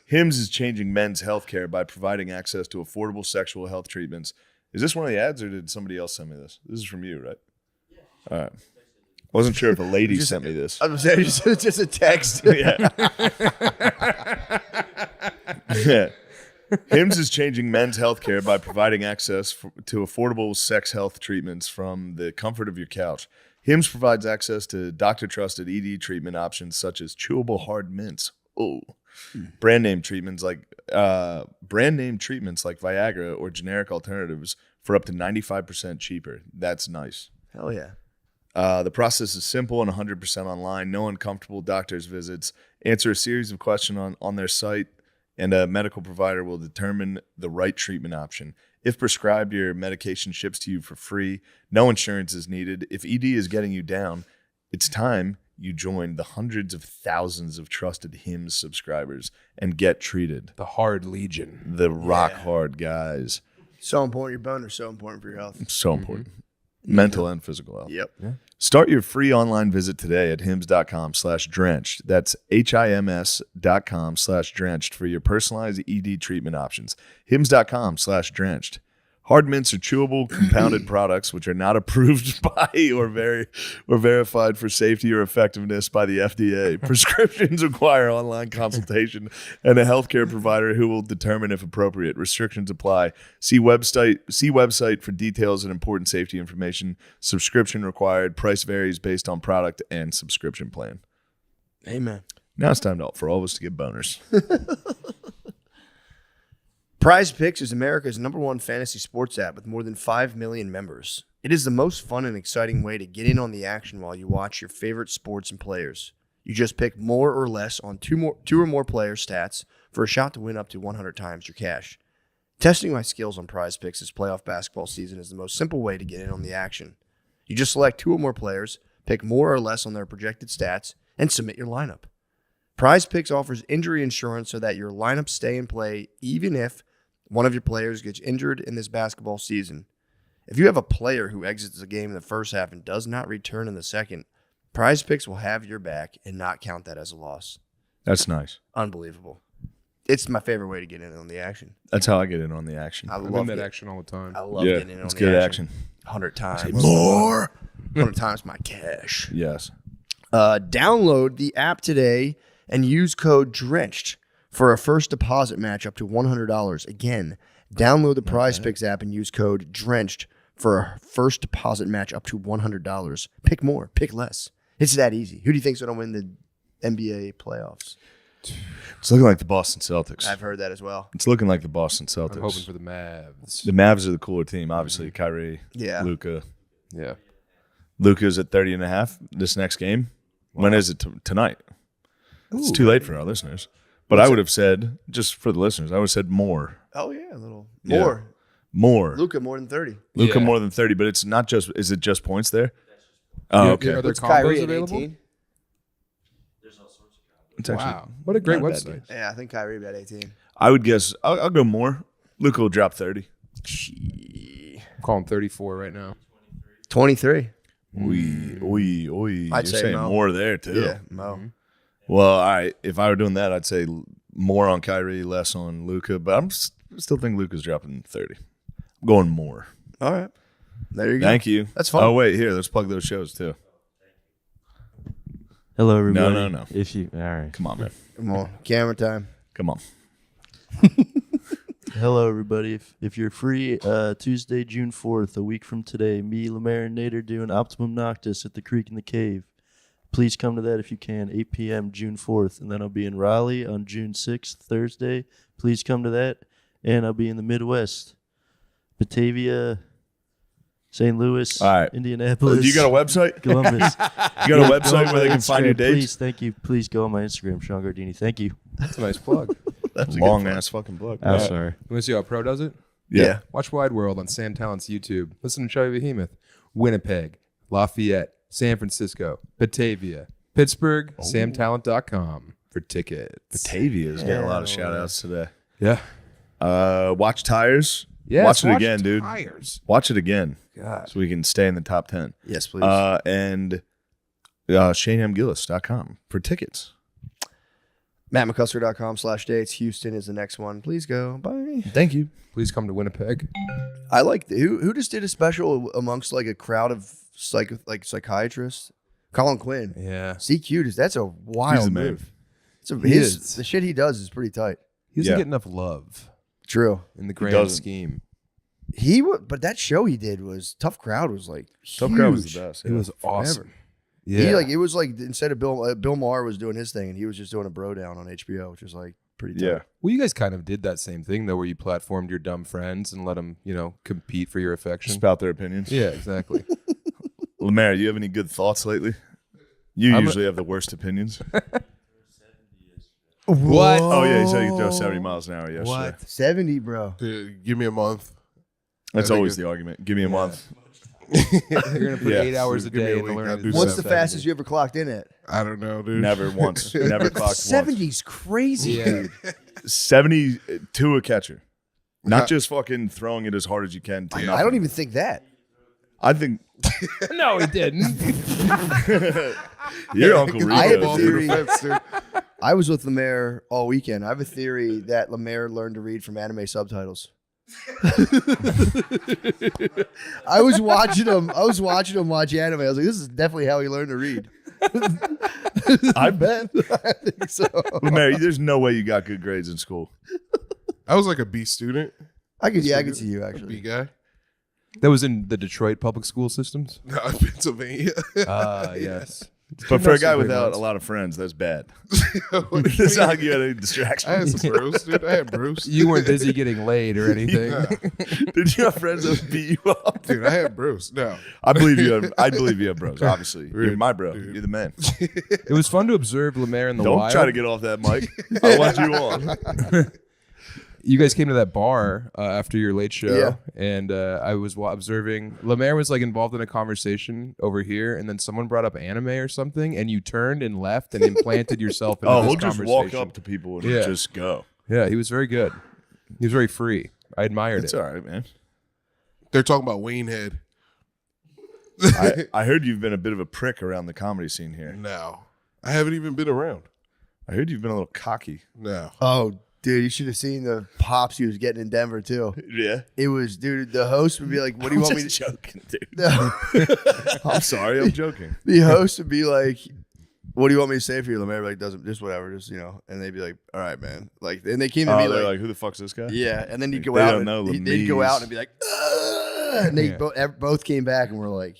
Hims is changing men's healthcare by providing access to affordable sexual health treatments. Is this one of the ads, or did somebody else send me this? This is from you, right? Yeah. All right. Wasn't sure if a lady sent me this. I was saying it's just a text. Yeah. Yeah. Hims is changing men's healthcare by providing access to affordable sex health treatments from the comfort of your couch. Hims provides access to doctor-trusted ED treatment options such as chewable hard mints. Oh, brand name treatments like Viagra or generic alternatives for up to 95% cheaper. That's nice. Hell yeah. The process is simple and 100% online. No uncomfortable doctor's visits. Answer a series of questions on their site, and a medical provider will determine the right treatment option. If prescribed, your medication ships to you for free. No insurance is needed. If ED is getting you down, it's time you join the hundreds of thousands of trusted Hims subscribers and get treated. The hard legion. The rock hard guys. So important. Your boner's so important for your health. So important. Mental and physical health. Yep. Start your free online visit today at hims.com/drenched. That's HIMS.com/drenched for your personalized ED treatment options. Hims.com/drenched. Hard mints are chewable compounded products which are not approved by or verified for safety or effectiveness by the FDA. Prescriptions require online consultation and a healthcare provider who will determine if appropriate. Restrictions apply. See website for details and important safety information. Subscription required. Price varies based on product and subscription plan. Amen. Now it's time for all of us to get boners. Prize Picks is America's #1 fantasy sports app with more than 5 million members. It is the most fun and exciting way to get in on the action while you watch your favorite sports and players. You just pick more or less on two or more player stats for a shot to win up to 100 times your cash. Testing my skills on Prize Picks this playoff basketball season is the most simple way to get in on the action. You just select 2 or more players, pick more or less on their projected stats, and submit your lineup. Prize Picks offers injury insurance so that your lineups stay in play even if one of your players gets injured in this basketball season. If you have a player who exits the game in the first half and does not return in the second, Prize Picks will have your back and not count that as a loss. That's nice. Unbelievable. It's my favorite way to get in on the action. That's how I get in on the action. I I'm in love that it. action all the time. I love getting in on it's the good action. action. 100 times. More. 100 times my cash. Yes. Download the app today and use code DRENCHED for a first deposit match up to $100. Again, download the Prize Picks app and use code DRENCHED for a first deposit match up to $100. Pick more, pick less. It's that easy. Who do you think's going to win the NBA playoffs? It's looking like the Boston Celtics. I've heard that as well. It's looking like the Boston Celtics. I'm hoping for the Mavs. The Mavs are the cooler team, obviously. Kyrie, Yeah. Luka. Yeah. Luka's at 30.5 this next game. When is it? Tonight. It's too late for our listeners. But I would have said, just for the listeners, I would have said more. Oh, yeah, a little Yeah. more. More. Luka more than 30. Luka Yeah. more than 30, but it's not just, is it just points there? Oh, okay. Are there What's Kyrie combos at available? 18? It's actually, Wow. What a great not a bad website. Yeah, I think Kyrie at 18. I would guess, I'll go more. Luka will drop 30. I'm calling 34 right now. 23. Oi. I'd You're say saying Mo. more there, too. Yeah, Mo. Well, all right. If I were doing that, I'd say more on Kyrie, less on Luka. But I'm still think Luka's dropping 30. I'm going more. All right. There you go. Thank you. That's fine. Oh, wait. Here, let's plug those shows, too. Hello, everybody. No. If you all right. Come on, man. Come on. Camera time. Come on. Hello, everybody. If you're free, Tuesday, June 4th, a week from today, me, Lemaire, and Nate are doing Optimum Noctis at the Creek in the Cave. please come to that if you can. 8 p.m. June 4th, and then I'll be in Raleigh on June 6th, Thursday. Please come to that, and I'll be in the Midwest, Batavia, St. Louis, All right. Indianapolis. You got a website? Columbus. You got a website where they can find your dates? Please, thank you. Please go on my Instagram, Sean Gardini. Thank you. That's a nice plug. That's a long ass fucking plug. I'm sorry. You want to see how a pro does it? Yeah. Watch Wide World on Sam Talent's YouTube. Listen to Chubby Behemoth. Winnipeg, Lafayette, San Francisco, Batavia, Pittsburgh, samtalent.com for tickets. Batavia's getting a lot of shout outs today. Yeah. Watch Tires. Yes, watch it again, dude. Tires. Watch it again. God. So we can stay in the top 10. Yes, please. And ShanehamGillis.com for tickets. MattMcCusker.com/dates. Houston is the next one. Please go. Bye. Thank you. Please come to Winnipeg. I like who just did a special amongst like a crowd of psychiatrists. Colin Quinn. Yeah. CQ. That's a He's wild the man. move. He is. The shit he does is pretty tight. He doesn't Yeah. get enough love True. in the grand doesn't. scheme. But that show he did was Tough Crowd was like Tough Crowd was huge. the best. It was awesome. Yeah. It was like instead of Bill Maher was doing his thing and he was just doing a bro down on HBO, which was like pretty tight. Yeah. Well, you guys kind of did that same thing, though, where you platformed your dumb friends and let them, compete for your affection. Spout their opinions. Yeah, exactly. Lemaire, do you have any good thoughts lately? You usually have the worst opinions. What? Oh, yeah. He said he could throw 70 miles an hour yesterday. What? 70, bro. Dude, give me a month. That's I think always it- the argument. Give me a month. You're going to put Yeah. 8 hours a Give me day a into week, learning I'll to do do What's the 70. fastest you ever clocked in at? I don't know, dude. Never once. Never clocked once. 70's crazy. Yeah. 70 to a catcher. Not just fucking throwing it as hard as you can. To I nothing. don't even think that. I think No, he didn't. your Uncle I have a Rico. theory. Fence, dude. I was with Lemaire all weekend. I have a theory that Lemaire learned to read from anime subtitles. I was watching him watch anime. I was like, this is definitely how he learned to read. I bet. I think so. Lemaire, there's no way you got good grades in school. I was like a B student, I could see you B actually. guy. That was in the Detroit public school systems? No, Pennsylvania. Yes. But for a That's guy a good without one. a lot of friends, that's bad. What do you It's not mean? like you had any I had distractions. some bros, dude. I had bros. You weren't busy getting laid or anything. Did you have friends that beat you up? Dude, I had bros. No. I believe you have bros, obviously. You're Rude, my bro. dude. You're the man. It was fun to observe Lemaire in the Don't wild. try to get off that mic. I want you on. You guys came to that bar after your late show, Yeah. and I was observing. Lemaire was like involved in a conversation over here, and then someone brought up anime or something, and you turned and left and implanted yourself into Oh, this he'll just conversation. walk up to people and Yeah. just go. Yeah, he was very good. He was very free. I admired It's it. all right, man. They're talking about Wayne Head. I heard you've been a bit of a prick around the comedy scene here. No. I haven't even been around. I heard you've been a little cocky. No. Oh, dude, you should have seen the pops he was getting in Denver too. Yeah. It was, dude. The host would be like, "What do you want me to?" joking, dude. No. I'm sorry, I'm joking. The host would be like, "What do you want me to say for you?" Lemaire would be like, "Doesn't just whatever, just and they'd be like, "All right, man." Like, and they came to Oh, me they're like, like, who the fuck's this guy? "Yeah," and then he'd go They out. don't And know they'd go Lemise. out and be like, "Ugh," and they Yeah. both came back and were like,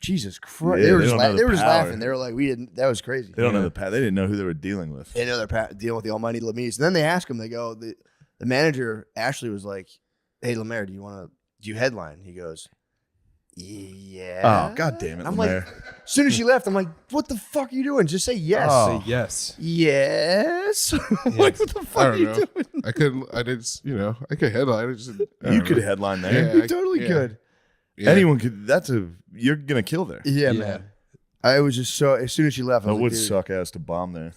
"Jesus Christ!" Yeah, they were they just, don't know the they were just power. laughing. They were like, "We didn't." That was crazy. They don't know the path. They didn't know who they were dealing with. They know they're dealing with the almighty Lemise. And then they ask him. They go, the manager Ashley was like, "Hey, Lemaire, do you headline?" He goes, "Yeah." Oh, god damn it, And I'm Lemaire. like, as soon as she left, I'm like, "What the fuck are you doing? Just say yes." Oh. Say yes. Yes. I'm like, what the I fuck are don't you know. doing? I couldn't, I didn't, I could headline. I just, I You don't could know. headline there. Yeah. You totally yeah. could. Yeah. Anyone could. You're gonna kill there. Yeah, Yeah. man. I was just so, as soon as she left, I That was would like, dude, suck ass to bomb there.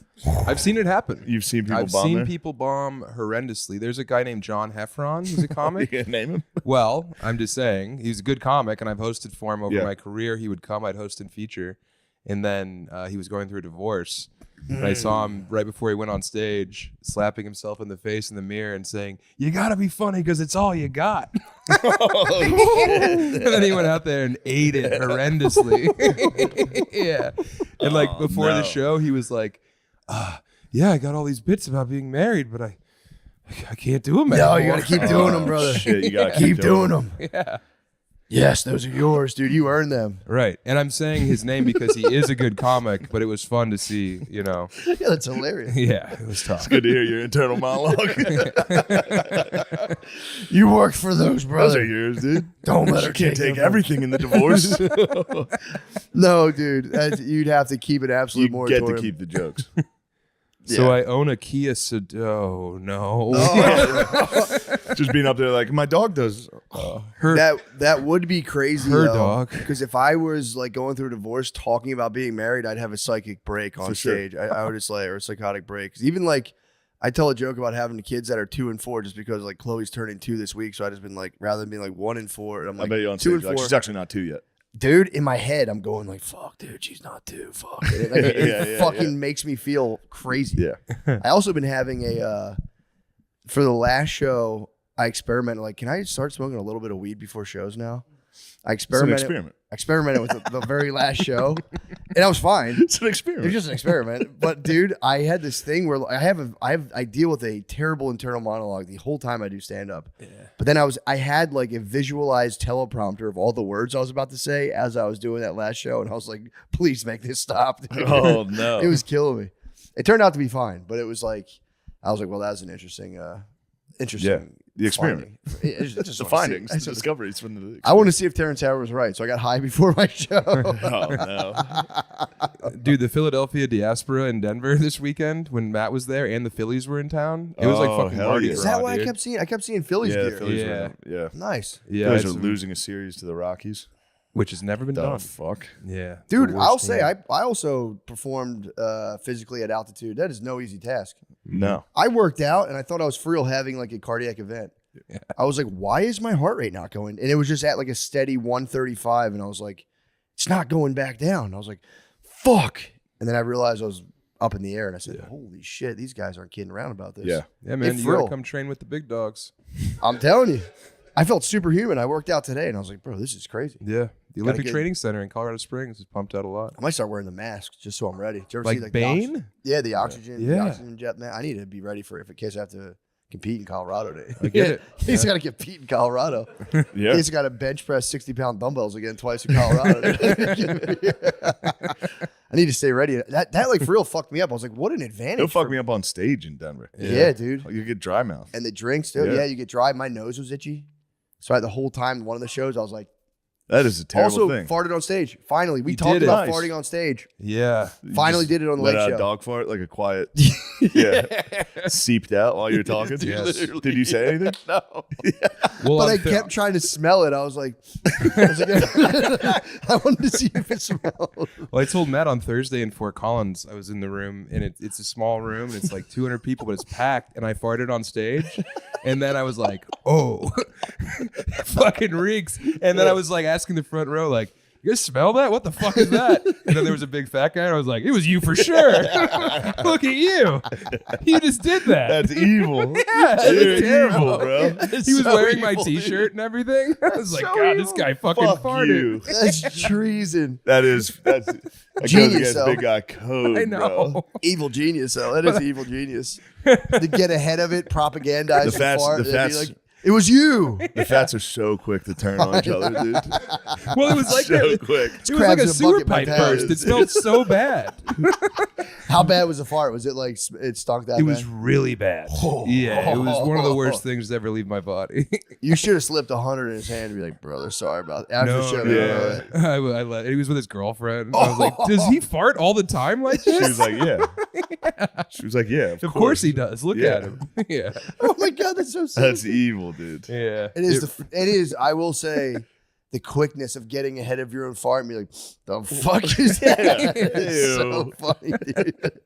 I've seen it happen. You've seen people I've bomb seen there. people bomb horrendously. There's a guy named John Heffron who's a You comic. gonna name him? Well, I'm just saying he's a good comic, and I've hosted for him over Yeah. my career. He would come, I'd host and feature, and then he was going through a divorce. And I saw him right before he went on stage, slapping himself in the face in the mirror and saying, "You gotta be funny because it's all you got." And then he went out there and ate it horrendously. Yeah, and like before no. the show, he was like, "Yeah, I got all these bits about being married, but I can't do them no, anymore." you got to keep doing them, Oh, brother. Shit, you gotta Keep doing them. Yeah. Yes, those are yours, dude. You earned them. Right. And I'm saying his name because he is a good comic, but it was fun to see, you know. Yeah, that's hilarious. Yeah, it was tough. It's good to hear your internal monologue. You worked for those, Those brother. are yours, dude. Don't let You her can't take take everything in the divorce. No, dude. You'd have to keep an absolute You get moratorium. to keep the jokes. So I own a Kia Cedo. No. Just being up there like, my dog does. Her, That would be crazy. her dog. Because if I was like going through a divorce, talking about being married, I'd have a psychic break on For sure. stage. I would just or a psychotic break. 'Cause even like, I tell a joke about having kids that are 2 and 4, just because like Chloe's turning 2 this week, so I just been like, rather than being like 1 and 4, and I'm I like bet you on 2 stage. and Like, 4. she's actually not 2 yet. Dude, in my head, I'm going like, fuck, dude, she's not 2. Fuck. It fucking makes me feel crazy. Yeah. I also been having for the last show, I experimented. Like, can I start smoking a little bit of weed before shows now? I It's an experimented experiment. with the very last show, and I was fine. It's an It was experiment. just an experiment. But dude, I had this thing where I deal with a terrible internal monologue the whole time I do stand up. Yeah. But then I had like a visualized teleprompter of all the words I was about to say as I was doing that last show, and I was like, please make this stop. dude. Oh, no. It was killing me. It turned out to be fine, but it was like, I was like, well, that was an interesting the experiment. finding. It's just The wanna see- findings, the discoveries from the. I want to see if Terrence Howard was right, so I got high before my show. Oh, no. Dude, the Philadelphia diaspora in Denver this weekend when Matt was there and the Phillies were in town. It was like Oh, fucking hell Mardi yeah. Is Gras, that what I dude. kept seeing? I kept seeing Phillies Yeah, the gear. Phillies Yeah. were, yeah. Nice. Yeah, You guys it's are losing a series to the Rockies. which has never been The done. fuck? Yeah. Dude, the worst I'll say team. I also performed physically at altitude. That is no easy task. No. I worked out and I thought I was for real having like a cardiac event. Yeah. I was like, why is my heart rate not going? And it was just at like a steady 135. And I was like, it's not going back down. I was like, fuck. And then I realized I was up in the air and I said, holy shit, these guys aren't kidding around about this. Yeah. Yeah, man, Hey, you Frill. gotta come train with the big dogs. I'm telling you. I felt superhuman. I worked out today and I was like, bro, this is crazy. Yeah. The Olympic get- Training Center in Colorado Springs is pumped out a lot. I might start wearing the mask just so I'm ready. Did you ever Like see the Bane? Yeah, the oxygen, Yeah. the oxygen jet. Man, I need to be ready for it in case I have to compete in Colorado. I get it. He's got to compete in Colorado. Yeah. He's got to bench press 60-pound dumbbells again twice in Colorado. I need to stay ready. That like for real fucked me up. I was like, what an advantage. It'll fuck me up on stage in Denver. Yeah, dude. You get dry mouth. And the drinks, dude. Yeah. Yeah, you get dry. My nose was itchy. So the whole time, one of the shows, I was like, That is a terrible also thing. farted on stage. Finally, we You talked did it. about Nice. farting on stage. Yeah. You Finally just did it on the let Late out Show. a dog fart, like a quiet, seeped out while you were talking. Yes. Did you say anything? No. Well, But I I'm kept trying to smell it. I was like, I wanted to see if it smelled. Well, I told Matt on Thursday in Fort Collins, I was in the room and it's a small room and it's like 200 people, but it's packed. And I farted on stage. And then I was like, oh, fucking reeks. And then I was like asking the front row, like, you guys smell that? What the fuck is that? And then there was a big fat guy and I was like, it was you for sure. Look at you. You just did that. That's evil. Yeah, it was You're terrible. evil, bro. He was so wearing my evil, dude. t-shirt and everything. I was like, so God, this evil. guy fucking Fuck farted. you. That's treason. That goes Genius, against though. big guy code. I know. Bro. Evil genius, though. That is evil genius. To get ahead of it, propagandize The fats- fart, the and be fats- like, it was you. The fats are so quick to turn on each other, dude. Well, it was like so that. quick. It was like Crabs a in a sewer bucket, my pipe pal. burst. It smelled so bad. How bad was the fart? Was it like it stunk that It bad? was really bad. Yeah, it was one of the worst things to ever leave my body. You should have slipped 100 in his hand and be like, brother, sorry about that. After the show, yeah. I let. He was with his girlfriend. I was like, does he fart all the time like She this? was like, yeah. She was like, yeah, of Of course he does. Look Yeah. at him. Yeah. Oh my God, that's so sick. That's evil, dude. Yeah. It is, I will say, the quickness of getting ahead of your own fart and be like, the fuck is that? It's so Ew. funny, dude.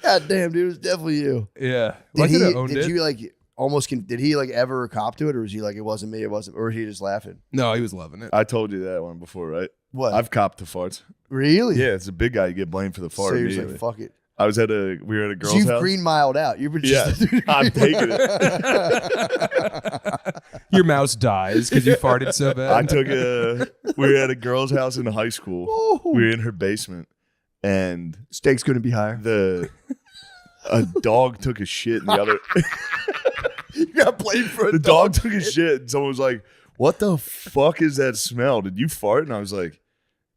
God damn, dude, it was definitely you. Yeah. Well, I could have owned Did it. you like almost, did he like ever cop to it, or was he like, it wasn't me, it wasn't, or was he just laughing? No, he was loving it. I told you that one before, right? What? I've copped to farts. Really? Yeah, it's a big guy. You get blamed for the fart So you're just immediately. like, fuck it. We were at a girl's So you've house. green miled out. You've been Yeah, just I'm taking it. Your mouse dies because you farted so bad. We were at a girl's house in high school. Ooh. We were in her basement, and Stakes couldn't be higher. a dog took a shit in the other. You got blamed for The dog took a shit, and someone was like, what the fuck is that smell? Did you fart? And I was like,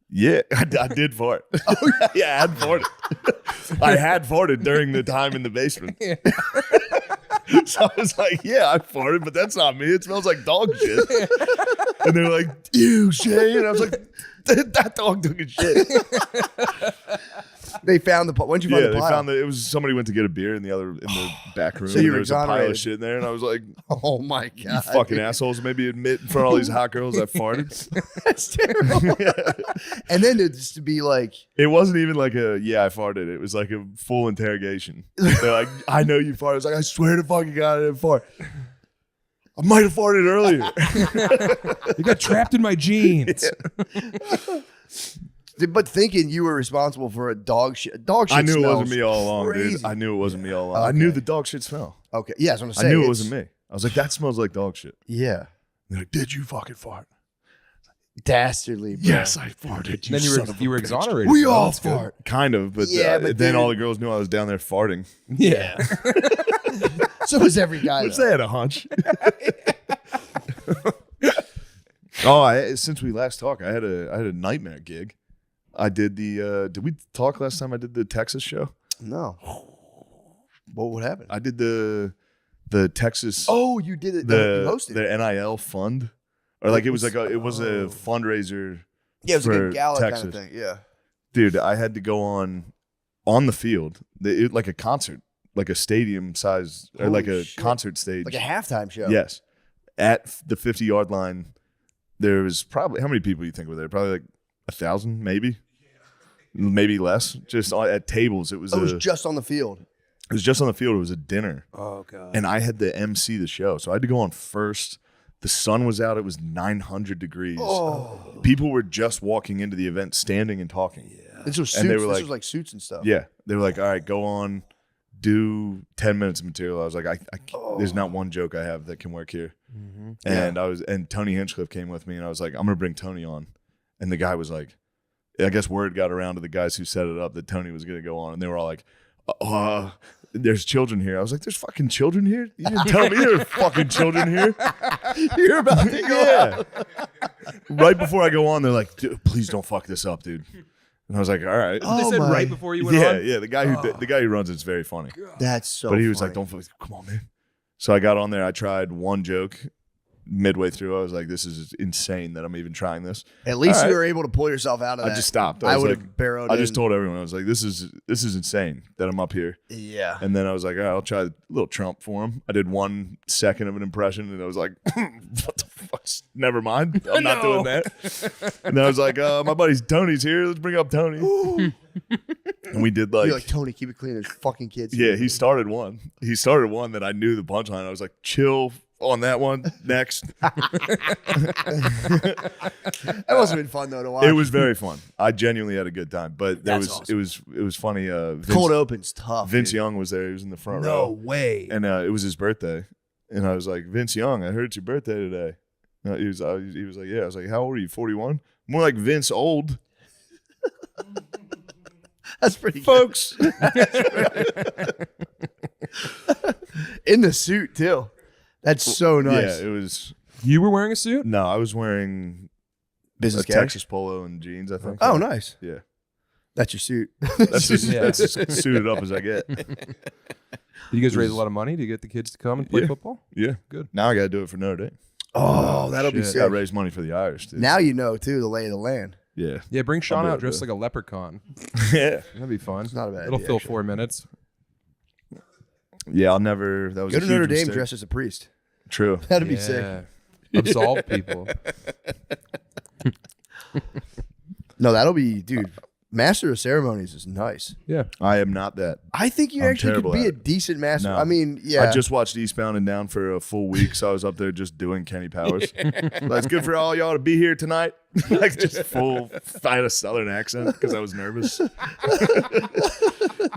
yeah, I did fart. Oh, yeah, I had farted. I had farted during the time in the basement. So I was like, yeah, I farted, but that's not me. It smells like dog shit. And they were like, ew, Shane. And I was like, that dog took a shit. They found the. When'd you find the They pile? found that it was somebody went to get a beer in the back room. So you and were there was a pile exonerated. of shit in there, and I was like, Oh my god! you fucking assholes! Maybe admit in front of all these hot girls I farted. That's terrible. And then just to be like, It wasn't even like a I farted. It was like a full interrogation. They're like, I know you farted. I was like, I swear to fucking God, I didn't fart. I might have farted earlier. You got trapped in my jeans. but thinking you were responsible for a dog shit. Dog shit. I knew it wasn't smells me all along, crazy. dude. I knew it wasn't me all along. I knew the dog shit smell. Okay, yeah, that's what I'm I saying. knew it It's- wasn't me. I was like, that smells like dog shit. Yeah, And they're like, did you fucking fart? dastardly. Bro. Yes, I farted. And then you were exonerated. we though. all That's good. fart. Kind of, but, Yeah, but then dude- all the girls knew I was down there farting. Yeah. So was every guy. What's though. that, a hunch? Since we last talked, I had a nightmare gig. I did the. Did we talk last time? I did the Texas show. No. What happened? I did the Texas. Oh, you did it. You the hosted. the NIL fund, or like it was like it was a fundraiser. Yeah, it was like for a gala Texas. kind of thing. Yeah. Dude, I had to go on the field, like a concert, like a stadium size, or like Holy a shit. concert stage. Like a halftime show. Yes, at the 50-yard line. There was probably, how many people do you think were there? Probably like 1,000, maybe less. Just at tables. It was just on the field. It was just on the field. It was a dinner. Oh god. And I had to MC the show. So I had to go on first. The sun was out. It was 900 degrees. Oh. People were just walking into the event, standing and talking. Yeah. This was suits. And they were this like- was like suits and stuff. Yeah. They were like, all right, go on, do 10 minutes of material. I was like, there's not one joke I have that can work here. And and Tony Hinchcliffe came with me, and I was like, I'm going to bring Tony on. And the guy was like, I guess word got around to the guys who set it up that Tony was going to go on. And they were all like, there's children here. I was like, there's fucking children here? You didn't tell me there were fucking children here. You're about to go. Right before I go on, they're like, dude, please don't fuck this up, dude. And I was like, all right. They Oh said my- right before you went Yeah, on. yeah. The guy who runs it's very funny. That's so But he was funny. like, don't fuck, come on, man. So I got on there. I tried one joke. Midway through, I was like, this is insane that I'm even trying this. At least All you right. were able to pull yourself out of that. I just stopped. I was would like, have barreled I just in. told everyone, I was like, this is insane that I'm up here. Yeah. And then I was like, all right, I'll try a little Trump for him. I did 1 second of an impression, and I was like, what the fuck? Never mind. I'm not doing that. And then I was like, my buddy Tony's here. Let's bring up Tony. And we did You're like, Tony, keep it clean. There's fucking kids. yeah, here." he started one. He started one that I knew the punchline. I was like, chill on that one. Next. That must have been fun though to watch. It was very fun. I genuinely had a good time. But That's it was funny. Cold open's tough. Vince dude. Young was there. He was in the front No row. way. And it was his birthday. And I was like, Vince Young, I heard it's your birthday today. He was like, yeah. I was like, how old are you? 41? More like Vince old. That's pretty good. Folks. In the suit too. That's so nice. Yeah, it was. You were wearing a suit? No, I was wearing Business a carry? Texas polo and jeans, I think. Oh, nice. Yeah. That's your suit. That's as, Yeah. that's as suited up as I get. Did you guys raise a lot of money to get the kids to come and play Yeah. football? Yeah. Good. Now I got to do it for Notre Dame. Oh, that'll be shit. sick. Got to raise money for the Irish, dude. Now you know too the lay of the land. Yeah. Yeah, bring Sean I'll out do it, dressed too. like a leprechaun. Yeah. That'd be fun. It's not a bad It'll idea, fill actually. 4 minutes. Yeah, I'll never. That was Go a to huge Notre Dame mistake. dressed as a priest. True. That'd be sick. Yeah. Absolve people. No, that'll be, dude. Master of ceremonies is nice. Yeah. I am not that. I think you I'm actually could terrible be at a it. decent master. No. I mean, yeah. I just watched Eastbound and Down for a full week, so I was up there just doing Kenny Powers. That's good for all y'all to be here tonight. Like just full. I had a Southern accent because I was nervous.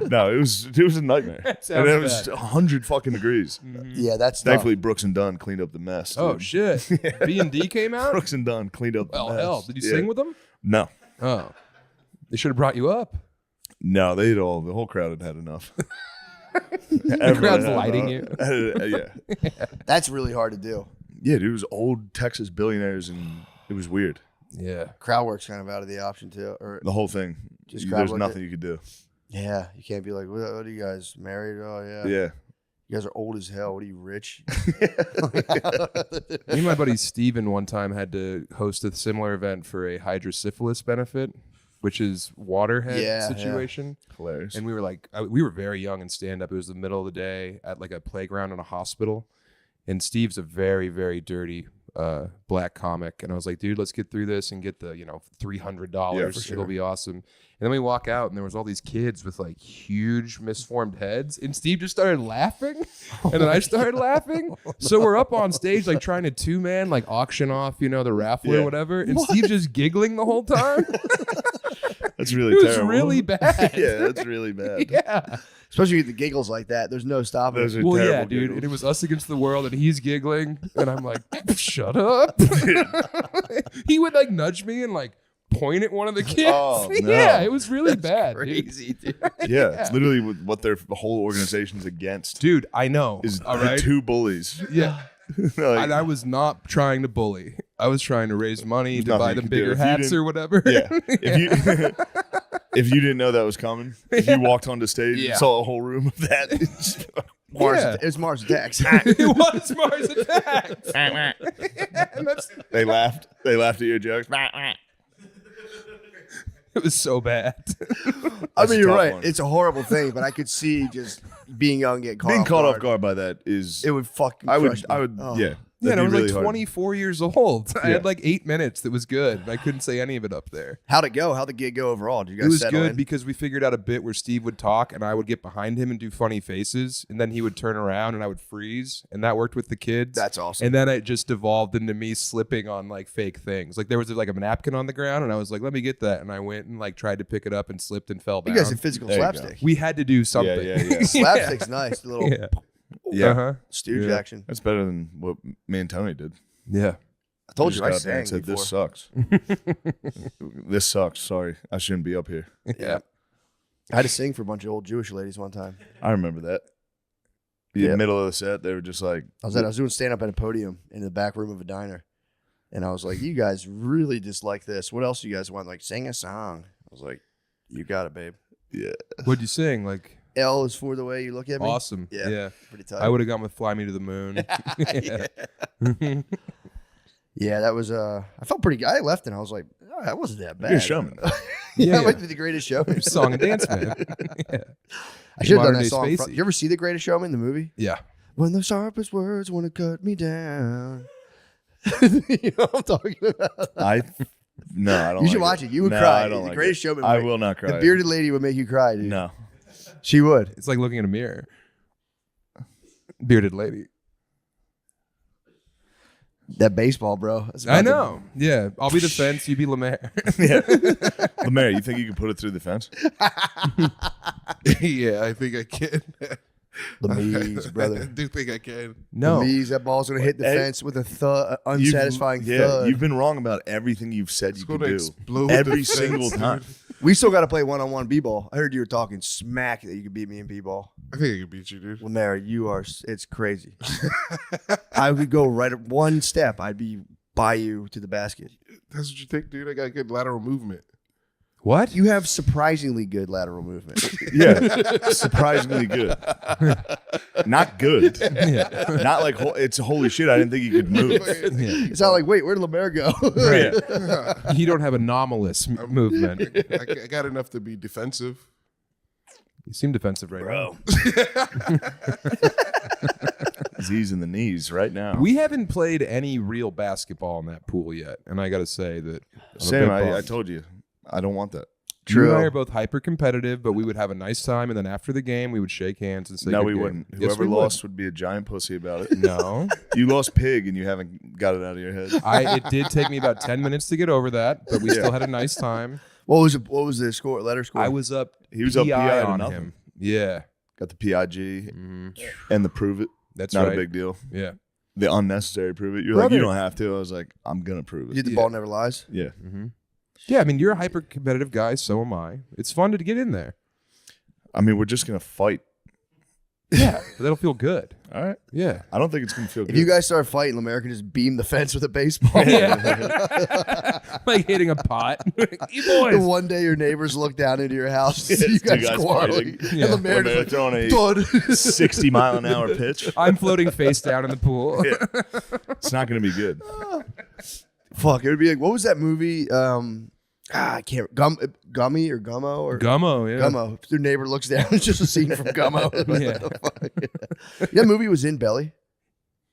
No, it was a nightmare, Sounds and it was bad. 100 fucking degrees. yeah, that's Thankfully, Brooks and Dunn cleaned up the mess. Oh dude. shit. B&D came out? Brooks and Dunn cleaned up the Well, mess. hell. Did you Yeah. sing with them? No, Oh. They should have brought you up. no, the whole crowd had enough. The crowd's lighting you. Yeah, That's really hard to do. Yeah, dude, it was old Texas billionaires, and it was weird. Yeah. Crowd work's kind of out of the option too, or The whole thing. Just crowd There's work nothing it. you could do. yeah, you can't be like, what are you guys married? Oh yeah, Yeah. You guys are old as hell. What are you rich? Me and my buddy Steven one time had to host a similar event for a hydrosyphilis benefit, which is waterhead Yeah, situation. Hilarious. And we were like, we were very young in stand up. It was the middle of the day at like a playground in a hospital. And Steve's a very, very dirty black comic. And I was like, dude, let's get through this and get the, $300. Yeah, for sure. It'll be awesome. And then we walk out and there was all these kids with like huge misformed heads. And Steve just started laughing. And then I started laughing. So we're up on stage, like trying to 2-man, like auction off, the raffle or whatever. And Steve just giggling the whole time. That's really It was terrible. really bad. Yeah, that's really bad. Yeah. Especially with the giggles like that. There's no stopping. Those it. are Well, yeah, terrible dude. giggles. And it was us against the world, and he's giggling, and I'm like, "Shut up!" He would like nudge me and like point at one of the kids. Oh, no. Yeah, it was really bad, Crazy, dude. Yeah, it's literally what their whole organization's against. dude. I know. Is all the right. two bullies. Yeah, Like, and I was not trying to bully. I was trying to raise money to Nothing buy you them could do. bigger If you hats didn't- or whatever. yeah. If you didn't know that was coming, if you walked onto stage Yeah. and saw a whole room of that, it's- Yeah. It's Mars Attacks. It was Mars Attacks. And they laughed. They laughed at your jokes. it was so bad. I That's mean, a you're tough right. one. It's a horrible thing, but I could see just being young, get caught Being off caught guard. off guard by that is. It would fucking. I crush would. me. Oh. Yeah. Yeah, and I that'd was be like really hard. 24 years old. I Yeah. had like 8 minutes that was good. I couldn't say any of it up there. How'd it go? How'd the gig go overall? Did you guys It was settle good in? because we figured out a bit where Steve would talk and I would get behind him and do funny faces, and then he would turn around and I would freeze, and that worked with the kids. That's awesome. And then it just devolved into me slipping on like fake things. Like there was like a napkin on the ground, and I was like, "Let me get that," and I went and like tried to pick it up and slipped and fell You down. guys did physical There you go. slapstick. We had to do something. yeah. Slapstick's nice. The little Yeah. Yeah. Uh-huh. stooge Yeah. action. That's better than what me and Tony did. Yeah. I told We you I just got up there sang and said, before. "This sucks. This sucks. Sorry, I shouldn't be up here." Yeah. I had to sing for a bunch of old Jewish ladies one time. I remember that. The Yeah. middle of the set, they were just like, I was doing stand up at a podium in the back room of a diner, and I was like, "You guys really dislike this. What else do you guys want? Like, sing a song." I was like, "You got it, babe." "Yeah." What'd you sing? Like L is for the way you look at me. awesome. Yeah. Yeah. Pretty tight. I would have gone with Fly Me to the Moon. Yeah. Yeah, that was. I felt pretty good. I left and I was like, oh, that wasn't that bad. You're a showman. yeah, Yeah, that might yeah. be the Greatest Showman. Song and dance man. Yeah. I should have done Modern that day song. Spacey. Did you ever see The Greatest Showman, the movie? Yeah. When the sharpest words want to cut me down. You know what I'm talking about? No, I don't. You should like watch it. You would No, cry. I don't The like Greatest it. Showman. I would- will not cry. The bearded lady would make you cry, dude. No. She would. It's like looking in a mirror. Bearded lady. That baseball, bro. That's I about the- know. Yeah. I'll be the fence. You be Lemaire. Yeah. Lemaire, you think you can put it through the fence? Yeah, I think I can. The Mees, I brother. do think I can. No. The Mees, that ball's going to hit the Hey, fence with a unsatisfying Yeah, thud. you've been wrong about everything you've said you It's could gonna do. explode Every the single fence, time. dude. We still got to play one-on-one b-ball. I heard you were talking smack that you could beat me in b-ball. I think I can beat you, dude. Lemaire, you are, it's crazy. I would go right at one step. I'd be by you to the basket. That's what you think, dude. I got good lateral movement. What? You have surprisingly good lateral movement. Yeah, surprisingly good. Not good. Yeah. Not like it's holy shit. I didn't think you could move. Yeah. It's not like, wait, where'd Lemaire go? Yeah. You don't have anomalous movement. I got enough to be defensive. You seem defensive right Bro. Z's in the knees right now. now. We haven't played any real basketball in that pool yet, and I got to say that I'm a Sam, bit I bummed. told you, I don't want that. You and I are both hyper competitive, but we would have a nice time, and then after the game, we would shake hands and say, No, "Good we game." wouldn't. Yes, Whoever we would. lost would be a giant pussy about it. No, You lost pig and you haven't got it out of your head. it did take me about 10 minutes to get over that, but we still had a nice time. What was the score? Letter score? I was up. He was up PI to on nothing. him. Yeah, Got the PIG Mhm. and the prove it. That's Not right. a big deal. Yeah. The unnecessary prove it. You're Brother. like, you don't have to. I was like, I'm gonna prove You it. did the Yeah. ball never lies. Yeah. Mm-hmm. Yeah, I mean, you're a hyper competitive guy. So am I. It's fun to get in there. I mean, we're just gonna fight. Yeah, that'll feel good. All right. Yeah. I don't think it's gonna feel good. If you guys start fighting, America just beam the fence with a baseball. Like hitting a pot. You And boys. one day your neighbors look down into your house and see you It's two guys guys quarreling. fighting. And the When mayor's they're like, throwing a "Dud." 60-mile-an-hour pitch, I'm floating face down in the pool. it's not gonna be good. Fuck, it would be like, what was that movie? I can't, Gummy or Gummo or Gummo, yeah. Gummo. Your neighbor looks down. It's just a scene from Gummo. Yeah. That movie was in Belly.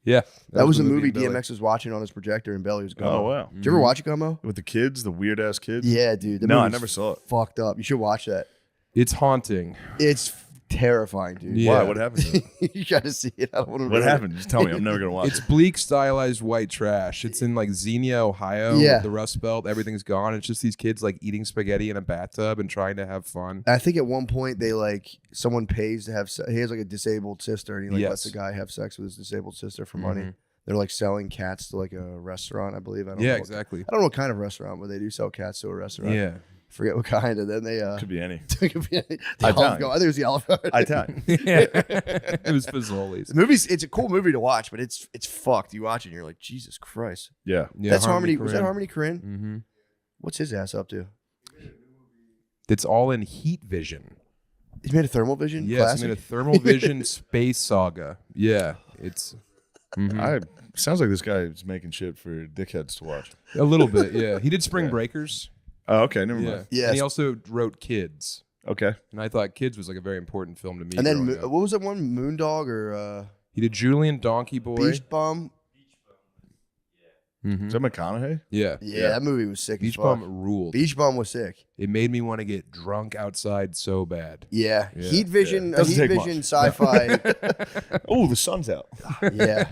Yeah. That was the a movie in Belly. DMX was watching on his projector in Belly. Was Gummo. Oh wow. Did you ever watch Gummo? With the kids, the weird ass kids. Yeah, dude. That No, I movie's never saw it. Fucked up. You should watch that. It's haunting. It's terrifying, dude. Yeah. Why? What happened? To it? You gotta see it. I don't want to. What happened? Just tell me. I'm never gonna watch It's it. bleak, stylized white trash. It's in like Xenia, Ohio. Yeah. The Rust Belt. Everything's gone. It's just these kids like eating spaghetti in a bathtub and trying to have fun. I think at one point they like someone pays to have. He has like a disabled sister, and he like lets the guy have sex with his disabled sister for money. They're like selling cats to like a restaurant, I believe. I don't know what- Exactly. I don't know what kind of restaurant, but they do sell cats to a restaurant. Yeah. Forget what kind. And then they Could be any. the Italian. Olive Garden. I think it was the Olive Garden. Italian. Yeah. It was Fazoli's. The movie's it's a cool movie to watch, but it's fucked. You watch it and you're like, Jesus Christ. Yeah. Yeah, That's Harmony. Was that Korine. Harmony Korine? Mm-hmm. What's his ass up to? It's all in heat vision. He's made a thermal vision. Yes, Classic. I mean a thermal vision space saga. Yeah, it's Sounds like this guy is making shit for dickheads to watch. a little bit. Yeah, he did Spring Breakers. Oh, okay. Never Yeah, mind. Yes. And he also wrote Kids, Okay. and I thought Kids was like a very important film to me. And then growing up. what was that one? Moondog or He did Julian Donkey Boy. Beach Bum? Is that McConaughey? Yeah, Yeah, that movie was sick. Beach as fuck. Bum ruled. Beach Bum was sick. It made me want to get drunk outside so bad. Yeah. Yeah. Heat Vision, Doesn't Heat take Vision much. sci-fi. Oh, the sun's out. Yeah.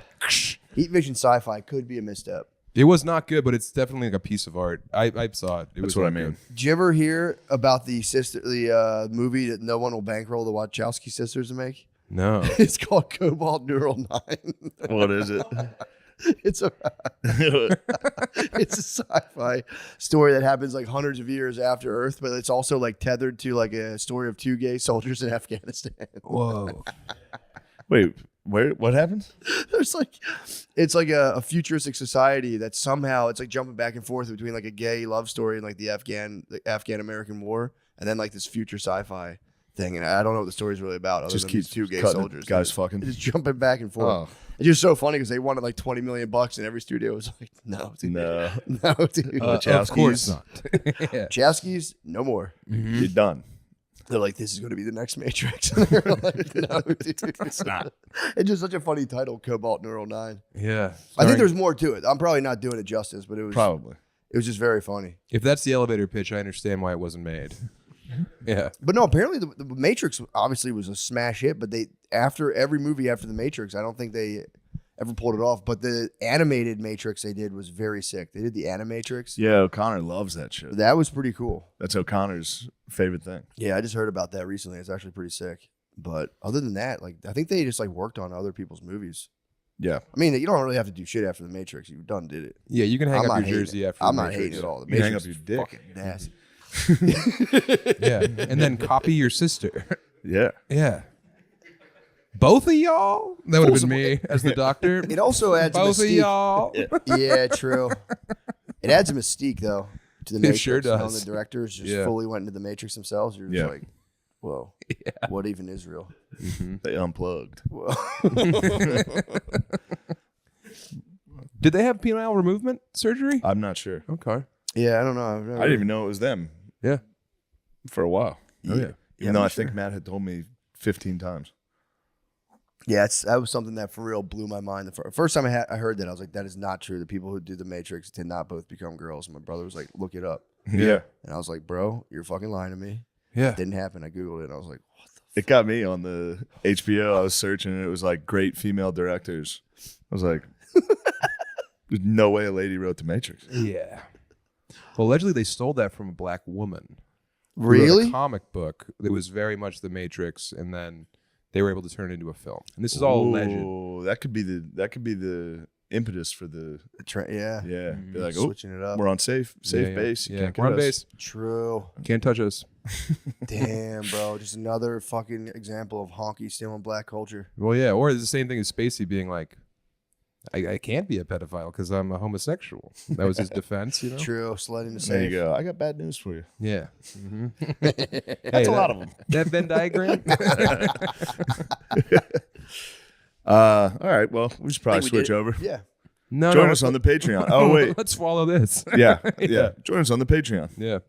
Heat Vision sci-fi could be a misstep. It was not good, but it's definitely like a piece of art. I saw it. It was That's what I not mean. good. Did you ever hear about the movie that no one will bankroll the Wachowski sisters to make? No. It's called Cobalt Neural 9. What is it? It's a sci-fi story that happens like hundreds of years after Earth, but it's also like tethered to like a story of two gay soldiers in Afghanistan. Whoa. Wait, what happens? There's like, it's like a futuristic society that somehow it's like jumping back and forth between like a gay love story and like the Afghan American War, and then like this future sci-fi thing. And I don't know what the story's really about. Other Just than keeps these two gay cutting soldiers, guys It's fucking. just jumping back and forth. Oh. It's just so funny because they wanted like $20 million, and every studio was like, "No, dude. No. no, dude." Of course not. Yeah. Chowskis, no more. You're done. They're like, "This is going to be the next Matrix." And they're like, "No, dude, it's not." It's just such a funny title, Cobalt Neural 9. Yeah. I think there's more to it. I'm probably not doing it justice, but it was Probably. It was just very funny. If that's the elevator pitch, I understand why it wasn't made. Yeah. But no, apparently the Matrix obviously was a smash hit, but they after every movie after the Matrix, I don't think they ever pulled it off. But the animated Matrix they did was very sick. They did the Animatrix. Yeah, O'Connor loves that shit. That was pretty cool. That's O'Connor's favorite thing. Yeah, I just heard about that recently. It's actually pretty sick. But other than that, like I think they just like worked on other people's movies. Yeah. I mean, you don't really have to do shit after the Matrix. You've done did it. Yeah, you can hang I'm up not your hating jersey it. after I'm the not Matrix. hating it all. The You can hang Matrix up is your dick. fucking nasty. Yeah. And then copy your sister. Yeah. Yeah. Both of y'all? That would have been me as the doctor. It also adds Both a of mystique. y'all. Yeah, true. It adds a mystique though to the It Matrix. sure Knowing does. the directors just Yeah. fully went into the Matrix themselves. You're just Yeah. like, whoa, what even is real? They unplugged. Whoa. Did they have penile removement surgery? I'm not sure. Okay. Yeah, I don't know. I've never- I didn't even know it was them Yeah. for a while. Oh, yeah. Even though I think Matt had told me 15 times. Yeah, that was something that for real blew my mind. The first time I heard that, I was like, that is not true. The people who do the Matrix did not both become girls. And my brother was like, look it up. Yeah. And I was like, bro, you're fucking lying to me. Yeah. It didn't happen. I Googled it and I was like, what the It got me on the HBO. I was searching and it was like great female directors. I was like, there's no way a lady wrote The Matrix. Yeah. Well, allegedly they stole that from a black woman. who wrote Really? A comic book that was very much The Matrix, and then they were able to turn it into a film. And this is all alleged. Oh, that could be the impetus for the Yeah. yeah. Be like, oh, Switching it up. we're on safe Yeah, base. You Yeah, can't we're on get us. base. True. Can't touch us. Damn, bro. Just another fucking example of honky stealing black culture. Well, yeah, or it's the same thing as Spacey being like, I can't be a pedophile because I'm a homosexual. That was his defense, you know? True. Sliding the There you safe. go. I got bad news for you. Yeah. That's a lot of them. That Venn diagram? All right. Well, we should probably switch over. Yeah. No, Join no, us on the Patreon. Oh, wait. Let's swallow this. Yeah. Join us on the Patreon. Yeah.